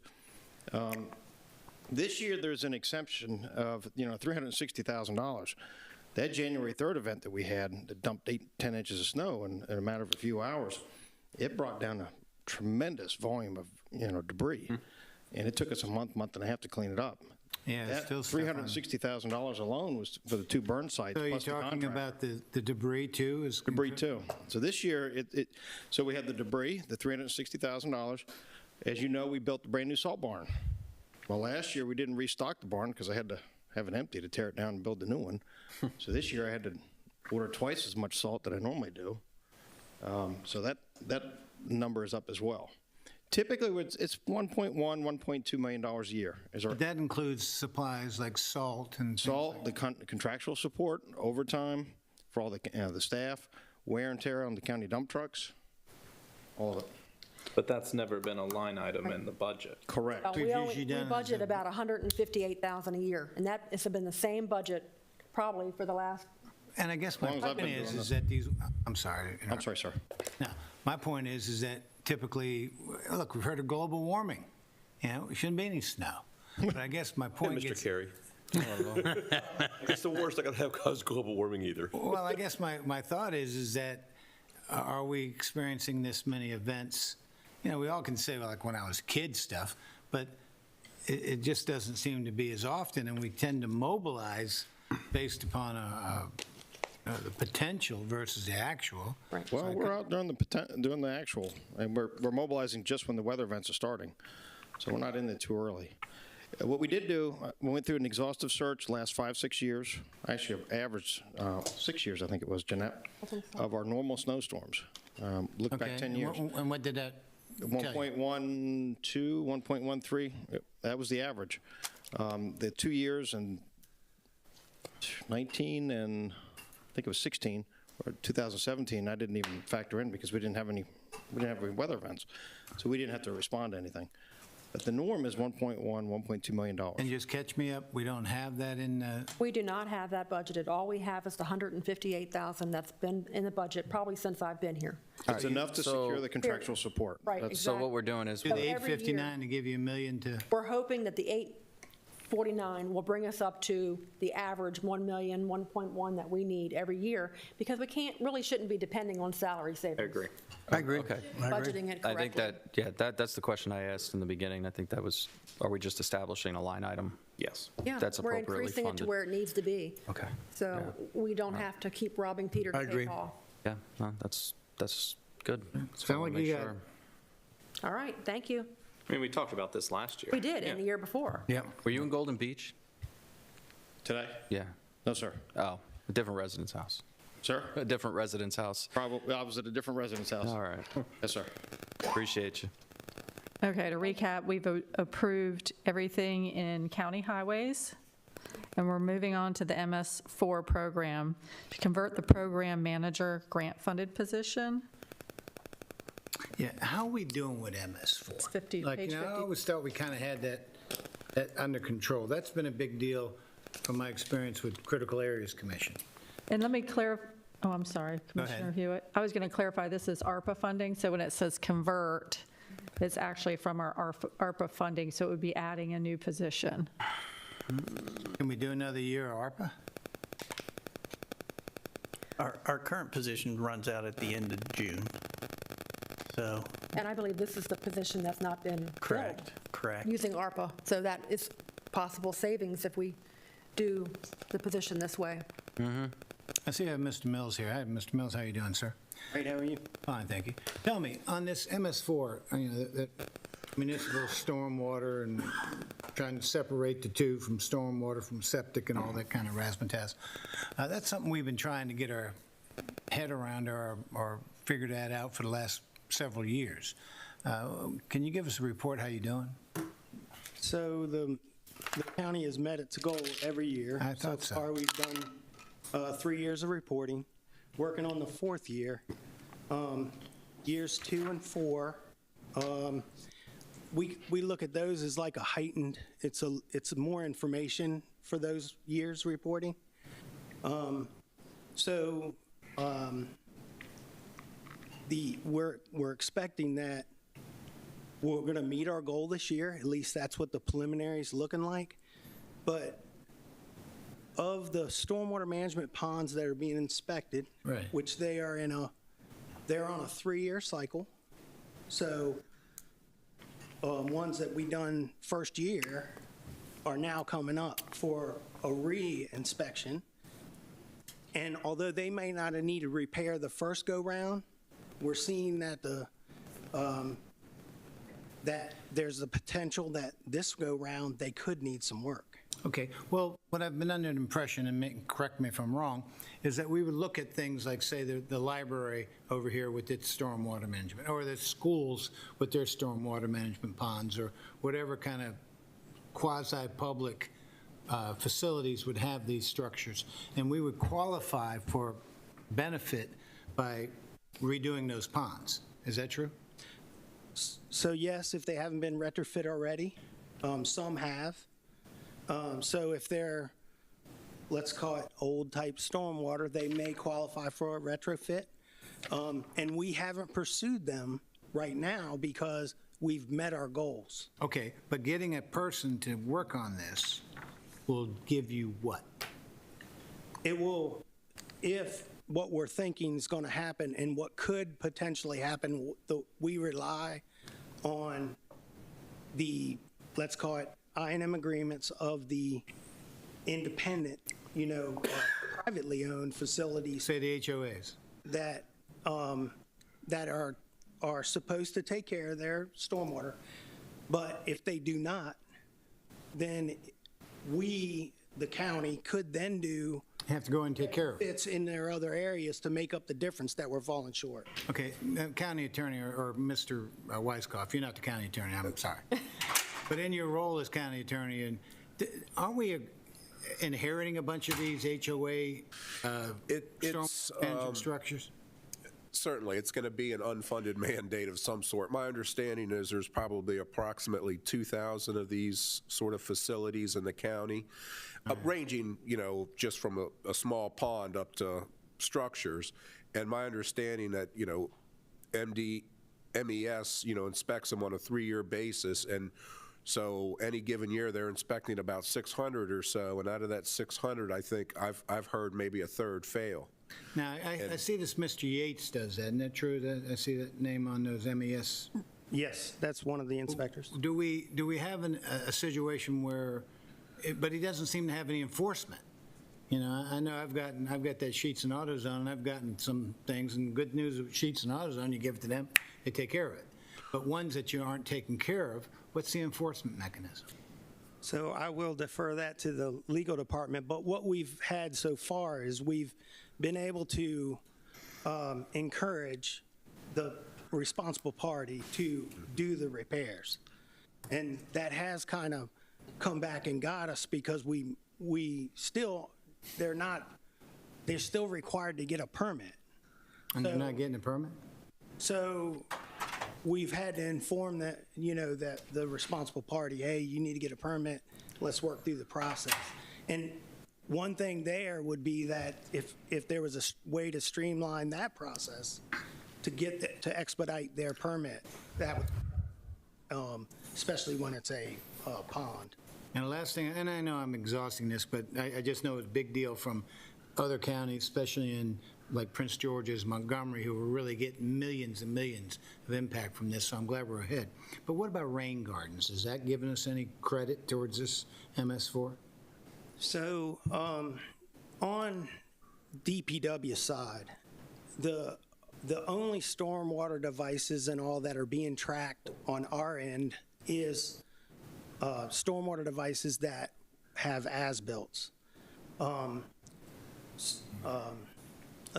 This year, there's an exemption of $360,000. That January 3rd event that we had that dumped 10 inches of snow in a matter of a few hours, it brought down a tremendous volume of debris, and it took us a month and a half to clean it up. Yeah, That still stuff on it. $360,000 alone was for the 2 burn sites. So you're plus the talking contractor. about the debris too? Debris too. So this year, so we had the debris, the $360,000. As you know, we built the brand-new salt barn. Well, last year, we didn't restock the barn because I had to have it empty to tear it down and build the new one. So this year, I had to order twice as much salt that I normally do. So that number is up as well. Typically, it's $1.2 million a year. But that includes supplies like salt and Salt, the contractual support, overtime for all the staff, wear and tear on the county dump trucks, all of it. But that's never been a line item in the budget. Correct. We budget about $158,000 a year, and that has been the same budget probably for the last. And I guess my As long as I've point been doing is this. that these, I'm sorry. I'm sorry, sir. Now, my point is that typically, look, we've heard of global warming. It shouldn't be any snow. But I guess my point Mr. gets. Carey. It's the worst I could have caused global warming either. Well, I guess my thought is that are we experiencing this many events? We all can say, like when I was a kid stuff, but it just doesn't seem to be as often, and we tend to mobilize based upon the potential versus the actual. Right. Well, we're out doing the actual, and we're mobilizing just when the weather events are starting. So we're not in there too early. What we did do, we went through an exhaustive search the last 5-6 years, actually averaged 6 years, I think it was, Jeanette, of our normal snowstorms. Look back 10 years. And what did that tell you? 1.12, 1.13, that was the average. The 2 years and 19 and I think it was 16 or 2017, I didn't even factor in because we didn't have any weather events, so we didn't have to respond to anything. But the norm is $1.2 million. And just catch me up, we don't have that in, We do not have that budgeted. All we have is the $158,000 that's been in the budget probably since I've been here. It's enough to secure the contractual support. Right, So exactly. what we're doing is, do the every year- 859 to give you $1 million to, We're hoping that the 849 will bring us up to the average 1 million, 1.1 that we need every year, because we shouldn't be depending on salary savings. I agree. I agree. okay. Budgeting it I correctly. think that's the question I asked in the beginning. I think that was, are we just establishing a line item? Yes. Yeah, That's we're appropriately increasing it to funded. where it needs to be. Okay. So we don't have to keep robbing Peter I to pay agree. Paul. Yeah, no, that's that's good. That's Sound what I like you wanna got- make All right, thank you. I mean, we talked about this last year. We did, and the year before. Yep. sure. Were you in Golden Beach? Today? Yeah. No, sir. Oh, a different residence house. Sir? A different residence house. Probably, I was at a different residence house. All right. Yes, sir. Appreciate you. Okay, to recap, we've approved everything in county highways, and we're moving on to the MS4 program to convert the program manager grant-funded position. Yeah, how are we doing with MS4? It's 50, Like, page you know, I 50. always thought we kind of had that under control. That's been a big deal from my experience with Critical Areas Commission. And let me clarify, oh, I'm sorry, Go ahead. Commissioner Hewitt. I was going to clarify, this is ARPA funding, so when it says convert, it's actually from our ARPA funding, so it would be adding a new position. Can we do another year of ARPA? Our current position runs out at the end of June. So, And I believe this is the position that's not been filled. correct. Using ARPA, so that is possible savings if we do the position this way. I see I have Mr. Mills here. Hi, Mr. Mills, how you doing, sir? Great, how are you? Fine, thank you. Tell me, on this MS4, you know, that municipal stormwater and trying to separate the two from stormwater, from septic and all that kind of razzmatazz, that's something we've been trying to get our head around or figure that out for the last several years. Can you give us a report how you're doing? So the county has met its goal every year. I thought so. So far, we've done 3 years of reporting, working on the fourth year. Years 2 and 4, we look at those as like a heightened, it's more information for those years reporting. We're expecting that we're going to meet our goal this year. At least that's what the preliminary is looking like. But of the stormwater management ponds that are being inspected, Right. which they're on a 3-year cycle. So ones that we done first year are now coming up for a re-inspection. And although they may not have needed repair the first go-round, we're seeing that that there's the potential that this go-round, they could need some work. Okay, well, what I've been under the impression, and correct me if I'm wrong, is that we would look at things like, say, the library over here with its stormwater management, or the schools with their stormwater management ponds, or whatever kind of quasi-public facilities would have these structures, and we would qualify for benefit by redoing those ponds. Is that true? So yes, if they haven't been retrofit already, some have. So if they're, let's call it old type stormwater, they may qualify for a retrofit. And we haven't pursued them right now because we've met our goals. Okay, but getting a person to work on this will give you what? It will, if what we're thinking is going to happen and what could potentially happen, we rely on the, let's call it I&M agreements of the independent, privately owned facilities. Say the HOAs. That are supposed to take care of their stormwater. But if they do not, then we, the county, could then have to go and take care of it. It's in their other areas to make up the difference that we're falling short. Okay, county attorney or Mr. Weiskopf, you're not the county attorney, I'm sorry. But in your role as county attorney, and aren't we inheriting a bunch of these HOA storm management structures? Certainly, it's going to be an unfunded mandate of some sort. My understanding is there's probably approximately 2,000 of these sort of facilities in the county, ranging, just from a small pond up to structures. And my understanding that, MES, inspects them on a 3-year basis. And so any given year, they're inspecting about 600 or so. And out of that 600, I think I've heard maybe a third fail. Now, I see this Mr. Yates does that. Isn't that true? I see that name on those MES. Yes, that's one of the inspectors. Do we have a situation where, but he doesn't seem to have any enforcement You know, I know I've got that Sheets and AutoZone, and I've gotten some things, and good news with Sheets and AutoZone, you give it to them, they take care of it. But ones that you aren't taking care of, what's the enforcement mechanism? So I will defer that to the legal department, but what we've had so far is we've been able to encourage the responsible party to do the repairs. And that has kind of come back and got us because we still, they're still required to get a permit. And they're not getting a permit? So we've had to inform that, that the responsible party, hey, you need to get a permit, let's work through the process. And one thing there would be that if there was a way to streamline that process to expedite their permit, that would, especially when it's a pond. And the last thing, and I know I'm exhausting this, but I just know it's a big deal from other counties, especially in like Prince George's, Montgomery, who are really getting millions and millions of impact from this, so I'm glad we're ahead. But what about rain gardens? Is that giving us any credit towards this MS4? So on DPW side, the only stormwater devices and all that are being tracked on our end is stormwater devices that have as-builts.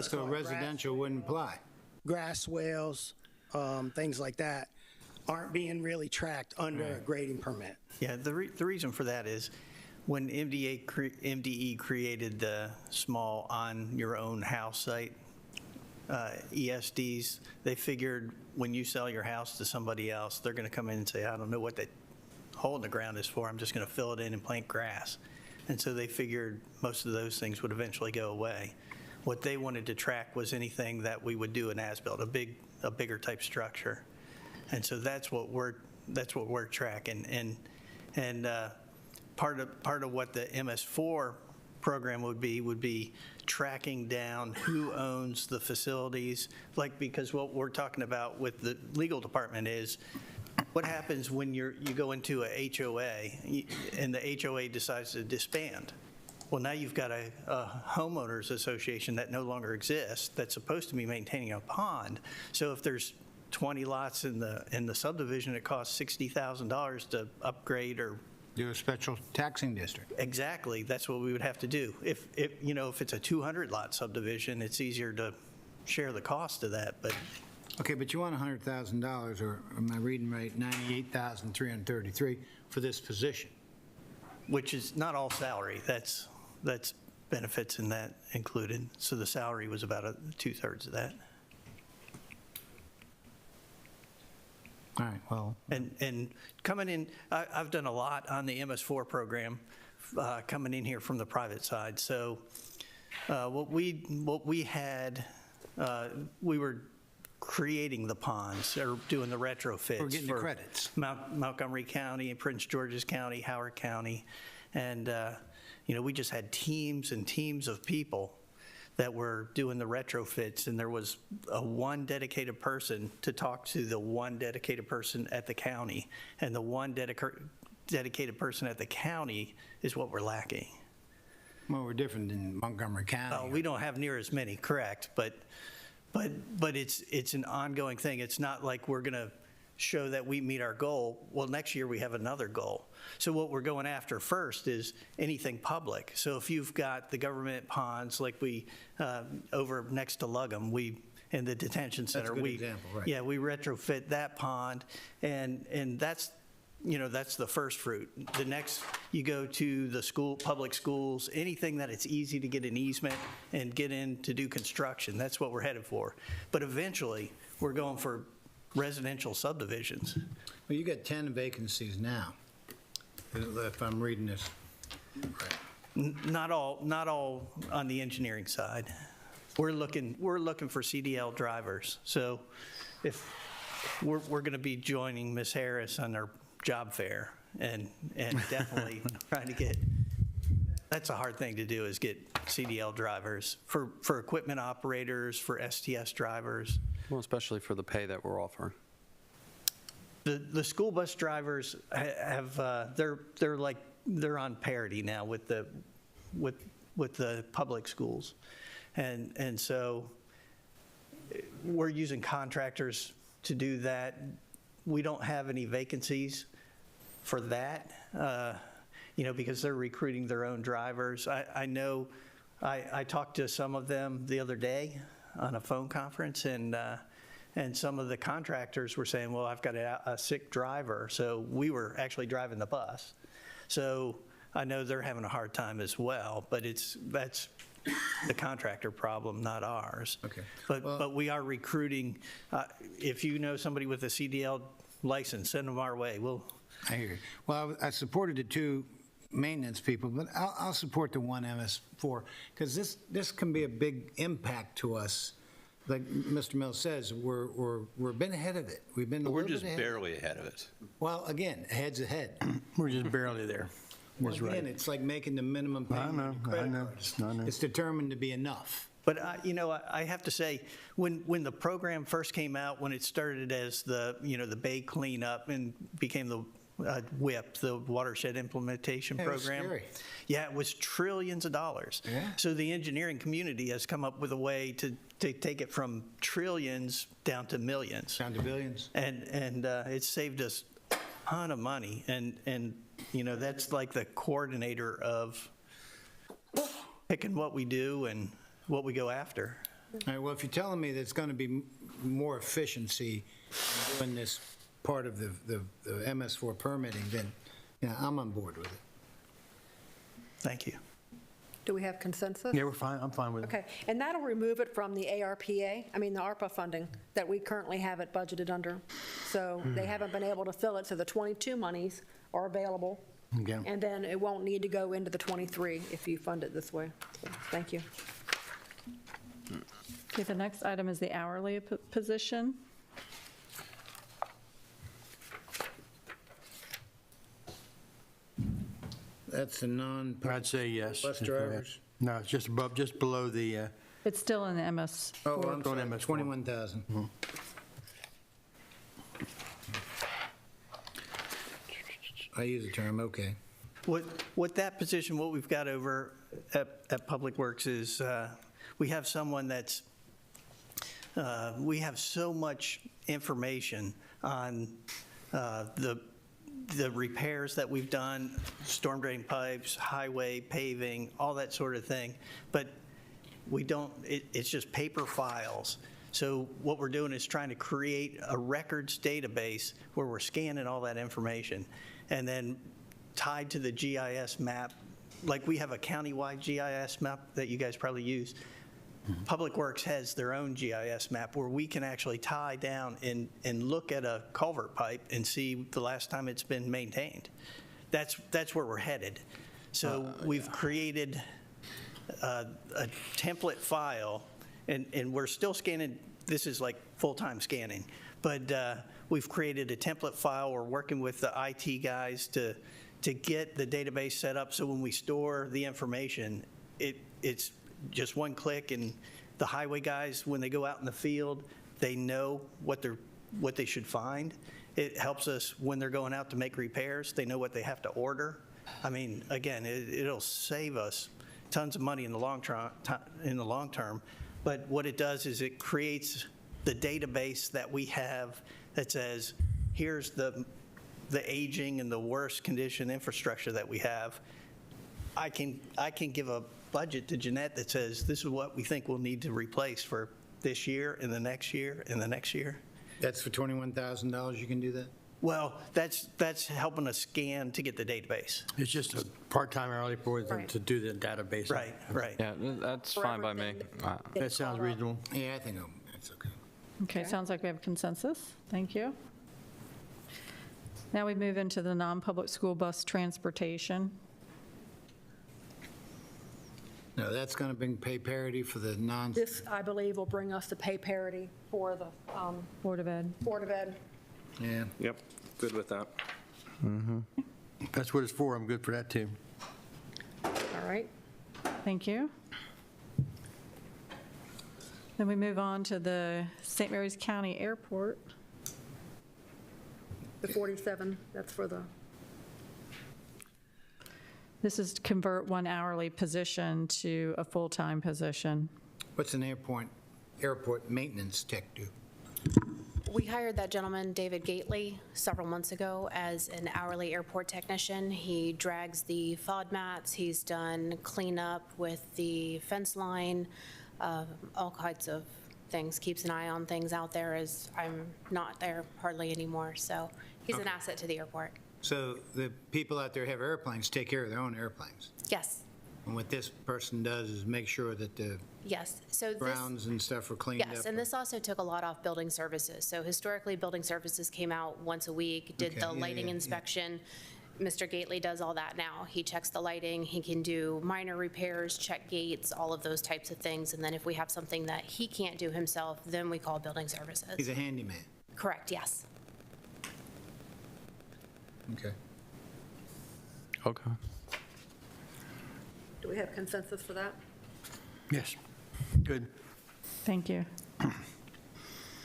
So residential wouldn't apply? Grass swales, things like that, aren't being really tracked under a grading permit. Yeah, the reason for that is when MDE created the small on-your-own-house site, ESDs, they figured when you sell your house to somebody else, they're going to come in and say, I don't know what that hole in the ground is for, I'm just going to fill it in and plant grass. And so they figured most of those things would eventually go away. What they wanted to track was anything that we would do an as-built, a bigger type structure. And so that's what we're tracking. And part of what the MS4 program would be tracking down who owns the facilities, because what we're talking about with the legal department is what happens when you go into a HOA and the HOA decides to disband. Well, now you've got a homeowners association that no longer exists that's supposed to be maintaining a pond. So if there's 20 lots in the subdivision, it costs $60,000 to upgrade or do a special taxing district. Exactly. That's what we would have to do. If it's a 200-lot subdivision, it's easier to share the cost of that. But okay, but you want $100,000, or am I reading right? $98,333 for this position, which is not all salary. That's benefits in that included. So the salary was about 2/3 of that. All right, well. And coming in, I've done a lot on the MS4 program coming in here from the private side. So what we had, we were creating the ponds or doing the retrofits. We're getting the credits. Montgomery County, Prince George's County, Howard County. And, we just had teams and teams of people that were doing the retrofits, and there was one dedicated person to talk to the one dedicated person at the county, and the one dedicated person at the county is what we're lacking. Well, we're different than Montgomery County. We don't have near as many, correct, but it's an ongoing thing. It's not like we're going to show that we meet our goal. Well, next year we have another goal. So what we're going after first is anything public. So if you've got the government ponds like we over next to Lugham, in the detention center, that's a good example, right? Yeah, we retrofit that pond, and that's that's the first fruit. The next, you go to the public schools, anything that it's easy to get an easement and get in to do construction. That's what we're headed for. But eventually, we're going for residential subdivisions. Well, you got 10 vacancies now, if I'm reading this right. Not all on the engineering side. We're looking for CDL drivers. So if we're going to be joining Ms. Harris on our job fair and definitely trying to get, that's a hard thing to do, is get CDL drivers for equipment operators, for STS drivers. Well, especially for the pay that we're offering. The school bus drivers they're on parity now with with the public schools. And so we're using contractors to do that. We don't have any vacancies for that, because they're recruiting their own drivers. I know I talked to some of them the other day on a phone conference, and some of the contractors were saying, well, I've got a sick driver. So we were actually driving the bus. So I know they're having a hard time as well, but that's the contractor problem, not ours. Okay. But we are recruiting. If you know somebody with a CDL license, send them our way. I hear you. Well, I supported the two maintenance people, but I'll support the one MS4, because this can be a big impact to us. Like Mr. Mills says, we've been ahead of it. We've been a We're little just bit ahead. barely ahead of it. Well, again, ahead's ahead. We're just barely there. Well, That's right. again, it's like making the minimum I payment. know, on a credit card. I know. It's determined to be enough. But, I have to say, when the program first came out, when it started as the Bay cleanup and became the WIP, the Watershed Implementation Yeah, it was Program. scary. Yeah, it was trillions of dollars. Yeah. So the engineering community has come up with a way to take it from trillions down to millions. Down to billions. And it's saved us a ton of money. And that's like the coordinator of picking what we do and what we go after. All right, well, if you're telling me there's going to be more efficiency in doing this part of the MS4 permitting, then, I'm on board with it. Thank you. Do we have consensus? Yeah, we're fine. I'm fine with it. Okay, and that'll remove it from the ARPA, the ARPA funding that we currently have it budgeted under. So they haven't been able to fill it, so the 22 monies are available. Okay. And then it won't need to go into the 23 if you fund it this way. So, thank you. Okay, the next item is the hourly position. That's the I'd say yes. bus drivers. No, it's just below the, It's still in the MS. Oh, I'm Go to sorry, MS4. 21,000. I use the term, okay. What that position, what we've got over at Public Works is we have someone that's, we have so much information on the repairs that we've done, storm drain pipes, highway paving, all that sort of thing. But we don't, it's just paper files. So what we're doing is trying to create a records database where we're scanning all that information and then tied to the GIS map. Like we have a countywide GIS map that you guys probably use. Public Works has their own GIS map where we can actually tie down and look at a culvert pipe and see the last time it's been maintained. That's where we're headed. So we've created a template file, and we're still scanning. This is like full-time scanning, but we've created a template file. We're working with the IT guys to get the database set up so when we store the information, it's just one click, and the highway guys, when they go out in the field, they know what they should find. It helps us when they're going out to make repairs. They know what they have to order. I mean, again, it'll save us tons of money in the long term. But what it does is it creates the database that we have that says, here's the aging and the worst condition infrastructure that we have. I can give a budget to Jeanette that says this is what we think we'll need to replace for this year and the next year and the next year. That's for $21,000 you can do that? Well, that's helping us scan to get the database. it's just a part-time hourly for them to do the database. Right. Yeah, that's fine by me. That sounds reasonable. Yeah, I think that's okay. Okay, sounds like we have consensus. Thank you. Now we move into the non-public school bus transportation. No, that's going to bring pay parity for the non. This, I believe, will bring us to pay parity for the Board of Ed. Board of Ed. Yeah. Yep, good with that. That's what it's for. I'm good for that, too. All right. Thank you. Then we move on to the St. Mary's County Airport. The 47, that's for the, This is to convert one hourly position to a full-time position. What's an airport maintenance tech do? We hired that gentleman, David Gately, several months ago as an hourly airport technician. He drags the FOD mats, he's done cleanup with the fence line, all kinds of things, keeps an eye on things out there as I'm not there hardly anymore. So he's an asset to the airport. So the people out there have airplanes, take care of their own airplanes. Yes, And what this person does is make sure that the yes. So this, grounds and stuff are cleaned up. yes, and this also took a lot off building services. So historically, building services came out once a week, did Okay, the yeah, lighting yeah, yeah. inspection. Mr. Gately does all that now. He checks the lighting, he can do minor repairs, check gates, all of those types of things. And then if we have something that he can't do himself, then we call building services. He's a handyman. Correct, yes. Okay. Okay. Do we have consensus for that? Yes. Good. Thank you.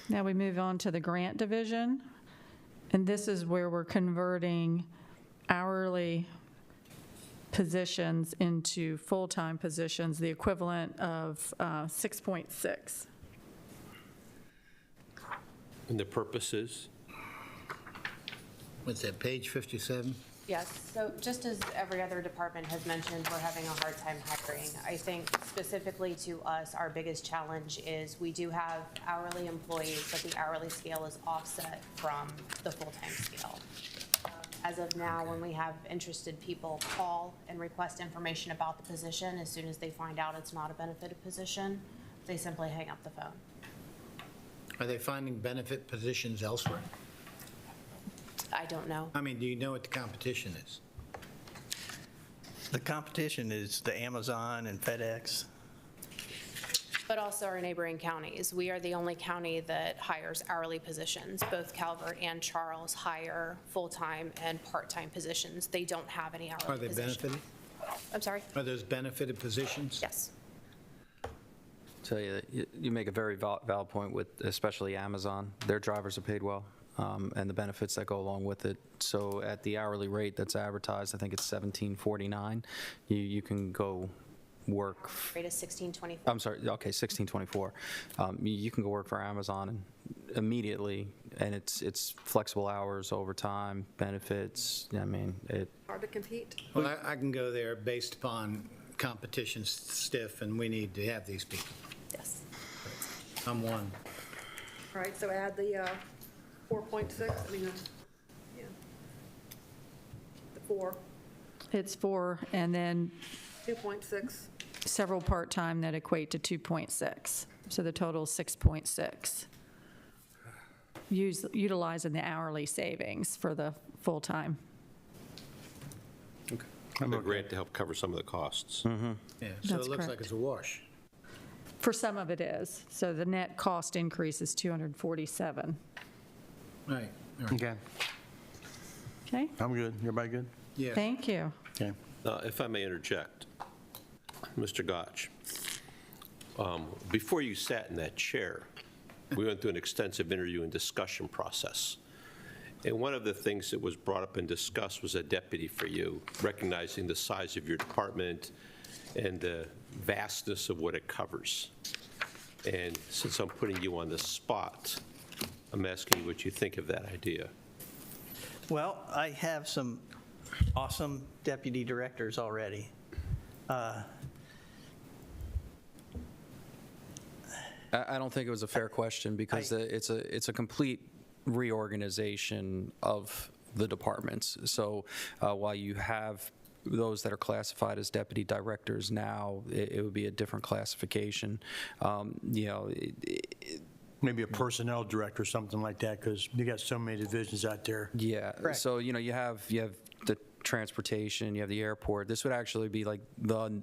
Now we move on to the grant division, and this is where we're converting hourly positions into full-time positions, the equivalent of 6.6. And the purpose is? What's that, page 57? Yes, so just as every other department has mentioned, we're having a hard time hiring. I think specifically to us, our biggest challenge is we do have hourly employees, but the hourly scale is offset from the full-time scale. As of now, when we have interested people call and request information about the position, as soon as they find out it's not a benefited position, they simply hang up the phone. Are they finding benefit positions elsewhere? I don't know. I mean, do you know what the competition is? The competition is the Amazon and FedEx. But also our neighboring counties. We are the only county that hires hourly positions. Both Calvert and Charles hire full-time and part-time positions. They don't have any hourly Are they positions. benefited? I'm sorry? Are those benefited positions? Yes. So you make a very valid point with especially Amazon. Their drivers are paid well, and the benefits that go along with it. So at the hourly rate that's advertised, I think it's $17.49. You can go work. Rate is $16.24. I'm sorry. Okay, $16.24. You can go work for Amazon and immediately, and it's flexible hours, overtime, benefits. I mean, it. Hard to compete. Well, I can go there based upon competition stiff, and we need to have these people. Yes. I'm one. All right, so add the 4.6, I mean, yeah. The 4, It's 4, and then 2.6. several part-time that equate to 2.6. So the total is 6.6. Utilizing the hourly savings for the full-time. A grant to help cover some of the costs. Yeah, so That's it looks like correct. it's a wash. For some of it is. So the net cost increase is 247. Right. Okay. Okay? I'm good. Everybody good? Yeah. Thank you. Okay. If I may interject, Mr. Gotch, before you sat in that chair, we went through an extensive interview and discussion process. And one of the things that was brought up and discussed was a deputy for you, recognizing the size of your department and the vastness of what it covers. And since I'm putting you on the spot, I'm asking you what you think of that idea. Well, I have some awesome deputy directors already. I don't think it was a fair question because it's a complete reorganization of the departments. So while you have those that are classified as deputy directors now, it would be a different classification. Maybe a personnel director or something like that, because you got so many divisions out there. Yeah. So you have the transportation, you have the airport. This would actually be like the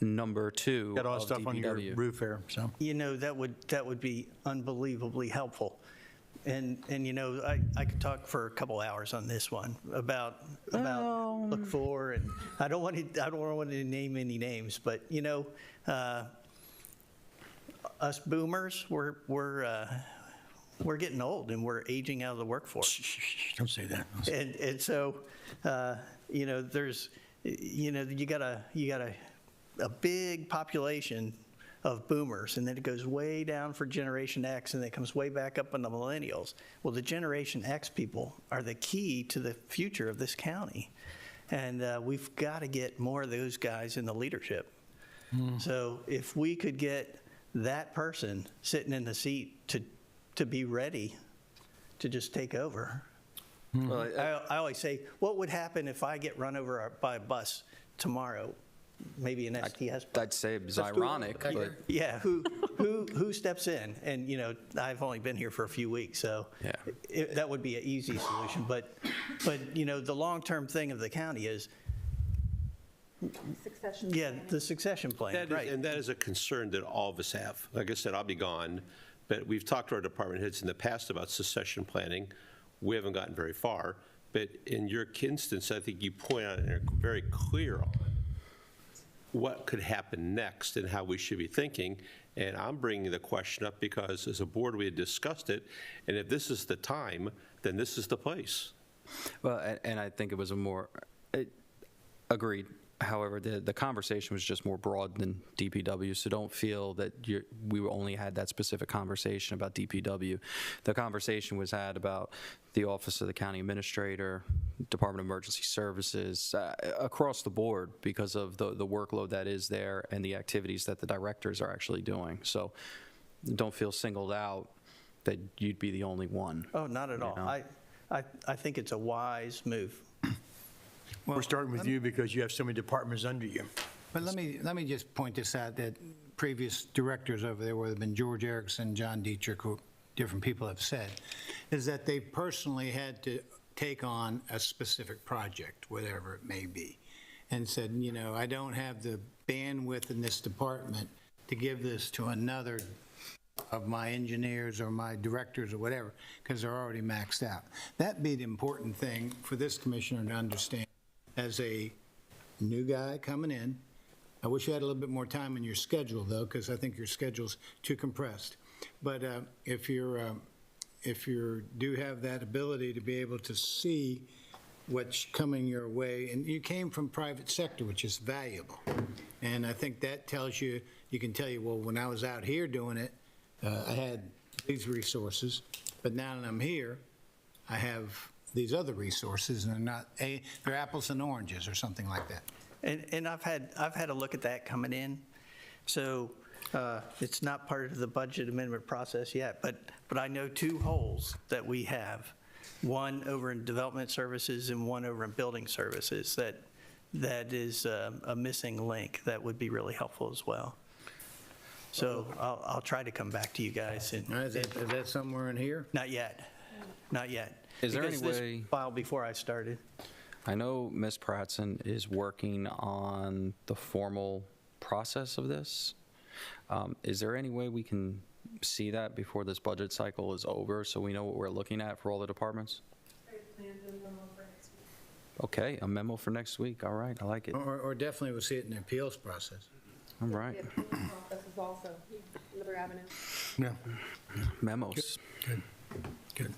number 2 Got all the of stuff on your DPW. roof there, so. You know, that would be unbelievably helpful. And I could talk for a couple hours on this one about look for, and I don't want to name any names, but us boomers, we're getting old and we're aging out of the workforce. Don't say that. And so there's you know, you got a big population of boomers, and then it goes way down for Generation X, and then it comes way back up on the millennials. Well, the Generation X people are the key to the future of this county, and we've got to get more of those guys in the leadership. So if we could get that person sitting in the seat to be ready to just take over. Well, I always say, what would happen if I get run over by a bus tomorrow? Maybe an STS bus. I'd say it's ironic, but Yeah, who steps in? And, you know, I've only been here for a few weeks, so Yeah. that would be an easy solution. But you know, the long-term thing of the county is, Succession. yeah, the succession plan, right? And that is a concern that all of us have. Like I said, I'll be gone, but we've talked to our department heads in the past about succession planning. We haven't gotten very far, but in your instance, I think you point out and are very clear on what could happen next and how we should be thinking. And I'm bringing the question up because as a board, we had discussed it, and if this is the time, then this is the place. Well, and I think it was a more, agreed. However, the conversation was just more broad than DPW, so don't feel that we only had that specific conversation about DPW. The conversation was had about the Office of the County Administrator, Department of Emergency Services, across the board because of the workload that is there and the activities that the directors are actually doing. So don't feel singled out that you'd be the only one. Oh, not at all. know? I think it's a wise move. We're starting with you because you have so many departments under you. But let me just point this out, that previous directors over there, whether it's been George Erickson, John Dietrich, who different people have said, is that they personally had to take on a specific project, whatever it may be, and said, you know, I don't have the bandwidth in this department to give this to another of my engineers or my directors or whatever, because they're already maxed out. That'd be the important thing for this commissioner to understand. As a new guy coming in, I wish you had a little bit more time in your schedule, though, because I think your schedule's too compressed. But if you do have that ability to be able to see what's coming your way, and you came from private sector, which is valuable, and I think that tells you, you can tell you, well, when I was out here doing it, I had these resources, but now that I'm here, I have these other resources, and they're apples and oranges or something like that. And I've had a look at that coming in, so it's not part of the budget amendment process yet, but I know two holes that we have, one over in development services and one over in building services, that is a missing link that would be really helpful as well. So I'll try to come back to you guys. Is that somewhere in here? Not yet, not yet. Is there any Because way- this filed before I started. I know Ms. Pratson is working on the formal process of this. Is there any way we can see that before this budget cycle is over so we know what we're looking at for all the departments? Okay, a memo for next week. All right, I like it. Or definitely we'll see it in the appeals process. All right. The appeals process is also another avenue. Yeah. Memos, Good.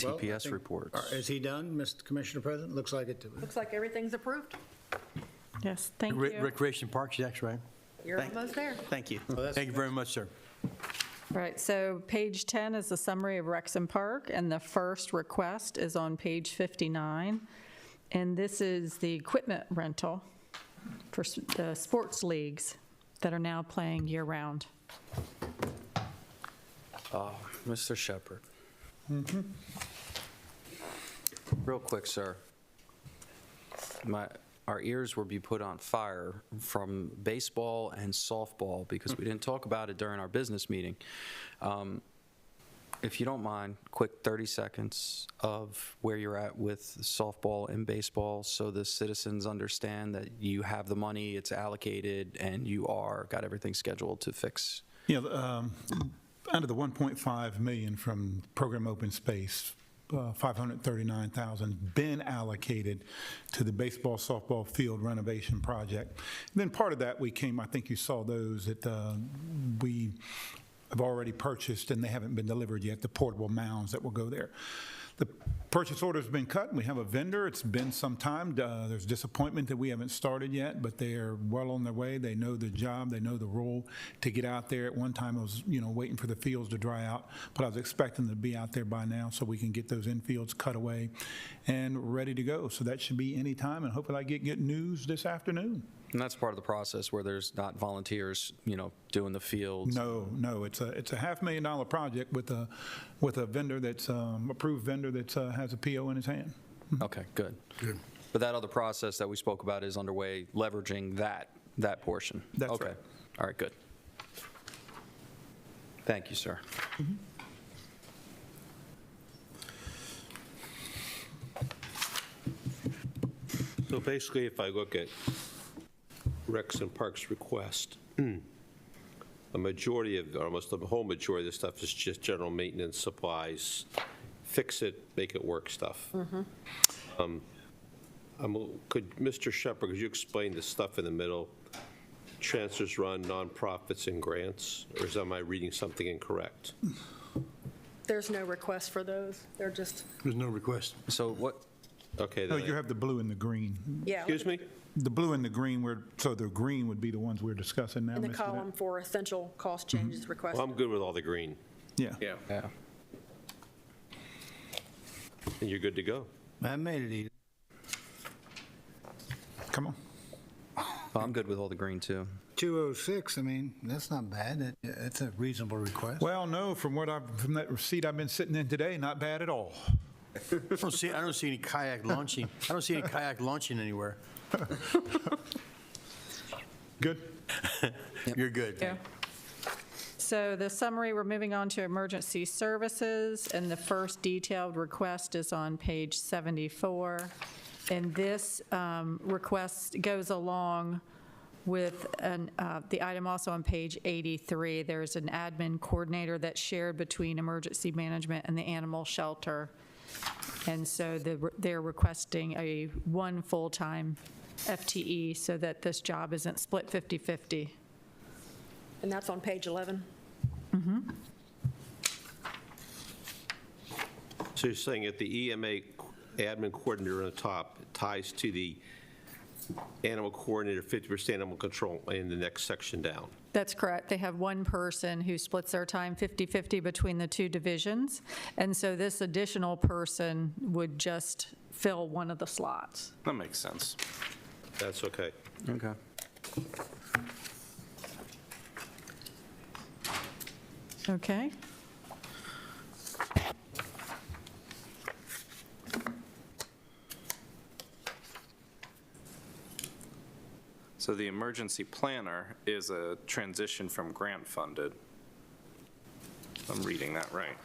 Well, I TPS think- reports. Is he done, Mr. Commissioner President? Looks like it to me. Looks like everything's approved. Yes, thank you. Recreation Parks next, right? You're almost there. Thank you. Thank you very much, sir. Right, so page 10 is the summary of Rexham Park, and the first request is on page 59. And this is the equipment rental for the sports leagues that are now playing year-round. Mr. Shepherd. Real quick, sir. Our ears will be put on fire from baseball and softball because we didn't talk about it during our business meeting. If you don't mind, quick 30 seconds of where you're at with softball and baseball so the citizens understand that you have the money, it's allocated, and you got everything scheduled to fix. Yeah, out of the $1.5 million from Program Open Space, $539,000 been allocated to the baseball, softball field renovation project. And then part of that I think you saw those that we have already purchased and they haven't been delivered yet, the portable mounds that will go there. The purchase order's been cut. We have a vendor. It's been some time. There's disappointment that we haven't started yet, but they are well on their way. They know the job. They know the role to get out there. At one time, I was, waiting for the fields to dry out, but I was expecting them to be out there by now so we can get those infields cut away and ready to go. So that should be any time, and hopefully I get good news this afternoon. And that's part of the process where there's not volunteers, doing the fields. No, it's a $500,000 project with a vendor that's approved vendor that has a PO in his hand. Okay, good. Good. But that other process that we spoke about is underway, leveraging that portion. That's okay. right. All right, good. Thank you, sir. So basically, if I look at Recs and Parks request, a majority of, almost the whole majority of the stuff is just general maintenance, supplies, fix it, make it work stuff. Could Mr. Shepherd, could you explain the stuff in the middle? Transfers run, nonprofits and grants, or am I reading something incorrect? There's no request for those. They're just, There's no request. So what? Okay. No, you have the blue and the green. yeah. Excuse me? The blue and the green, so the green would be the ones we're discussing now, In the Mr. column for essential cost changes requested. Well, I'm good with all the green, Yeah. Yeah. and you're good to go. I made it easy. Come on. Well, I'm good with all the green, too. 206, I mean, that's not bad. It's a reasonable request. Well, no, from that seat I've been sitting in today, not bad at all. I don't see any kayak launching. I don't see any kayak launching anywhere. Good? You're good. Yeah. So the summary, we're moving on to emergency services, and the first detailed request is on page 74. And this request goes along with the item also on page 83. There's an admin coordinator that's shared between emergency management and the animal shelter. And so they're requesting one full-time FTE so that this job isn't split 50-50. And that's on page 11. So you're saying that the EMA admin coordinator on the top ties to the animal coordinator, 50% animal control in the next section down? That's correct. They have one person who splits their time 50-50 between the two divisions. And so this additional person would just fill one of the slots. That makes sense. That's okay. Okay. Okay. So the emergency planner is a transition from grant funded. If I'm reading that right.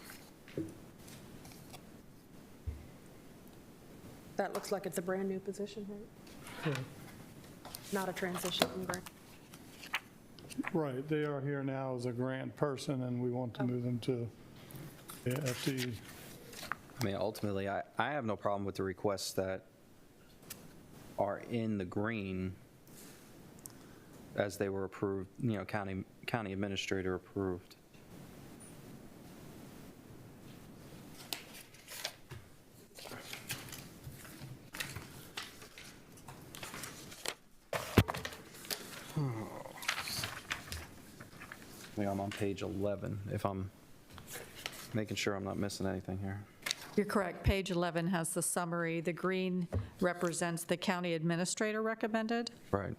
That looks like it's a brand-new position, right? Not a transition from grant. Right, they are here now as a grant person, and we want to move them to the FTE. I mean, ultimately, I have no problem with the requests that are in the green as they were approved, county administrator approved. I'm on page 11, if I'm making sure I'm not missing anything here. You're correct. Page 11 has the summary. The green represents the county administrator recommended. Right.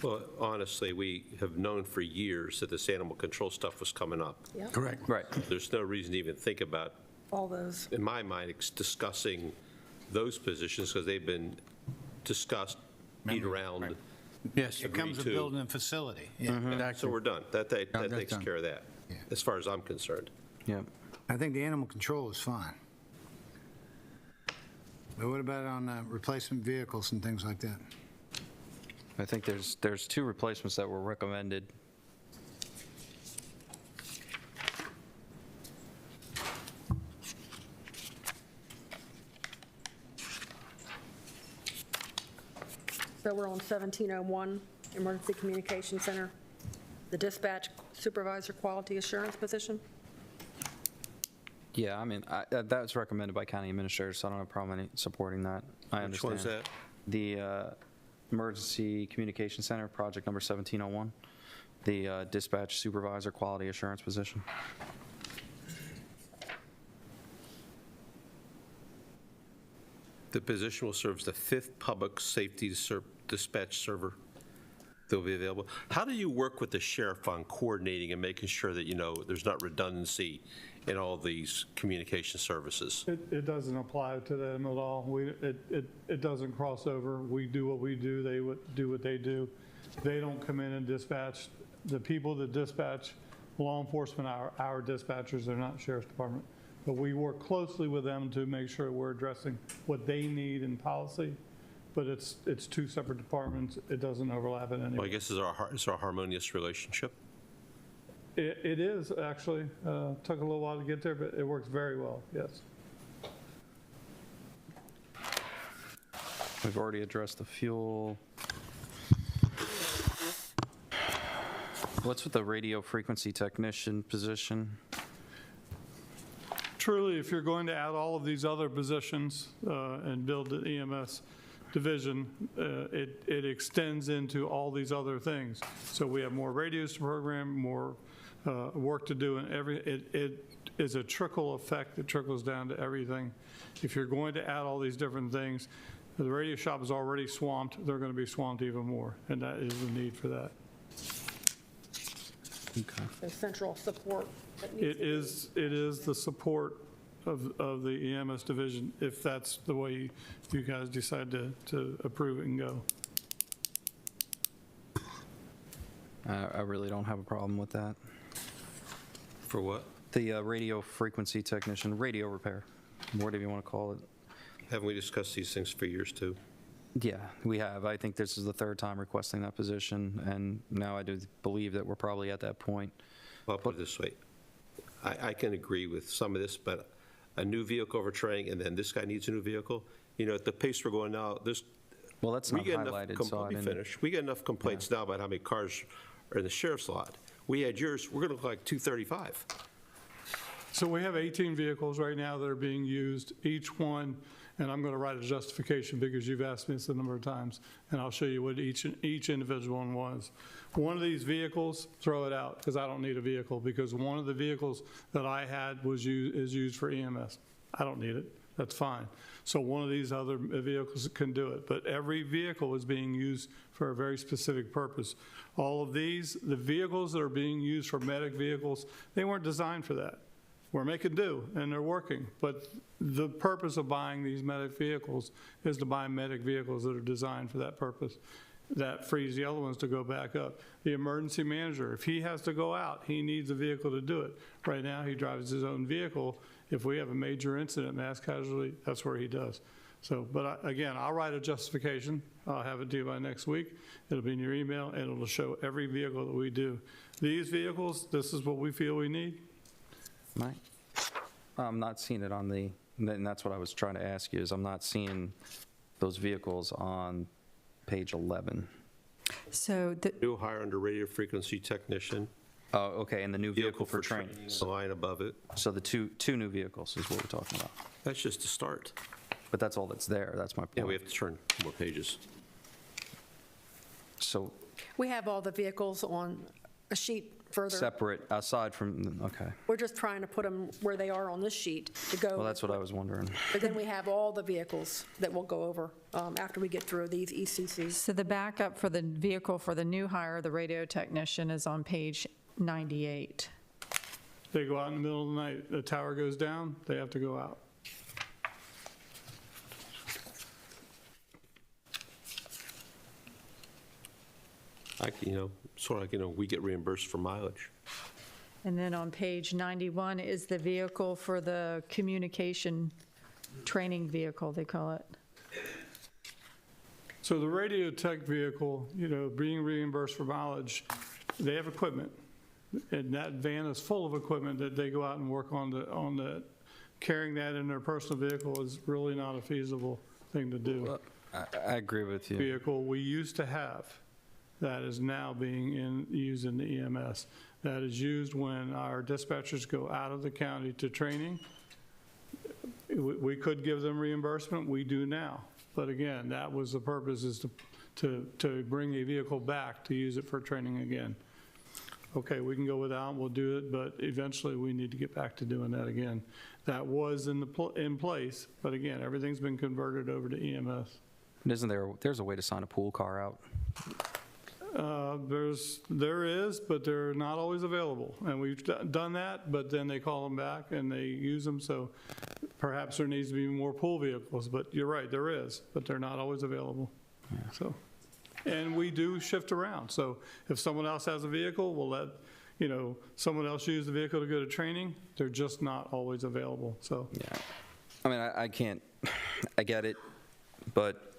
Well, honestly, we have known for years that this animal control stuff was coming up. Yep. Correct. Right. There's no reason to even think about, All those. in my mind, discussing those positions because they've been discussed, beat around. Yes. It comes a agreed to. building and facility. Yeah. So we're done. That that's takes done. care of that, Yeah. as far as I'm concerned. Yeah. I think the animal control is fine. But what about on replacement vehicles and things like that? I think there's two replacements that were recommended. So we're on 1701, Emergency Communication Center, the dispatch supervisor quality assurance position. Yeah, I mean, that's recommended by county administrators, so I don't have a problem supporting that. I Which understand. one's that? The Emergency Communication Center, project number 1701, the dispatch supervisor quality assurance position. The position will serve as the 5th public safety dispatch server that will be available. How do you work with the sheriff on coordinating and making sure that, there's not redundancy in all these communication services? It doesn't apply to them at all. It doesn't cross over. We do what we do, they do what they do. They don't come in and dispatch. The people that dispatch law enforcement are our dispatchers, they're not sheriff's department. But we work closely with them to make sure we're addressing what they need in policy. But it's two separate departments. It doesn't overlap in any way. Well, I guess it's our harmonious relationship. It is, actually. Took a little while to get there, but it works very well, yes. We've already addressed the fuel. What's with the radio frequency technician position? Truly, if you're going to add all of these other positions and build the EMS division, it extends into all these other things. So we have more radios to program, more work to do, and it is a trickle effect that trickles down to everything. If you're going to add all these different things, the radio shop is already swamped. They're going to be swamped even more, and that is the need for that. Okay. The central support. It is the support of the EMS division, if that's the way you guys decide to approve it and go. I really don't have a problem with that. For what? The radio frequency technician, radio repair, whatever you want to call it. Haven't we discussed these things for years, too? Yeah, we have. I think this is the third time requesting that position, and now I do believe that we're probably at that point. Well, I'll put it this way. I can agree with some of this, but a new vehicle over training, and then this guy needs a new vehicle, at the pace we're going now, well, that's not highlighted, so I let me didn't. finish. We get enough complaints now about how many cars are in the sheriff's lot. We had yours, we're going to look like 235. So we have 18 vehicles right now that are being used, each one, and I'm going to write a justification because you've asked me this a number of times, and I'll show you what each individual one was. One of these vehicles, throw it out, because I don't need a vehicle, because one of the vehicles that I had is used for EMS. I don't need it. That's fine. So one of these other vehicles can do it, but every vehicle is being used for a very specific purpose. All of these, the vehicles that are being used for medic vehicles, they weren't designed for that. We're making do, and they're working, but the purpose of buying these medic vehicles is to buy medic vehicles that are designed for that purpose. That frees the other ones to go back up. The emergency manager, if he has to go out, he needs a vehicle to do it. Right now, he drives his own vehicle. If we have a major incident, mass casualty, that's where he does. So, but again, I'll write a justification. I'll have it to you by next week. It'll be in your email, and it'll show every vehicle that we do. These vehicles, this is what we feel we need. Right. I'm not seeing it on the, and that's what I was trying to ask you, is I'm not seeing those vehicles on page 11. So New hire under radio frequency technician. Oh, okay, and the new vehicle for training. The line above it. So the two new vehicles is what we're talking about. That's just the start. But that's all that's there, that's my point. Yeah, we have to turn more pages. So We have all the vehicles on a sheet further. separate, aside from, okay. We're just trying to put them where they are on this sheet to go. Well, that's what I was wondering. But then we have all the vehicles that we'll go over after we get through these ECCs. So the backup for the vehicle for the new hire, the radio technician, is on page 98. They go out in the middle of the night, the tower goes down, they have to go out. Sort of like, we get reimbursed for mileage. And then on page 91 is the vehicle for the communication training vehicle, they call it. So the radio tech vehicle, being reimbursed for mileage, they have equipment. And that van is full of equipment that they go out and work on the carrying that in their personal vehicle is really not a feasible thing to do. I agree with you. Vehicle we used to have that is now being used in the EMS. That is used when our dispatchers go out of the county to training We could give them reimbursement, we do now. But again, that was the purpose, is to bring a vehicle back, to use it for training again. Okay, we can go without, we'll do it, but eventually we need to get back to doing that again. That was in place, but again, everything's been converted over to EMS. Isn't there's a way to sign a pool car out? There is, but they're not always available. And we've done that, but then they call them back and they use them, so perhaps there needs to be more pool vehicles. But you're right, there is, but they're not always available. So, and we do shift around. So if someone else has a vehicle, we'll let someone else use the vehicle to go to training. They're just not always available, so. Yeah. I mean, I can't, I get it, but,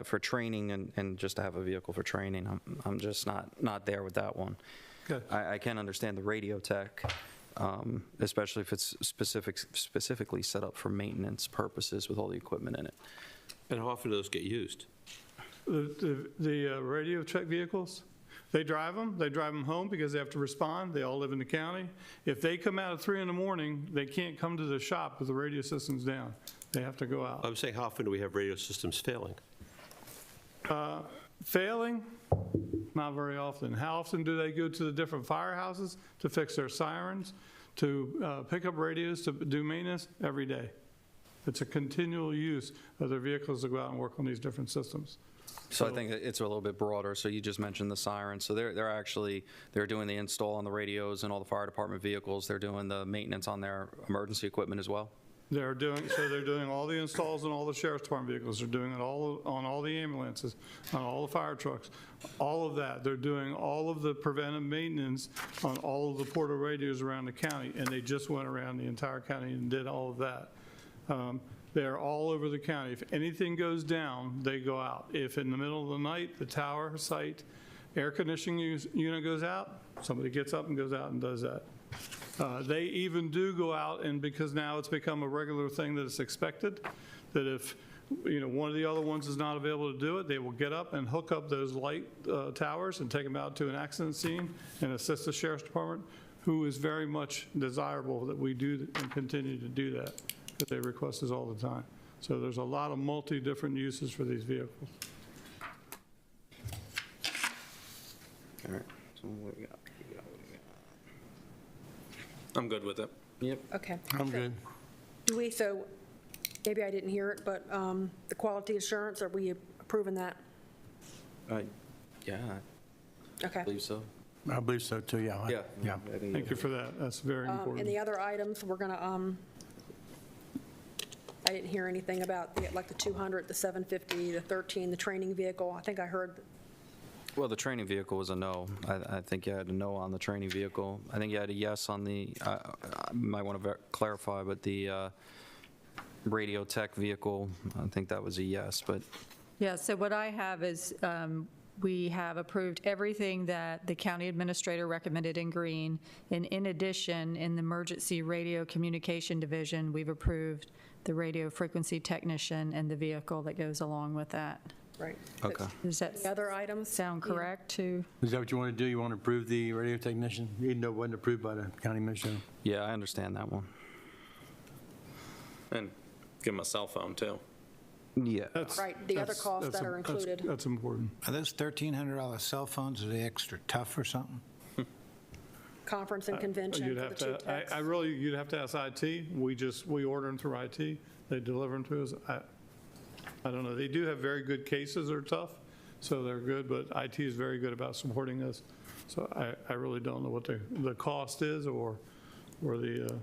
for training and just to have a vehicle for training, I'm just not there with that one. Good. I can understand the radio tech, especially if it's specifically set up for maintenance purposes with all the equipment in it. And how often do those get used? The radio check vehicles, they drive them home because they have to respond. They all live in the county. If they come out at 3 in the morning, they can't come to the shop with the radio systems down. They have to go out. I'm saying, how often do we have radio systems failing? Failing? Not very often. How often do they go to the different firehouses to fix their sirens, to pick up radios, to do maintenance? Every day. It's a continual use of their vehicles to go out and work on these different systems. So I think it's a little bit broader. So you just mentioned the sirens. So they're doing the install on the radios and all the fire department vehicles. They're doing the maintenance on their emergency equipment as well. They're doing all the installs on all the sheriff's department vehicles. They're doing it all on all the ambulances, on all the fire trucks, all of that. They're doing all of the preventive maintenance on all of the portable radios around the county, and they just went around the entire county and did all of that. They're all over the county. If anything goes down, they go out. If in the middle of the night, the tower site air conditioning unit goes out, somebody gets up and goes out and does that. They even do go out, and because now it's become a regular thing that it's expected, that if one of the other ones is not available to do it, they will get up and hook up those light towers and take them out to an accident scene and assist the sheriff's department, who is very much desirable that we do and continue to do that, because they request us all the time. So there's a lot of different uses for these vehicles. All right. So what we got? I'm good with it. Yep. Okay. I'm good. So maybe I didn't hear it, but the quality assurance, are we approving that? Yeah, Okay. I believe so. I believe so too, yeah. Yeah. Thank you for that. That's very important. And the other items, we're going to, I didn't hear anything about the 200, the 750, the 13, the training vehicle. I think I heard. Well, the training vehicle was a no. I think you had a no on the training vehicle. I think you had a yes on the, I might want to clarify, but the radio tech vehicle, I think that was a yes, but. Yeah, so what I have is we have approved everything that the county administrator recommended in green. And in addition, in the emergency radio communication division, we've approved the radio frequency technician and the vehicle that goes along with that. Right. Okay. Does that The other items? sound correct to? Is that what you want to do? You want to approve the radio technician, even though it wasn't approved by the county administrator? Yeah, I understand that one. And give them a cell phone, too. Yeah. Right, the other costs that are included. That's important. Are those $1,300 cell phones, are they extra tough or something? Conference and convention You'd for have the two to, techs. you'd have to ask IT. We order them through IT. They deliver them to us. I don't know. They do have very good cases that are tough, so they're good, but IT is very good about supporting us. So I really don't know what the cost is or the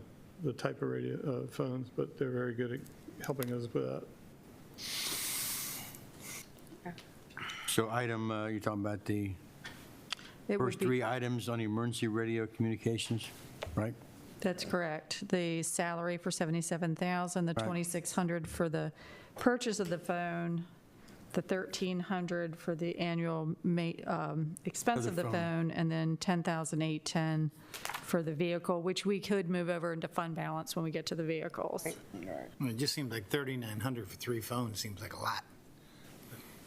type of radio phones, but they're very good at helping us with that. So item, you're talking about the It would first be- 3 items on the emergency radio communications, right? That's correct. The salary for $77,000, the Right. $2,600 for the purchase of the phone, the $1,300 for the annual expense For of the the phone. phone, and then $10,810 for the vehicle, which we could move over into fund balance when we get to the vehicles. Well, it just seems like $3,900 for 3 phones seems like a lot.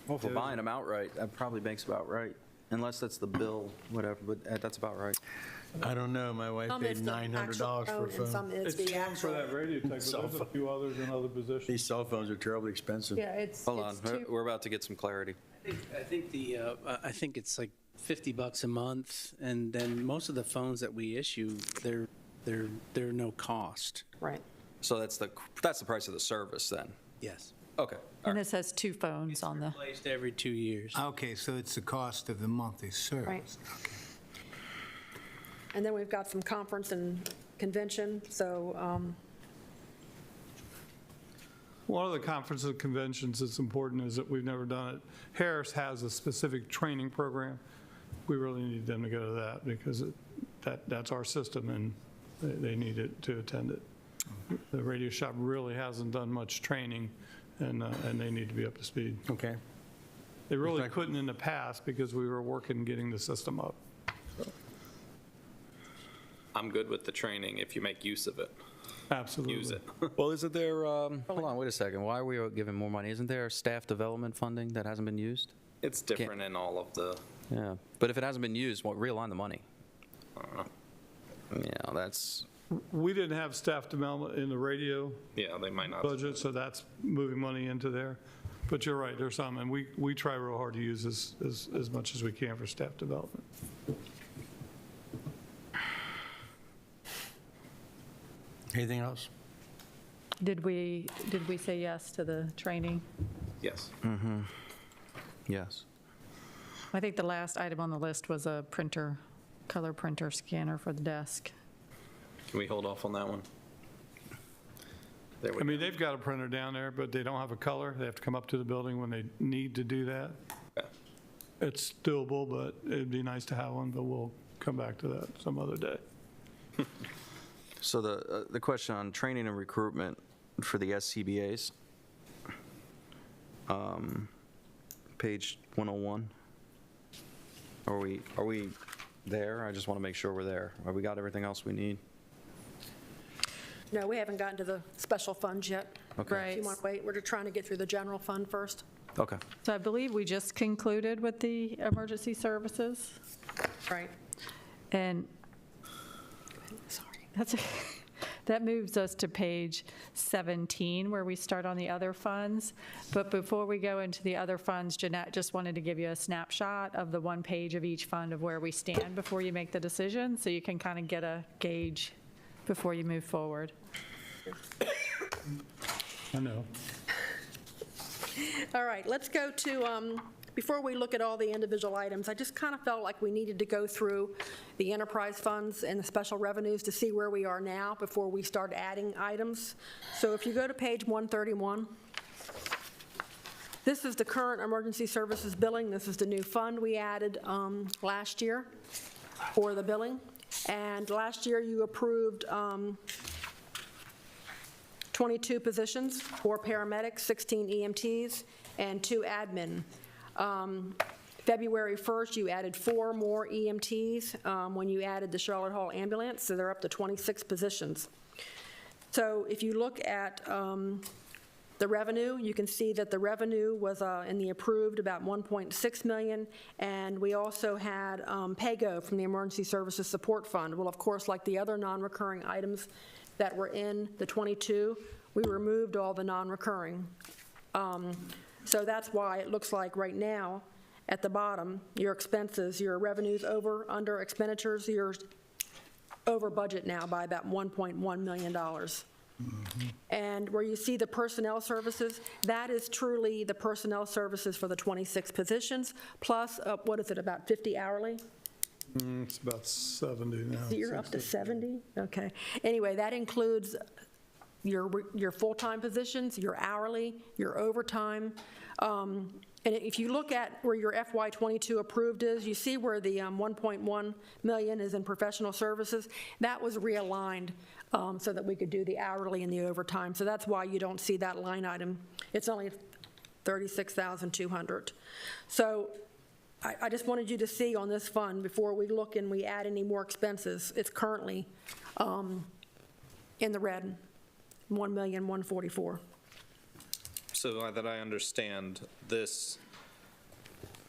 Well, if we're buying them outright, that probably makes about right. unless that's the bill, whatever, but that's about right. I don't know, my wife Some paid is the $900 actual for a phone and phone. some is It's the one for actual. that radio tech, but there's a few others in other positions. These cell phones are terribly expensive. Yeah, it's. Hold on, it's two- we're about to get some clarity. I think it's like $50 a month, and then most of the phones that we issue, they're no cost. Right. So that's the price of the service then? Yes. Okay. And this has 2 phones on the, Replaced every 2 years. Okay, so it's the cost of the monthly service. Right. And then we've got some conference and convention, so, One of the conferences and conventions that's important is that we've never done it. Harris has a specific training program. We really need them to go to that because that's our system and they need it to attend it. The radio shop really hasn't done much training and they need to be up to speed. Okay. They really couldn't in the past because we were working getting the system up. I'm good with the training if you make use of it. Absolutely. Use it. Well, isn't there, hold on, wait a second, why are we giving more money? Isn't there staff development funding that hasn't been used? It's different in all of the, Yeah, but if it hasn't been used, well, realign the money. I don't know. Yeah, that's, We didn't have staff development in the radio Yeah, they might not. budget, so that's moving money into there. But you're right, there's some, and we try real hard to use this as much as we can for staff development. Anything else? did we say yes to the training? Yes. yes. I think the last item on the list was a printer, color printer scanner for the desk. Can we hold off on that one? There we I mean, they've got a printer down there, but they don't have a color. They have to come up to the building when they need to do that. Okay. It's doable, but it'd be nice to have one, but we'll come back to that some other day. So the question on training and recruitment for the SCBA's, page 101. Are we there? I just want to make sure we're there. Have we got everything else we need? no, we haven't gotten to the special funds yet. Okay. Do you want to wait? We're just trying to get through the general fund first. Okay. So I believe we just concluded with the emergency services. Right. And that moves us to page 17, where we start on the other funds. But before we go into the other funds, Jeanette just wanted to give you a snapshot of the one page of each fund of where we stand before you make the decision, so you can kind of get a gauge before you move forward. I know. All right, let's go to, before we look at all the individual items, I just kind of felt like we needed to go through the enterprise funds and the special revenues to see where we are now before we start adding items. So if you go to page 131, this is the current emergency services billing. This is the new fund we added last year for the billing. And last year you approved 22 positions, 4 paramedics, 16 EMTs, and 2 admin. February 1st, you added 4 more EMTs when you added the Charlotte Hall ambulance, so they're up to 26 positions. So if you look at the revenue, you can see that the revenue was in the approved about $1.6 million, and we also had PAYGO from the Emergency Services Support Fund. Well, of course, like the other non-recurring items that were in the 22, we removed all the non-recurring. So that's why it looks like right now, at the bottom, your expenses, your revenues over, under expenditures, you're over budget now by about $1.1 million. And where you see the personnel services, that is truly the personnel services for the 26 positions, plus, what is it, about 50 hourly? It's about 70 now. So you're up to 70? Okay. Anyway, that includes your full-time positions, your hourly, your overtime. And if you look at where your FY22 approved is, you see where the 1.1 million is in professional services. That was realigned so that we could do the hourly and the overtime. So that's why you don't see that line item. It's only $36,200. So I just wanted you to see on this fund, before we look and we add any more expenses, it's currently in the red, $1,144,000. So that I understand, this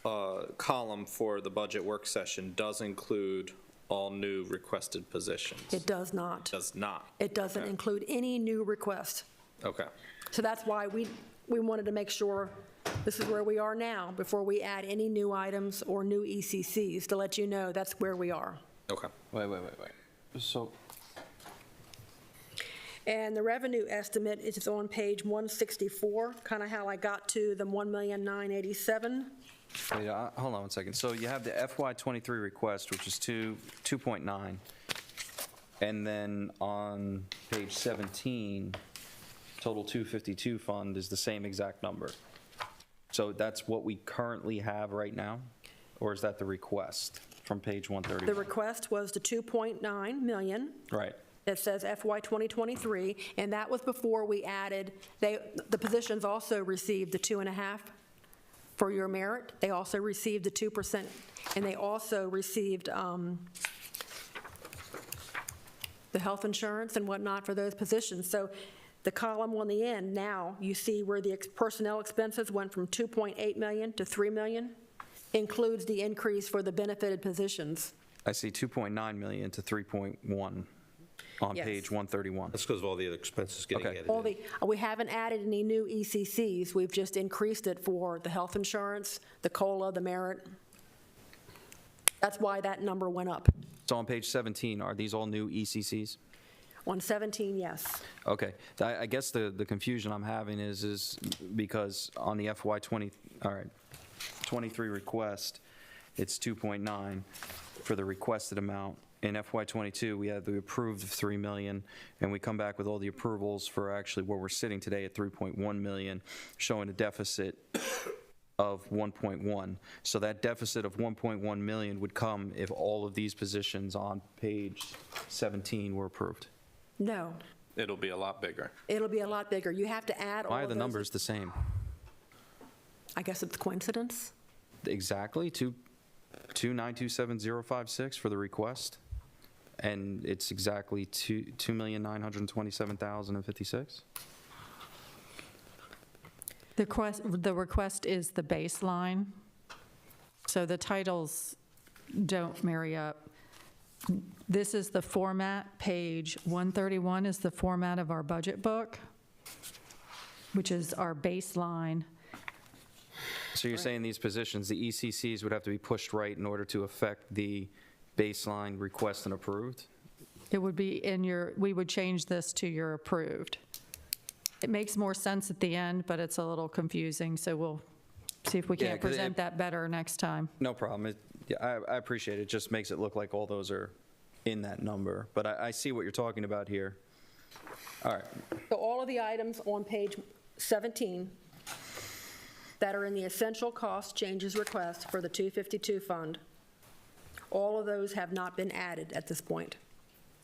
column for the budget work session does include all new requested positions. It does not. Does not. It doesn't include any new request. Okay. So that's why we wanted to make sure this is where we are now before we add any new items or new ECCs, to let you know that's where we are. Okay. Wait. So, And the revenue estimate is on page 164, kind of how I got to the 1,987,000. wait, hold on one second. So you have the FY23 request, which is 2.9. And then on page 17, total 252 fund is the same exact number. So that's what we currently have right now? Or is that the request from page 131? The request was the 2.9 million. Right. It says FY 2023, and that was before we added, the positions also received the 2.5 for your merit. They also received the 2%, and they also received the health insurance and whatnot for those positions. So the column on the end, now you see where the personnel expenses went from 2.8 million to 3 million, includes the increase for the benefited positions. I see 2.9 million to 3.1 on Yes. page 131. That's because of all the other expenses getting added All in. we haven't added any new ECCs. We've just increased it for the health insurance, the COLA, the merit. That's why that number went up. So on page 17, are these all new ECCs? On 17, yes. Okay, I guess the confusion I'm having is because on the FY 23 request, it's 2.9 for the requested amount. In FY 22, we had the approved of 3 million, and we come back with all the approvals for actually where we're sitting today at 3.1 million, showing a deficit of 1.1. So that deficit of 1.1 million would come if all of these positions on page 17 were approved. No, It'll be a lot bigger. it'll be a lot bigger. You have to add all Why are of the those. numbers the same? I guess it's coincidence. Exactly, 2,927,056 for the request, and it's exactly 2,927,056? The request is the baseline, so the titles don't marry up. This is the format, page 131 is the format of our budget book, which is our baseline. So you're saying these positions, the ECCs would have to be pushed right in order to affect the baseline request and approved? It would be in your, we would change this to your approved. It makes more sense at the end, but it's a little confusing, so we'll see if we Yeah, can't 'cause present that better next time. No problem. I appreciate it. It just makes it look like all those are in that number. But I see what you're talking about here. All right. So all of the items on page 17 that are in the essential cost changes request for the 252 fund, all of those have not been added at this point.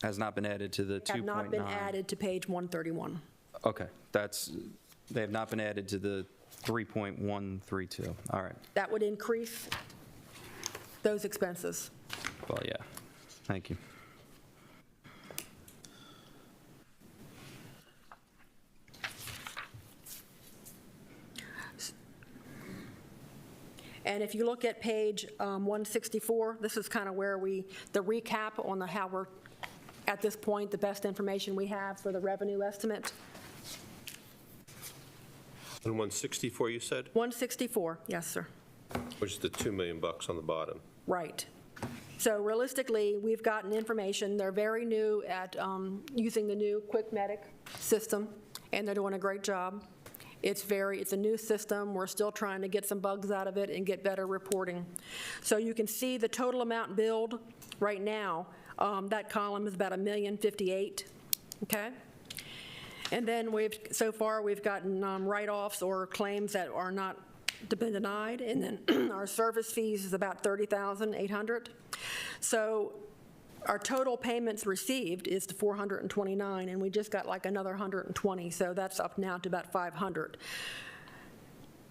Has not been added to the 2.9. Have not been added to page 131. Okay, they have not been added to the 3.132. All right. That would increase those expenses. Well, yeah. Thank you. And if you look at page 164, this is kind of where the recap on how we're, at this point, the best information we have for the revenue estimate. And 164, you said? 164, yes, sir. Which is the 2 million bucks on the bottom. Right. So realistically, we've gotten information. They're very new at using the new Quick Medic system, and they're doing a great job. It's a new system. We're still trying to get some bugs out of it and get better reporting. So you can see the total amount billed right now. That column is about $1,058,000, okay? And then so far we've gotten write-offs or claims that are not been denied, and then our service fees is about $30,800. So our total payments received is to 429, and we just got like another 120, so that's up now to about 500.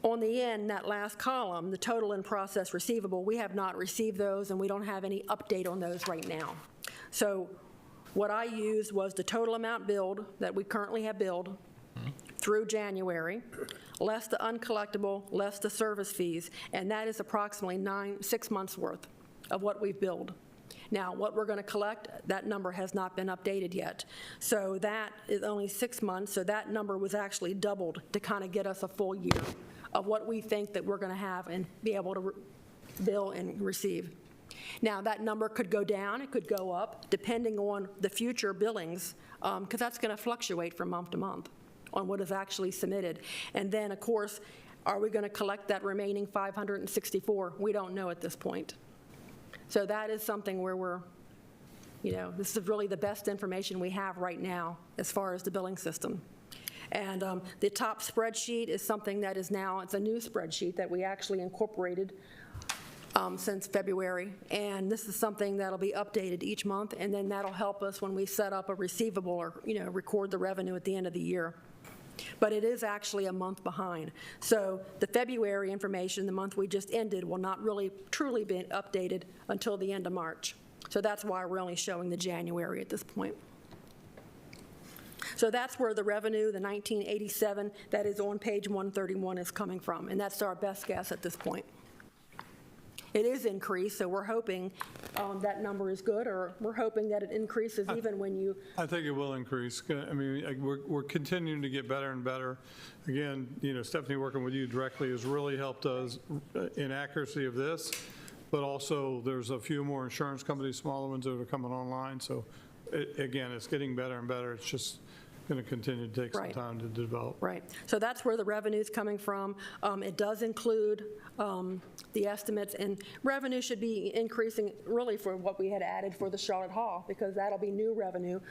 On the end, that last column, the total in process receivable, we have not received those, and we don't have any update on those right now. So what I used was the total amount billed that we currently have billed through January, less the uncollectible, less the service fees, and that is approximately 6 months' worth of what we've billed. Now, what we're going to collect, that number has not been updated yet. So that is only 6 months, so that number was actually doubled to kind of get us a full year of what we think that we're going to have and be able to bill and receive. Now, that number could go down, it could go up, depending on the future billings, because that's going to fluctuate from month to month on what is actually submitted. And then, of course, are we going to collect that remaining 564? We don't know at this point. So that is something where we're, this is really the best information we have right now as far as the billing system. And the top spreadsheet is something that is now, it's a new spreadsheet that we actually incorporated since February. And this is something that'll be updated each month, and then that'll help us when we set up a receivable or, record the revenue at the end of the year. But it is actually a month behind. So the February information, the month we just ended, will not really truly be updated until the end of March. So that's why we're only showing the January at this point. So that's where the revenue, the 1987, that is on page 131 is coming from, and that's our best guess at this point. It is increased, so we're hoping that number is good, or we're hoping that it increases even when you... I think it will increase. I mean, we're continuing to get better and better. Again, Stephanie, working with you directly has really helped us in accuracy of this, but also there's a few more insurance companies, smaller ones that are coming online. So again, it's getting better and better. It's just going to continue to take some time to develop. Right. So that's where the revenue is coming from. It does include the estimates, and revenue should be increasing really for what we had added for the Charlotte Hall, because that'll be new revenue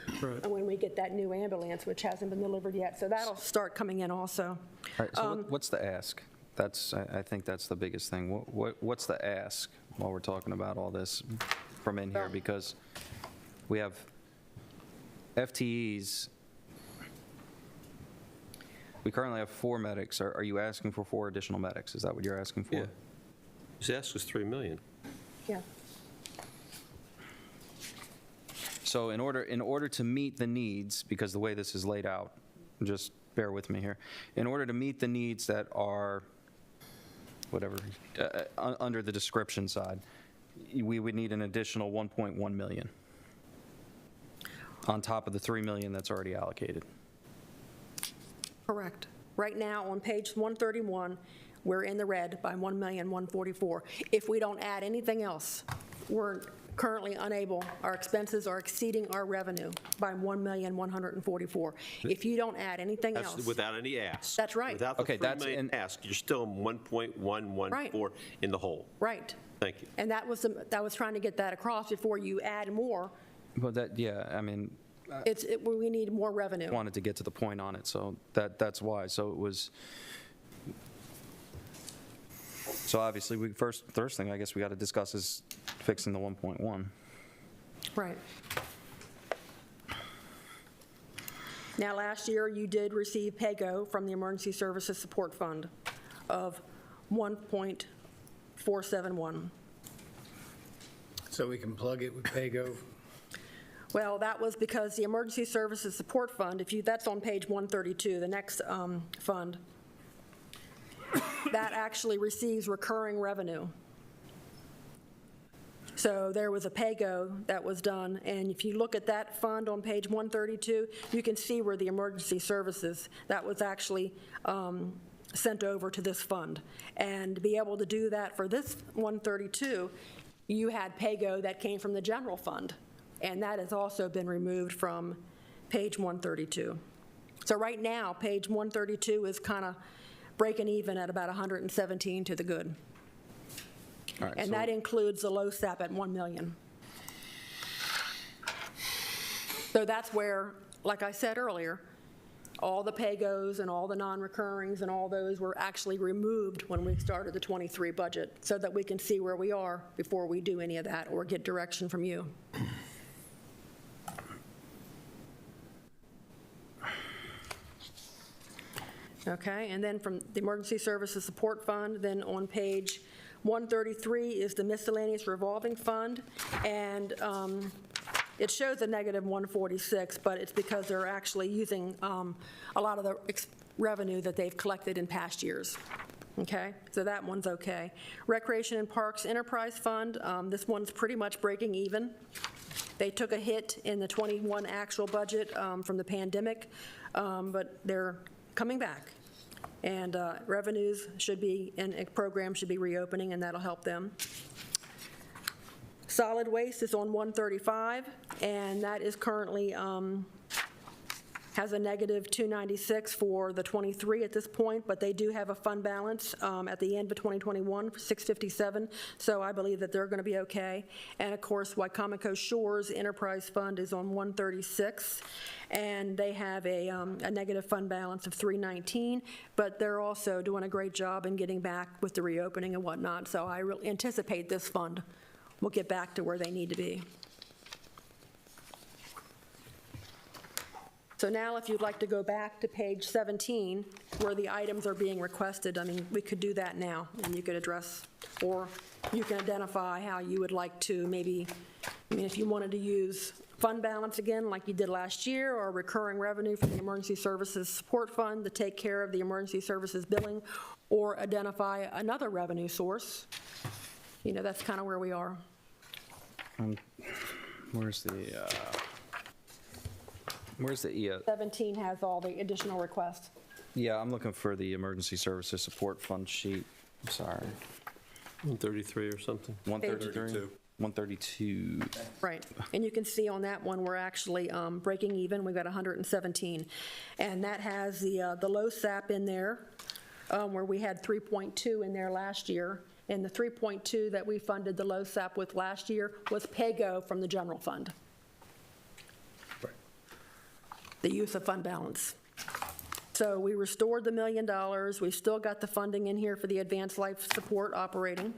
when we get that new ambulance, which hasn't been delivered yet. So that'll start coming in also. All right, so what's the ask? I think that's the biggest thing. What's the ask while we're talking about all this from in here? Because we have FTEs. We currently have 4 medics. Are you asking for 4 additional medics? Is that what you're asking for? Yeah. His ask was $3 million. Yeah. So in order to meet the needs, because the way this is laid out, just bear with me here, in order to meet the needs that are, under the description side, we would need an additional 1.1 million on top of the 3 million that's already allocated. Correct. Right now, on page 131, we're in the red by $1,144,000. If we don't add anything else, we're currently unable, our expenses are exceeding our revenue by $1,144,000. If you don't add anything else. That's without any ask. That's right. Without the $3 million ask, you're still 1.114 in the hole. Right. Thank you. And that was trying to get that across before you add more. But we need more revenue. Wanted to get to the point on it, so that's why. So it was. So obviously, first thing I guess we got to discuss is fixing the 1.1. Right. Now, last year you did receive PAYGO from the Emergency Services Support Fund of 1.471. So we can plug it with PAYGO. Well, that was because the Emergency Services Support Fund, that's on page 132, the next fund, that actually receives recurring revenue. So there was a PAYGO that was done, and if you look at that fund on page 132, you can see where the emergency services, that was actually sent over to this fund. And to be able to do that for this 132, you had PAYGO that came from the general fund. And that has also been removed from page 132. So right now, page 132 is kind of breaking even at about 117 to the good. All right, and that includes the LoSAP at 1 million. So that's where, like I said earlier, all the PAYGOs and all the non-recurrings and all those were actually removed when we started the 23 budget, so that we can see where we are before we do any of that or get direction from you. Okay, and then from the Emergency Services Support Fund, then on page 133 is the miscellaneous revolving fund, and it shows a negative 146, but it's because they're actually using a lot of the revenue that they've collected in past years. Okay, so that one's okay. Recreation and Parks Enterprise Fund, this one's pretty much breaking even. They took a hit in the '21 actual budget from the pandemic, but they're coming back. And revenues should be, and programs should be reopening, and that'll help them. Solid Waste is on 135, and that is currently, has a negative 296 for the 23 at this point, but they do have a fund balance at the end of 2021 for 657, so I believe that they're going to be okay. And of course, Wycomico Shores Enterprise Fund is on 136, and they have a negative fund balance of 319, but they're also doing a great job in getting back with the reopening and whatnot, so I really anticipate this fund will get back to where they need to be. So now if you'd like to go back to page 17, where the items are being requested, I mean, we could do that now, and you could address, or you can identify how you would like to maybe, I mean, if you wanted to use fund balance again, like you did last year, or recurring revenue from the Emergency Services Support Fund to take care of the emergency services billing, or identify another revenue source. You know, that's kind of where we are. Where's the 17 has all the additional requests. Yeah, I'm looking for the Emergency Services Support Fund sheet. I'm sorry. 133 or something? 133? 132. Right, and you can see on that one, we're actually breaking even. We've got 117. And that has the LoSAP in there, where we had 3.2 in there last year. And the 3.2 that we funded the LoSAP with last year was PAYGO from the general fund. Right. The use of fund balance. So we restored the $1 million. We've still got the funding in here for the advanced life support operating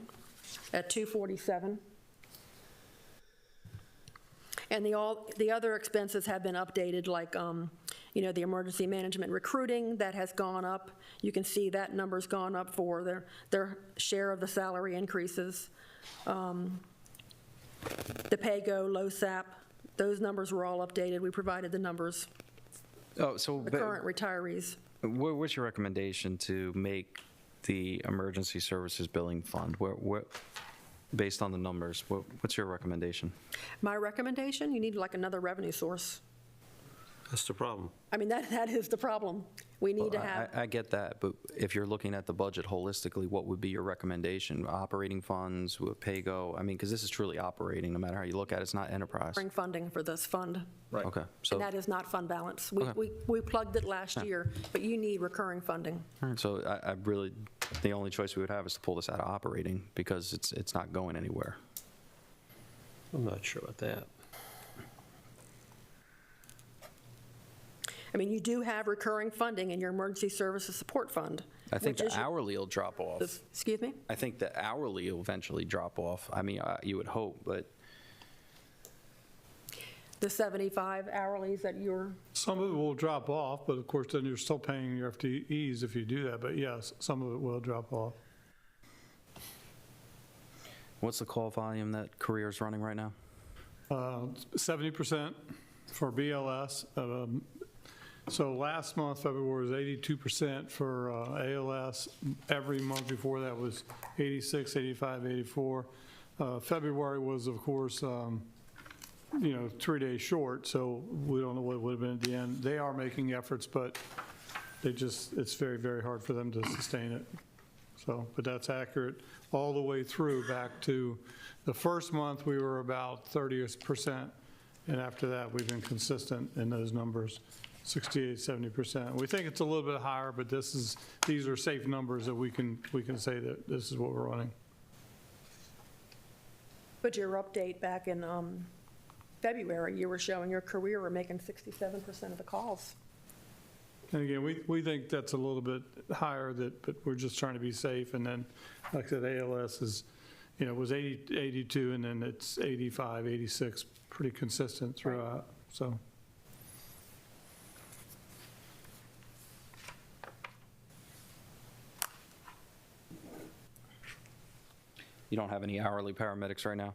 at 247. And the other expenses have been updated, like you know, the emergency management recruiting, that has gone up. You can see that number's gone up for their share of the salary increases. The PAYGO, LoSAP, those numbers were all updated. We provided the numbers. Oh, so the current retirees. What's your recommendation to make the emergency services billing fund? Based on the numbers, what's your recommendation? My recommendation, you need like another revenue source. That's the problem. I mean, that is the problem. We need to have. I get that, but if you're looking at the budget holistically, what would be your recommendation? Operating funds, PAYGO? I mean, because this is truly operating, no matter how you look at it. It's not enterprise. Bring funding for this fund. Right. Okay. So And that is not fund balance. Okay. We plugged it last year, but you need recurring funding. all right, so I really, the only choice we would have is to pull this out of operating because it's not going anywhere. I'm not sure about that. I mean, you do have recurring funding in your emergency services support fund. I think which the is- hourly will drop off. Excuse me? I think the hourly will eventually drop off. I mean, you would hope, but The 75 hourlies that you're, Some of it will drop off, but of course, then you're still paying your FTEs if you do that. But yes, some of it will drop off. what's the call volume that Career's running right now? 70% for BLS. So last month, February, was 82% for ALS. Every month before that was 86, 85, 84. February was, of course, 3 days short, so we don't know what it would have been at the end. They are making efforts, but it's very, very hard for them to sustain it. So, but that's accurate all the way through back to the first month, we were about 30%, and after that, we've been consistent in those numbers. 68, 70%. We think it's a little bit higher, but these are safe numbers that we can say that this is what we're running. but your update back in February, you were showing your Career were making 67% of the calls. And again, we think that's a little bit higher, but we're just trying to be safe. And then, like I said, ALS is, was 82, and then it's 85, 86, pretty consistent throughout, so. You don't have any hourly paramedics right now?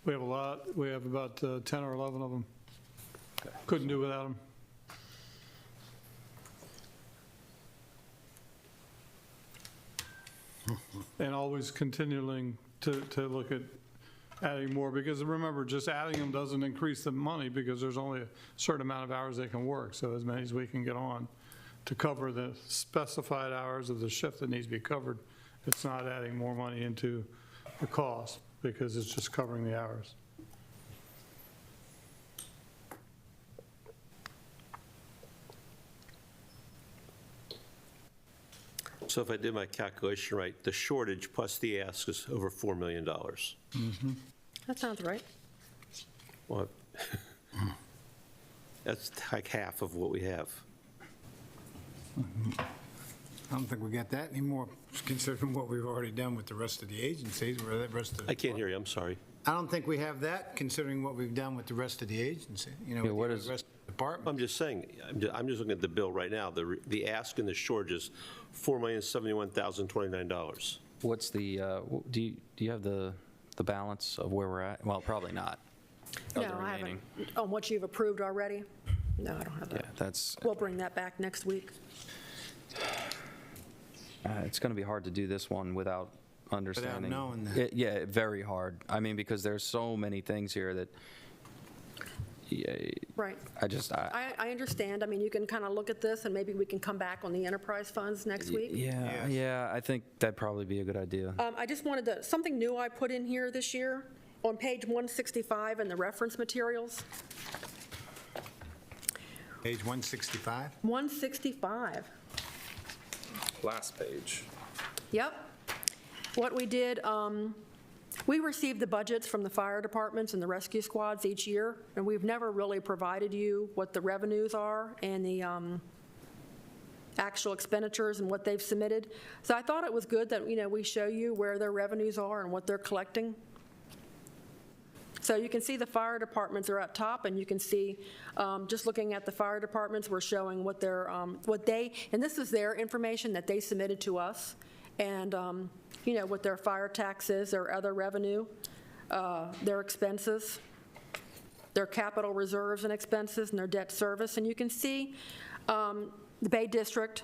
We have a lot. We have about 10 or 11 of them. Couldn't do without them. and always continuing to look at adding more, because remember, just adding them doesn't increase the money because there's only a certain amount of hours they can work, so as many as we can get on to cover the specified hours of the shift that needs to be covered. It's not adding more money into the cost because it's just covering the hours. So if I did my calculation right, the shortage plus the ask is over $4 million. That sounds right. Well, that's like half of what we have. I don't think we got that anymore, considering what we've already done with the rest of the agencies, or the rest of the... I can't hear you, I'm sorry. I don't think we have that, considering what we've done with the rest of the agency, you know, with the rest of the department. I'm just saying, I'm just looking at the bill right now. The ask and the shortage is $4,071,029. What's the, do you have the balance of where we're at? Well, probably not. Of No, the I remaining. haven't. On what you've approved already? No, I don't have Yeah, that. that's, We'll bring that back next week. it's going to be hard to do this one without understanding. knowing that. Yeah, very hard. I mean, because there's so many things here that, yeah, Right. I understand. I mean, you can kind of look at this, and maybe we can come back on the enterprise funds next week. Yeah, I think that'd probably be a good idea. I just wanted to, something new I put in here this year, on page 165 in the reference materials. Page 165? 165. Last page. Yep. What we did, we received the budgets from the fire departments and the rescue squads each year, and we've never really provided you what the revenues are and the actual expenditures and what they've submitted. So I thought it was good that, you know, we show you where their revenues are and what they're collecting. So you can see the fire departments are up top, and you can see, just looking at the fire departments, we're showing what their, and this is their information that they submitted to us, and, you know, what their fire tax is, their other revenue, their expenses, their capital reserves and expenses, and their debt service. And you can see the Bay District.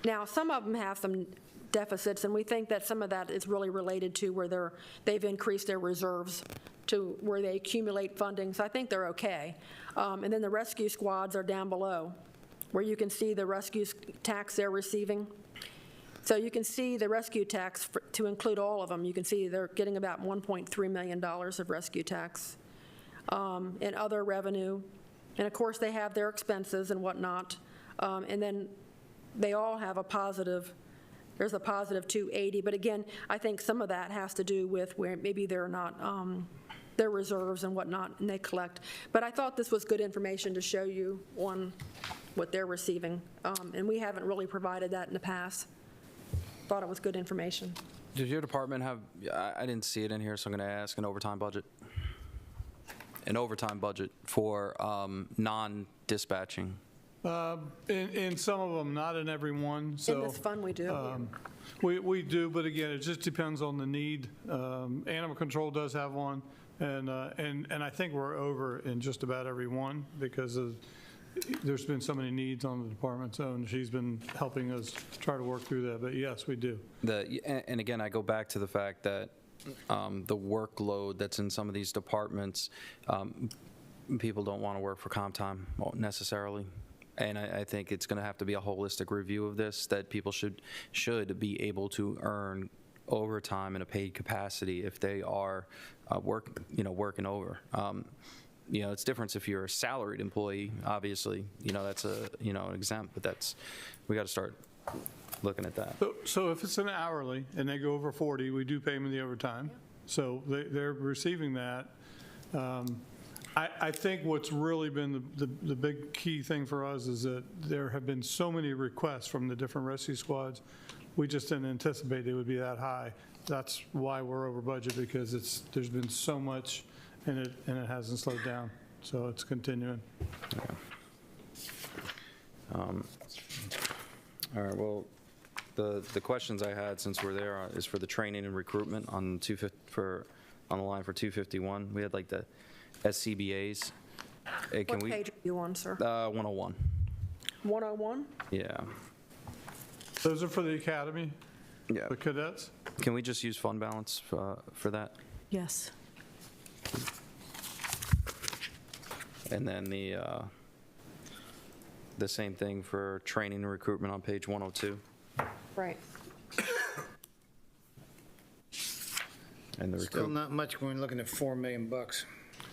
Now, some of them have some deficits, and we think that some of that is really related to where they've increased their reserves to where they accumulate funding, so I think they're okay. And then the rescue squads are down below, where you can see the rescue tax they're receiving. So you can see the rescue tax, to include all of them, you can see they're getting about $1.3 million of rescue tax and other revenue. And of course, they have their expenses and whatnot. And then they all have a positive, there's a positive 280. But again, I think some of that has to do with where maybe they're not, their reserves and whatnot, and they collect. But I thought this was good information to show you on what they're receiving. And we haven't really provided that in the past. Thought it was good information. Does your department have, I didn't see it in here, so I'm going to ask, an overtime budget? An overtime budget for non-dispatching? In some of them, not in every one. So, in this fund, we do. We do, but again, it just depends on the need. Animal control does have one, and I think we're over in just about every one because there's been so many needs on the department's own. She's been helping us try to work through that, but yes, we do. And again, I go back to the fact that the workload that's in some of these departments, people don't want to work for comp time necessarily. And I think it's going to have to be a holistic review of this, that people should be able to earn overtime in a paid capacity if they are working over. You know, it's different if you're a salaried employee, obviously, you know, that's an exempt, but we got to start looking at that. So if it's an hourly and they go over 40, we do pay them the overtime. So they're receiving that. I think what's really been the big key thing for us is that there have been so many requests from the different rescue squads. We just didn't anticipate they would be that high. That's why we're over budget, because there's been so much and it hasn't slowed down. So it's continuing. Okay. All right, well, the questions I had since we're there is for the training and recruitment on the line for 251. We had like the SCBAs. What page are you on, sir? 101. 101? Yeah. Those are for the academy. Yeah. the cadets? Can we just use fund balance for that? Yes. And then the same thing for training and recruitment on page 102? Right. And the Still recruit, not much when we're looking at $4 million.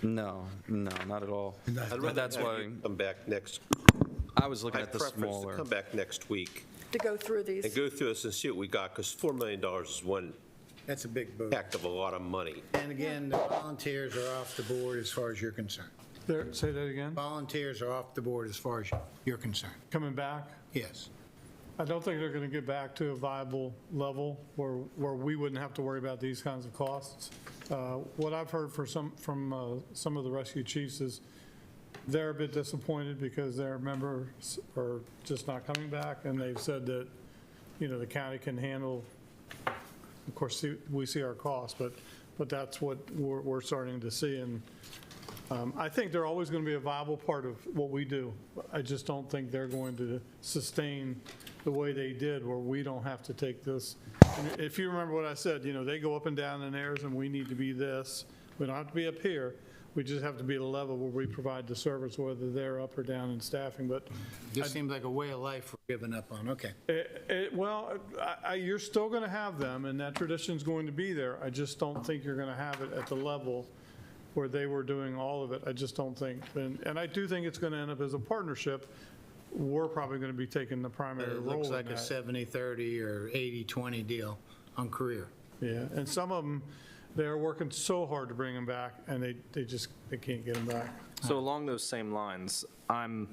no, not at all. I'd But rather that's have why you come back next, I was looking my at the preference to smaller. come back next week To go through these. and go through this and see what we got, because $4 million is one That's a big boat. heck of a lot of money. And again, the volunteers are off the board as far as you're concerned. Say that again? Volunteers are off the board as far as you're concerned. Coming back? Yes. I don't think they're going to get back to a viable level where we wouldn't have to worry about these kinds of costs. What I've heard from some of the rescue chiefs is they're a bit disappointed because their members are just not coming back, and they've said that, the county can handle, of course, we see our costs, but that's what we're starting to see. And I think they're always going to be a viable part of what we do. I just don't think they're going to sustain the way they did, where we don't have to take this. And if you remember what I said, they go up and down in theirs, and we need to be this. We don't have to be up here. We just have to be at a level where we provide the service, whether they're up or down in staffing. But This seems like a way of life we're giving up on. Okay. well, you're still going to have them, and that tradition's going to be there. I just don't think you're going to have it at the level where they were doing all of it. I just don't think. And I do think it's going to end up as a partnership. We're probably going to be taking the primary It role looks in like a that. 70-30 or 80-20 deal on career. Yeah, and some of them, they're working so hard to bring them back, and they can't get them back. So along those same lines, I'm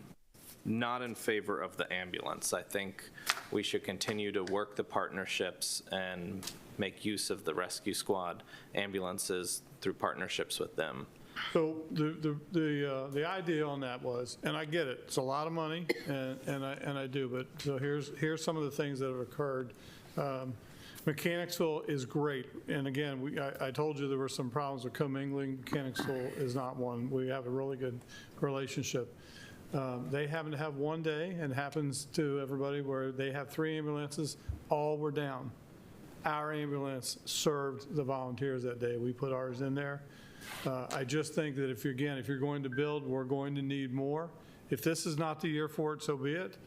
not in favor of the ambulance. I think we should continue to work the partnerships and make use of the rescue squad ambulances through partnerships with them. So the idea on that was, and I get it, it's a lot of money, and I do, but so here's some of the things that have occurred. Mechanicsville is great, and again, I told you there were some problems with commingling. Mechanicsville is not one. We have a really good relationship. They happen to have one day, and happens to everybody, where they have 3 ambulances, all were down. Our ambulance served the volunteers that day. We put ours in there. I just think that if you're going to build, we're going to need more. If this is not the year for it, so be it,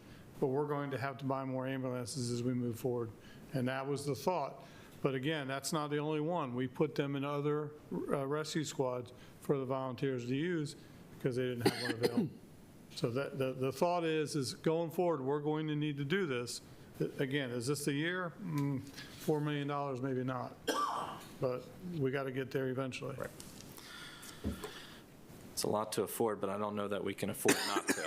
but we're going to have to buy more ambulances as we move forward. And that was the thought. But again, that's not the only one. We put them in other rescue squads for the volunteers to use because they didn't have one available. So the thought is going forward, we're going to need to do this. Again, is this the year? $4 million, maybe not. But we got to get there eventually. Right. It's a lot to afford, but I don't know that we can afford not to.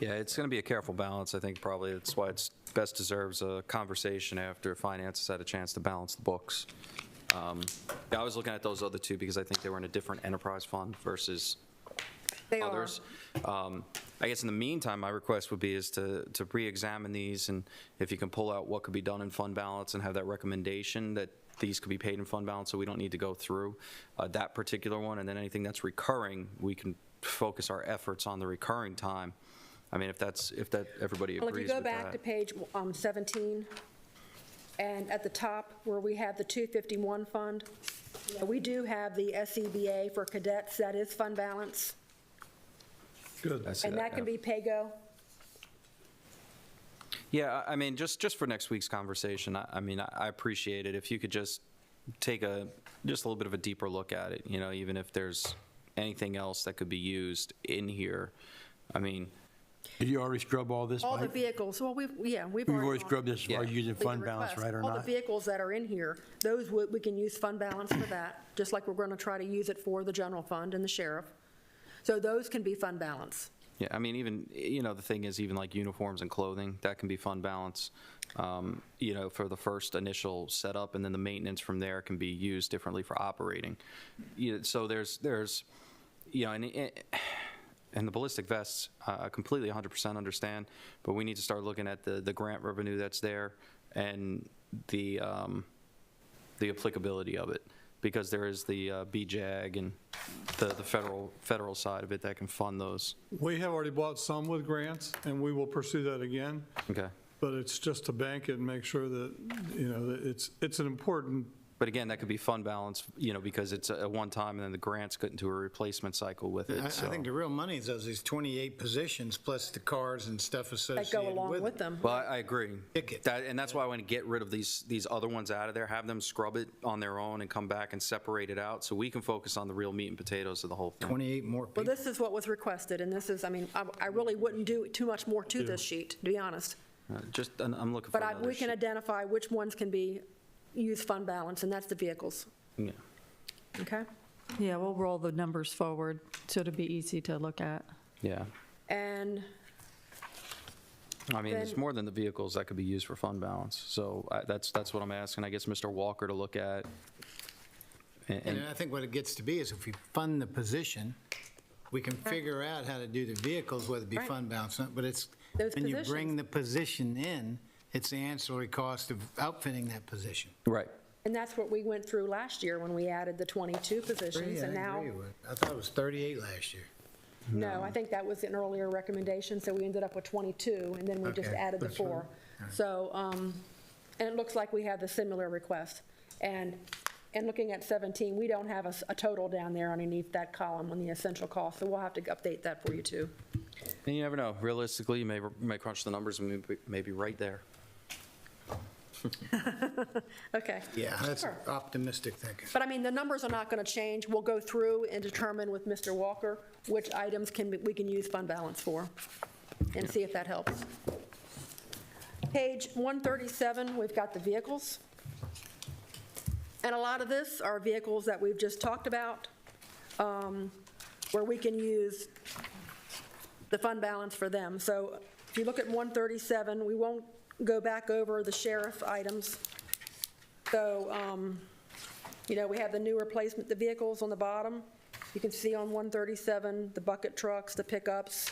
Yeah, it's going to be a careful balance. I think probably that's why it's best deserves a conversation after finance has had a chance to balance the books. Yeah, I was looking at those other two because I think they were in a different enterprise fund versus others. I guess in the meantime, my request would be is to re-examine these, and if you can pull out what could be done in fund balance and have that recommendation that these could be paid in fund balance, so we don't need to go through that particular one, and then anything that's recurring, we can focus our efforts on the recurring time. I mean, if that everybody agrees Well, with that. if you go back to page 17, and at the top where we have the 251 fund, we do have the SCBA for cadets, that is fund balance. Good. And that can be pay-go. Yeah, I mean, just for next week's conversation, I appreciate it if you could just take just a little bit of a deeper look at it, even if there's anything else that could be used in here. I mean, did you already scrub all this, All the Mike? vehicles, well, we've We've already gone scrubbed this as far as using through the fund balance, request. right, or All the not? vehicles that are in here, those, we can use fund balance for that, just like we're going to try to use it for the general fund and the sheriff. So those can be fund balance. yeah, I mean, even, the thing is, even like uniforms and clothing, that can be fund balance, for the first initial setup, and then the maintenance from there can be used differently for operating. So there's and the ballistic vests, I completely 100% understand, but we need to start looking at the grant revenue that's there and the applicability of it, because there is the BJAG and the federal side of it that can fund those. We have already bought some with grants, and we will pursue that again. Okay. but it's just to bank it and make sure that, that it's an important. But again, that could be fund balance, because it's a one-time, and then the grants get into a replacement cycle with it. I so. think the real money is those 28 positions plus the cars and stuff That associated go along with with it. them. Well, I agree. Ticket. And that's why I want to get rid of these other ones out of there, have them scrub it on their own and come back and separate it out so we can focus on the real meat and potatoes of the whole thing. 28 more people. Well, this is what was requested, and this is, I really wouldn't do too much more to this sheet, to be honest. I'm looking for But another we can sheet. identify which ones can be used fund balance, and that's the vehicles. Yeah. Okay? Yeah, we'll roll the numbers forward, so it'll be easy to look at. Yeah. And I mean, there's Then- more than the vehicles that could be used for fund balance. So that's what I'm asking, I guess, Mr. Walker to look at. And I think what it gets to be is if we fund the position, we can figure out how to do the vehicles, whether it be Right. fund balance, or not, but it's, Those when you bring positions. the position in, it's the ancillary cost of outfitting that position. Right. And that's what we went through last year when we added the 22 positions, and now, I thought it was 38 last year. no, I think that was an earlier recommendation, so we ended up with 22, and then we just Okay, added the that's right. 4. So, and it looks like we have the similar request. And looking at 17, we don't have a total down there underneath that column on the essential cost, so we'll have to update that for you, too. And you never know, realistically, you may crunch the numbers and may be right there. Okay. Yeah, that's Sure. optimistic thinking. But I mean, the numbers are not going to change. We'll go through and determine with Mr. Walker which items we can use fund balance for, and see if that helps. Page 137, we've got the vehicles. And a lot of this are vehicles that we've just talked about, where we can use the fund balance for them. So if you look at 137, we won't go back over the sheriff items. So, we have the new replacement, the vehicles on the bottom. You can see on 137, the bucket trucks, the pickups.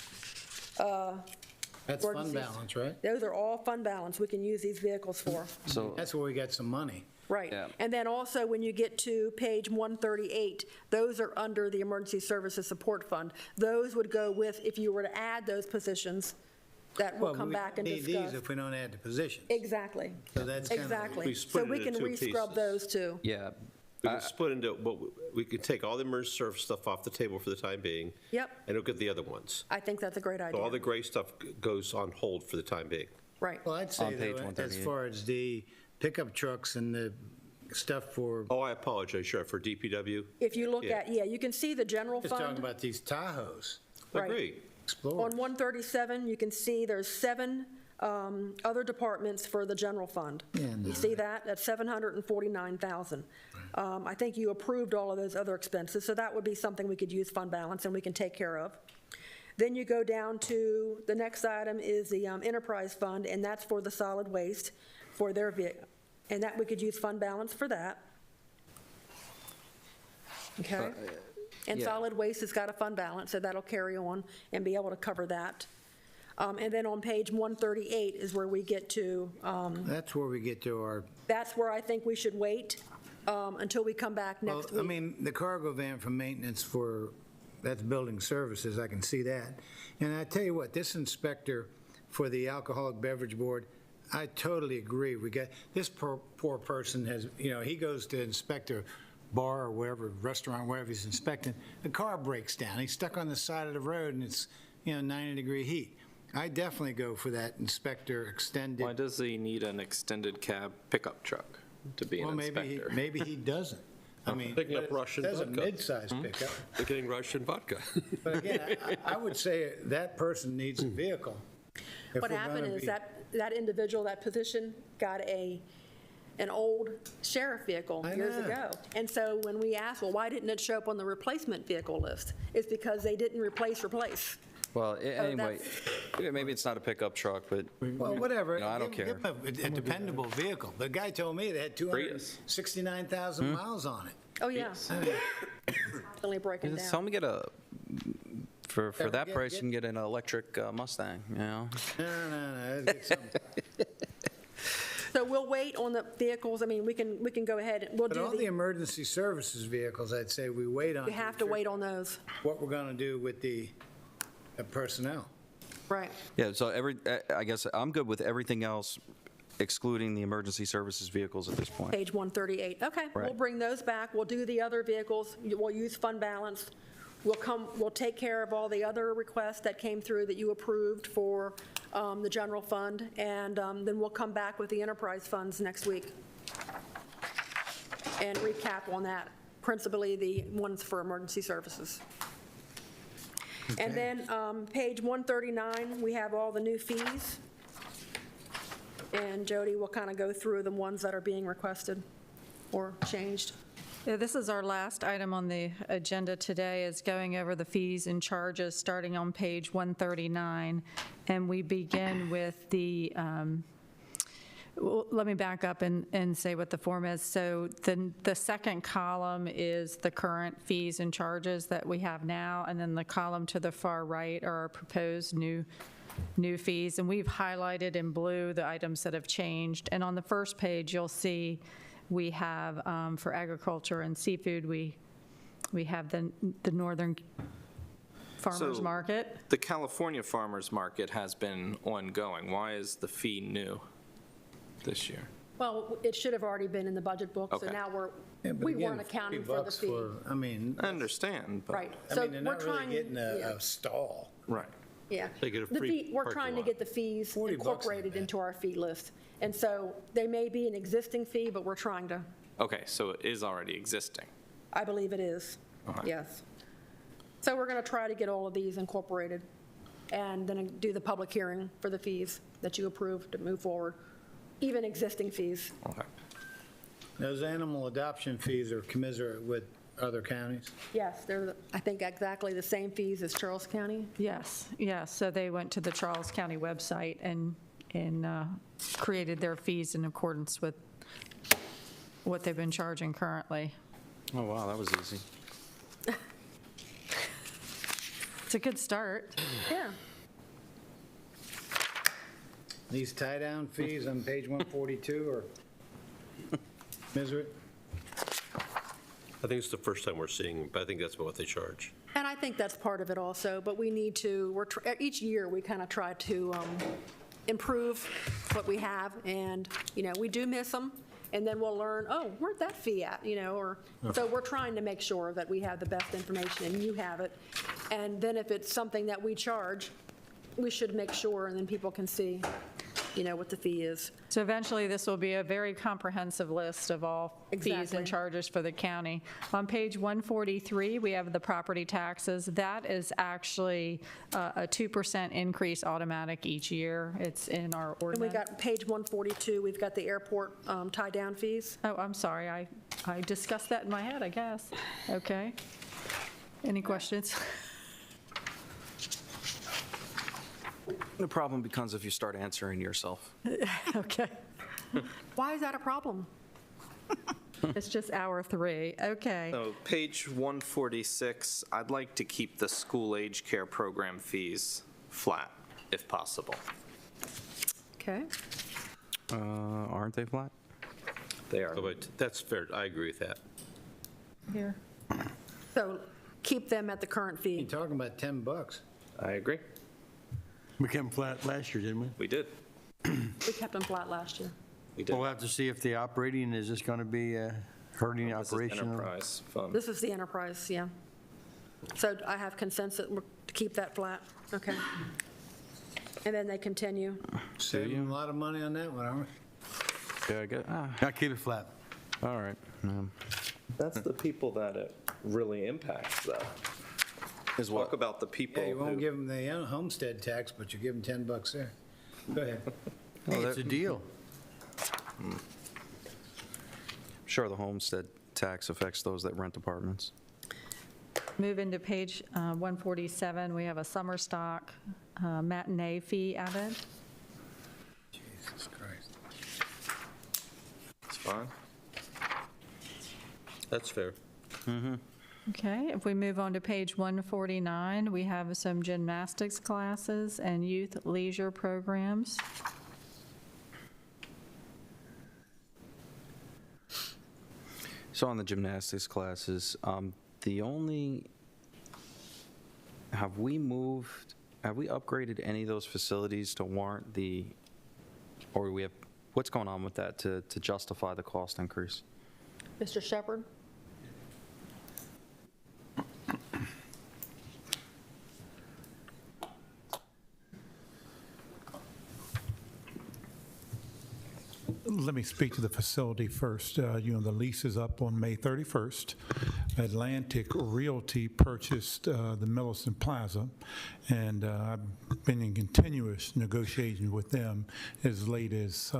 That's fund emergencies. balance, right? Those are all fund balance we can use these vehicles for. So That's where we got some money. Right. Yeah. And then also, when you get to page 138, those are under the Emergency Services Support Fund. Those would go with, if you were to add those positions, that will come back and We need discuss. these if we don't add the position. Exactly. So that's kind of. Exactly. We So split it we can into two re-scrub pieces. those too. yeah, We can split into, we could take all the emergency service stuff off the table for the time being. Yep. And look at the other ones. I think that's a great So all idea. the gray stuff goes on hold for the time being. Right. Well, I'd say On page though, as 138. far as the pickup trucks and the stuff for, Oh, I apologize, Sheriff, for DPW. If you look Yeah. at, you can see the general just talking fund. about these Tahoes, Right. Agreed. Explorers. On 137, you can see there's 7 other departments for the general fund. You see that? That's 749,000. I think you approved all of those other expenses, so that would be something we could use fund balance and we can take care of. Then you go down to, the next item is the enterprise fund, and that's for the solid waste for their vehicle. And that, we could use fund balance for that. Okay? And yeah. solid waste has got a fund balance, so that'll carry on and be able to cover that. And then on page 138 is where we get to, That's where we get to our, that's where I think we should wait until we come back well, next I week. mean, the cargo van for maintenance for, that's building services, I can see that. And I tell you what, this inspector for the Alcoholic Beverage Board, I totally agree. We got, this poor person has, he goes to inspect a bar or wherever, restaurant, wherever he's inspecting, the car breaks down. He's stuck on the side of the road and it's, 90-degree heat. I definitely go for that inspector extended. Why does he need an extended cab pickup truck to be Well, an maybe inspector? maybe he doesn't. I mean, Picking up Russian That's a vodka. mid-size pickup. They're getting Russian vodka. But again, I would say that person needs a vehicle. If What we're happened gonna is be- that individual, that position, got an old sheriff vehicle I years know. ago. And so when we asked, well, why didn't it show up on the replacement vehicle list? It's because they didn't replace. Well, anyway, that's- maybe it's not a pickup truck, but. Well, whatever. I don't Give care. them a dependable vehicle. The guy told me they had Prius. 269,000 miles on it. Oh, yeah. Constantly breaking down. Tell them to get for Yeah, that get- price, get- you can get an electric Mustang, No. It's something. So we'll wait on the vehicles. I mean, we can go ahead, we'll But do all the the, emergency services vehicles, I'd say we wait on. we have to wait on those. What we're going to do with the personnel. Right. Yeah, so I guess I'm good with everything else excluding the emergency services vehicles at this point. Page 138. Okay, we'll Right. bring those back. We'll do the other vehicles. We'll use fund balance. We'll take care of all the other requests that came through that you approved for the general fund, and then we'll come back with the enterprise funds next week and recap on that, principally the ones for emergency services. And then page 139, we have all the new fees. And Jody will kind of go through the ones that are being requested or changed. Yeah, this is our last item on the agenda today, is going over the fees and charges, starting on page 139. And we begin with the, well, let me back up and say what the form is. So the second column is the current fees and charges that we have now, and then the column to the far right are our proposed new fees. And we've highlighted in blue the items that have changed. And on the first page, you'll see we have, for agriculture and seafood, we have the Northern Farmers So, Market. The California Farmers Market has been ongoing. Why is the fee new this year? Well, it should have already been in the budget book, so Okay. now Yeah, but we again, weren't accounting for the $50 fee. I mean, I understand, but. Right. I So mean, they're we're not really trying. getting yeah. a stall. Right. Yeah. They get a The free fee- We're parking trying to lot. get the fees $40 incorporated in into our fee list. And so they may be an existing fee, but we're trying to, Okay, so it is already existing. I believe it is. Okay. Yes. So we're going to try to get all of these incorporated and then do the public hearing for the fees that you approved to move forward, even existing fees. Okay. Those animal adoption fees are commensurate with other counties? Yes, they're, I think, exactly the same fees as Charles County. Yes, yes. So they went to the Charles County website and created their fees in accordance with what they've been charging currently. Oh, wow, that was easy. It's a good start. Yeah. These tie-down fees on page 142 are commensurate? I think it's the first time we're seeing, but I think that's what they charge. And I think that's part of it also, but we need to, each year, we kind of try to improve what we have, and, we do miss them, and then we'll learn, oh, where'd that fee at, or, so we're trying to make sure that we have the best information and you have it. And then if it's something that we charge, we should make sure, and then people can see, what the fee is. So eventually, this will be a very comprehensive list of all fees Exactly. and charges for the county. On page 143, we have the property taxes. That is actually a 2% increase automatic each year. It's in our And we ordinance. got page 142, we've got the airport tie-down fees. Oh, I'm sorry. I discussed that in my head, I guess. Okay. Any questions? The problem becomes if you start answering yourself. Okay. Why is that a problem? It's just hour 3. Okay. So page 146, I'd like to keep the school age care program fees flat, if possible. Okay. Aren't they flat? They are. Oh, but that's fair, I agree with that. Here. So keep them at the current You're fee. talking about $10. I agree. We came flat last year, didn't we? We did. We kept them flat last year. We did. We'll have to see if the operating, is this going to be hurting the This is operation? enterprise fund. This is the enterprise, yeah. So I have consensus to keep that flat, okay. And then they continue. Saving a lot of money on that one, aren't we? Yeah, I get, Now keep it flat. all right. That's the people that it really impacts, though. Is what? Talk about the people Yeah, you won't who, give them the homestead tax, but you give them $10 there. Go ahead. Hey, it's a deal. Sure, the homestead tax affects those that rent apartments. Move into page 147. We have a summer stock matinee fee added. Jesus Christ. it's fine. That's fair. Okay, if we move on to page 149, we have some gymnastics classes and youth leisure programs. So on the gymnastics classes, have we moved have we upgraded any of those facilities to warrant or we have, what's going on with that to justify the cost increase? Mr. Shepherd? Let me speak to the facility first. The lease is up on May 31st. Atlantic Realty purchased the Millicent Plaza, and I've been in continuous negotiations with them as late as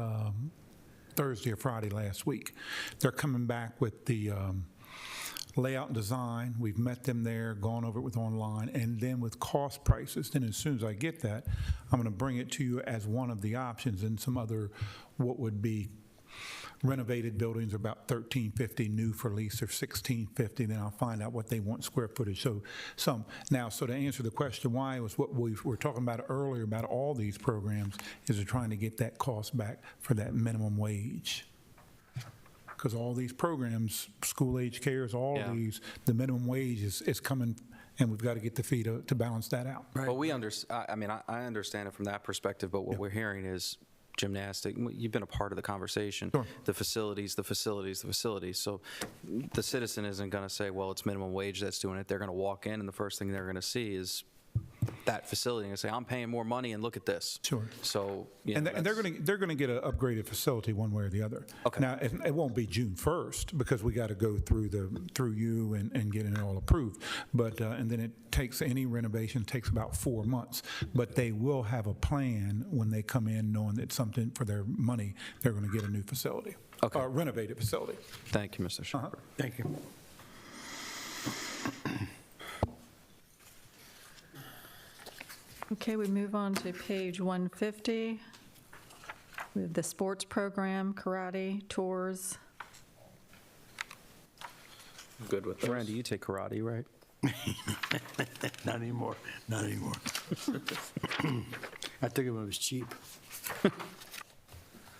Thursday or Friday last week. They're coming back with the layout and design. We've met them there, gone over it with online, and then with cost prices. Then as soon as I get that, I'm going to bring it to you as one of the options, and some other what would be renovated buildings are about $1,350, new for lease are $1,650. Then I'll find out what they want square footage. So to answer the question why, was what we were talking about earlier about all these programs is they're trying to get that cost back for that minimum wage. Because all these programs, school-age cares, all of these, the minimum wage is coming, and we've got to get the fee to balance that out. Well, I understand it from that perspective, but what we're hearing is gymnastic. You've been a part of the conversation. Sure. The facilities. So the citizen isn't going to say, well, it's minimum wage that's doing it. They're going to walk in, and the first thing they're going to see is that facility and say, I'm paying more money, and look at this. Sure. So, And they're going to get an upgraded facility one way or the other. Okay. Now, it won't be June 1st because we got to go through you and get it all approved. But and then any renovation takes about 4 months. But they will have a plan when they come in, knowing that something for their money, they're going to get a new facility, a renovated facility. Thank you, Mr. Shepherd. Thank you. Okay, we move on to page 150. We have the sports program, karate, tours. Good with those. Randy, you take karate, right? Not anymore. I took it when it was cheap.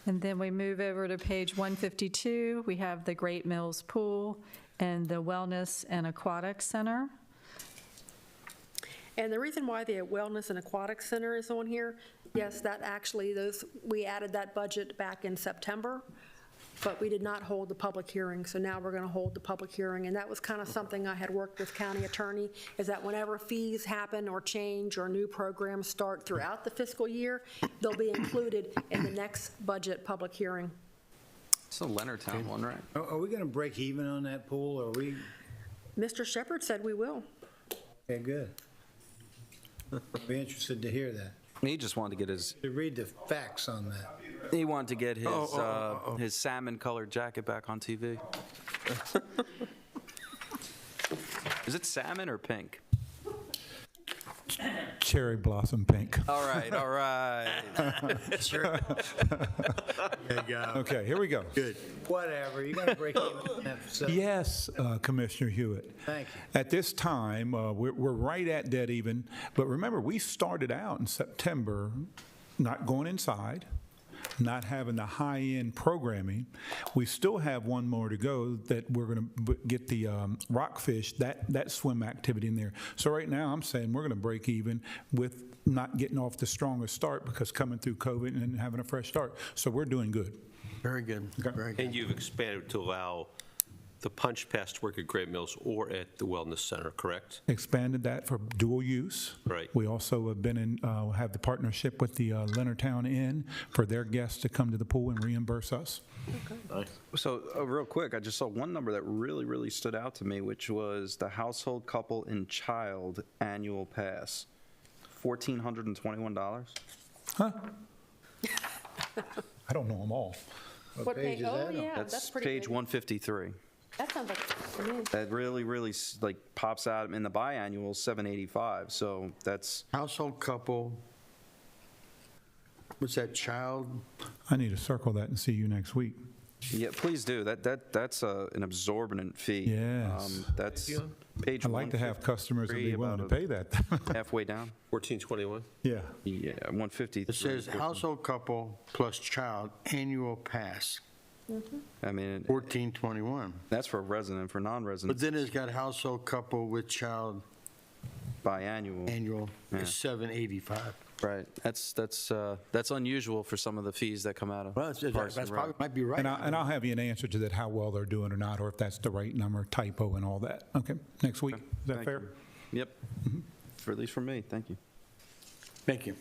And then we move over to page 152. We have the Great Mills Pool and the Wellness and Aquatic Center. And the reason why the Wellness and Aquatic Center is on here, yes, that actually, we added that budget back in September, but we did not hold the public hearing, so now we're going to hold the public hearing. And that was kind of something I had worked with county attorney, is that whenever fees happen or change or new programs start throughout the fiscal year, they'll be included in the next budget public hearing. It's the Leonardtown one, right? Are we going to break even on that pool, or are we? Mr. Shepherd said we will. Okay, good. Be interested to hear that. He just wanted to get To read the facts on that. He wanted to get his salmon-colored jacket back on TV. Is it salmon or pink? Cherry blossom pink. All right. Sure. There you go. Okay, here we go. Good. Whatever, you're going to break even on that facility. Yes, Commissioner Hewitt. Thank you. At this time, we're right at dead even, but remember, we started out in September not going inside, not having the high-end programming. We still have one more to go that we're going to get the rockfish, that swim activity in there. So right now, I'm saying we're going to break even with not getting off the strongest start because coming through COVID and having a fresh start. So we're doing good. Very good. Very good. And you've expanded to allow the punch pass to work at Great Mills or at the Wellness Center, correct? Expanded that for dual use. Right. We also have been have the partnership with the Leonardtown Inn for their guests to come to the pool and reimburse us. Okay. So real quick, I just saw one number that really stood out to me, which was the household couple and child annual pass, $1,421. Huh? I don't know them all. What page is that on? Yeah, That's pretty page big. 153. That sounds like, for me. That really like pops out in the biannual, $785. So that's Household couple, what's that, child? I need to circle that and see you next week. Yeah, please do. That's an absorbent fee. Yes. That's page. I'd like to have customers that be willing to about pay that. halfway down. 1421? Yeah. Yeah, 150. It says household couple plus child annual pass, I mean, 1421. that's for resident. For non-resident, But then it's got household couple with child biannual. Annual Yeah. is $785. Right. That's unusual for some of the fees that come out of Well, that's Parks and Rec. probably, might be right. And I'll have you an answer to that, how well they're doing or not, or if that's the right number, typo and all that. Okay, next week. Is that Thank fair? you. Yep. For at least for me. Thank you. Thank you.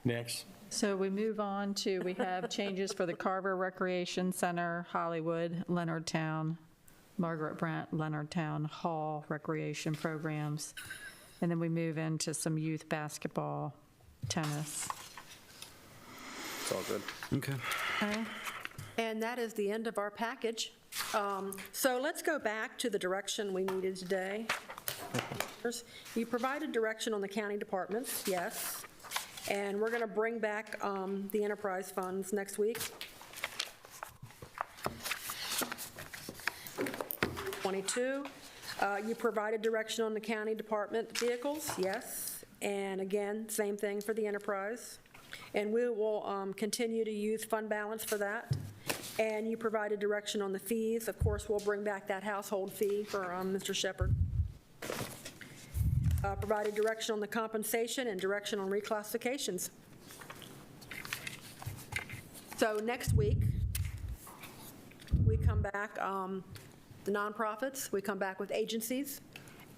Next. So we move on to, we have changes for the Carver Recreation Center, Hollywood, Leonardtown, Margaret Brent, Leonardtown Hall Recreation Programs. And then we move into some youth basketball, tennis. It's all good. Okay. Okay. And that is the end of our package. So let's go back to the direction we needed today. You provided direction on the county departments, yes. And we're going to bring back the enterprise funds next week. 22, you provided direction on the county department vehicles, yes. And again, same thing for the enterprise. And we will continue to use fund balance for that. And you provided direction on the fees. Of course, we'll bring back that household fee for Mr. Shepherd. Provided direction on the compensation and direction on reclassifications. So next week, we come back, the nonprofits, we come back with agencies,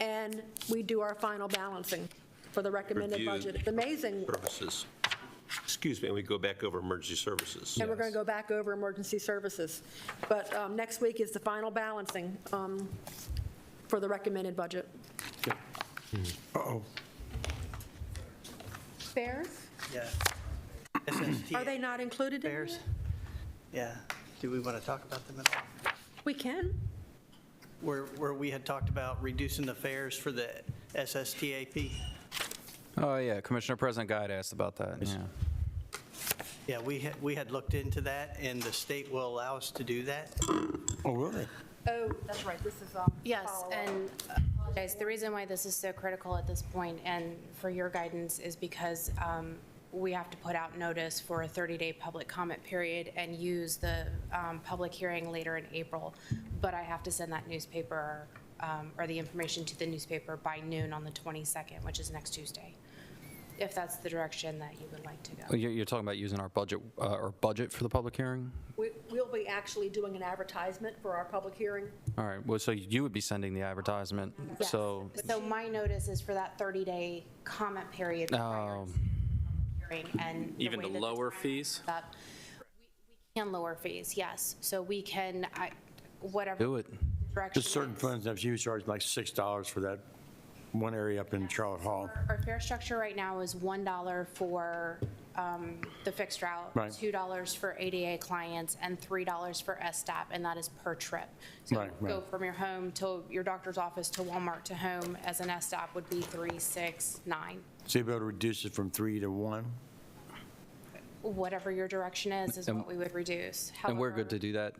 and we do our final balancing for the recommended Review budget. It's amazing. Services. Excuse me, and we go back over emergency services. And we're going to go back over emergency services. But next week is the final balancing for the recommended budget. Uh-oh. Fairs? Yeah. SSTA Are they not included in fairs? here? Yeah. Do we want to talk about them at all? We can. Where we had talked about reducing the fares for the SSTAP. Oh, yeah. Commissioner President Guy asked about that. Yeah. Yeah, we had looked into that, and the state will allow us to do that. Oh, really? Oh, that's right. This is Yes, follow-up. and guys, the reason why this is so critical at this point and for your guidance is because we have to put out notice for a 30-day public comment period and use the public hearing later in April. But I have to send that newspaper or the information to the newspaper by noon on the 22nd, which is next Tuesday, if that's the direction that you would like to go. You're talking about using our budget for the public hearing? We'll be actually doing an advertisement for our public hearing. All right. Well, so you would be sending the advertisement. Yes. So So my notice is for that 30-day comment period. prior to the hearing, and the Even way to that the lower time fees? is up, we can lower fees, yes. So we can, whatever. do it. direction Just certain is. funds, if you charge like $6 for that one area up in Charlotte Hall. Our fare structure right now is $1 for the fixed route, Right. $2 for ADA clients, and $3 for SSTAP, and that is per trip. So Right, go right. from your home to your doctor's office to Walmart to home as an SSTAP would be 3, 6, 9. So you'll be able to reduce it from 3 to 1? Whatever your direction is And- what we would reduce. And we're good However, to do that,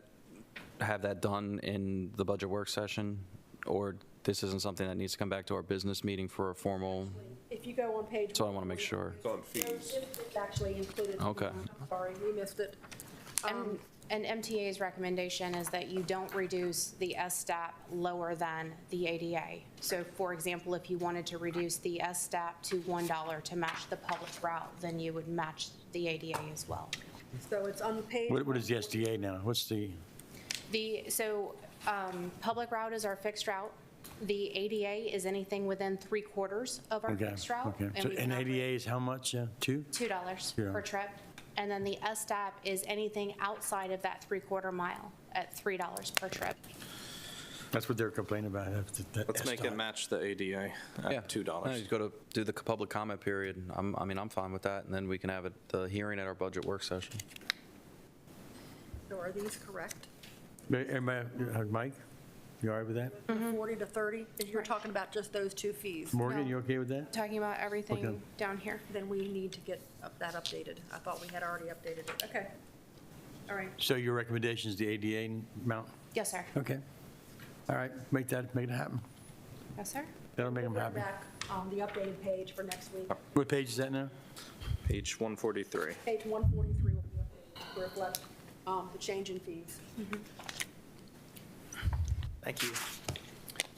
have that done in the budget work session? Or this isn't something that needs to come back to our business meeting for a formal? If you go on page. So I want to make sure. It's on fees. It's actually included. Okay. Sorry, we missed it. And MTA's recommendation is that you don't reduce the SSTAP lower than the ADA. So for example, if you wanted to reduce the SSTAP to $1 to match the public route, then you would match the ADA as well. So it's on page. What is the SDA now? What's the, Public route is our fixed route. The ADA is anything within 3/4 of our okay, fixed route. okay. So we and can operate ADA is how much, 2? $2 Yeah. per trip. And then the SSTAP is anything outside of that 3/4 mile at $3 per trip. That's what they're complaining about. Let's make it match the ADA Yeah. at $2. No, you go to do the public comment period. I'm fine with that. And then we can have the hearing at our budget work session. So are these correct? Everybody, Mike, you all right with that? 40 to 30? If you're talking about just those two fees? Morgan, you okay with that? Talking about Okay. everything down here. Then we need to get that updated. I thought we had already updated it. Okay. All right. So your recommendation is the ADA amount? Yes, sir. Okay. All right, make it happen. Yes, sir. That'll make them Bring happy. back the updated page for next week. What page is that now? Page 143. Page 143 will be updated to reflect the change in fees. Thank you.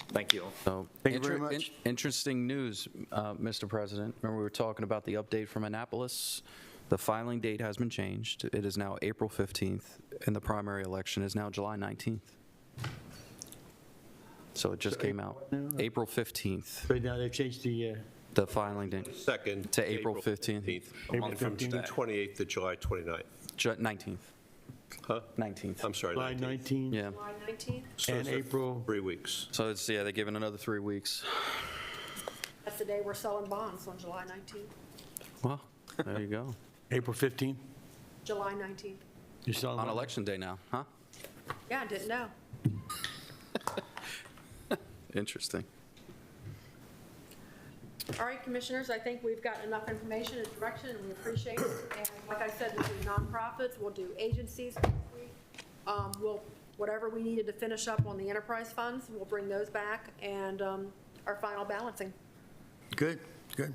Thank you. So, Thank you very much. Interesting news, Mr. President. Remember we were talking about the update from Annapolis? The filing date has been changed. It is now April 15th, and the primary election is now July 19th. So it just came out, April 15th, Right now, they've changed the, the filing date, Second. to April 15th. A month from June 28th to July 29th. 19th. Huh? 19th. I'm sorry. July 19th Yeah. July 19th? So and it's a April. 3 weeks. So it's, yeah, they're giving another 3 weeks. That's the day we're selling bonds, on July 19th. Well, there you go. April 15th? July 19th. You're selling On bonds? election day now, huh? Yeah, I didn't know. Interesting. All right, Commissioners, I think we've got enough information and direction, and we appreciate it. And like I said, we'll do nonprofits, we'll do agencies. We'll, whatever we needed to finish up on the enterprise funds, we'll bring those back, and our final balancing. Good, good.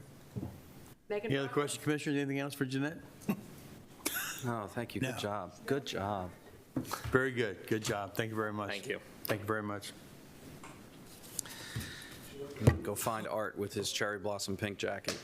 Making Any other progress. questions, Commissioners? Anything else for Jeanette? Oh, thank you. Good job. Good job. Very good. Good job. Thank you very much. Thank you. Thank you very much. Go find Art with his cherry blossom pink jacket.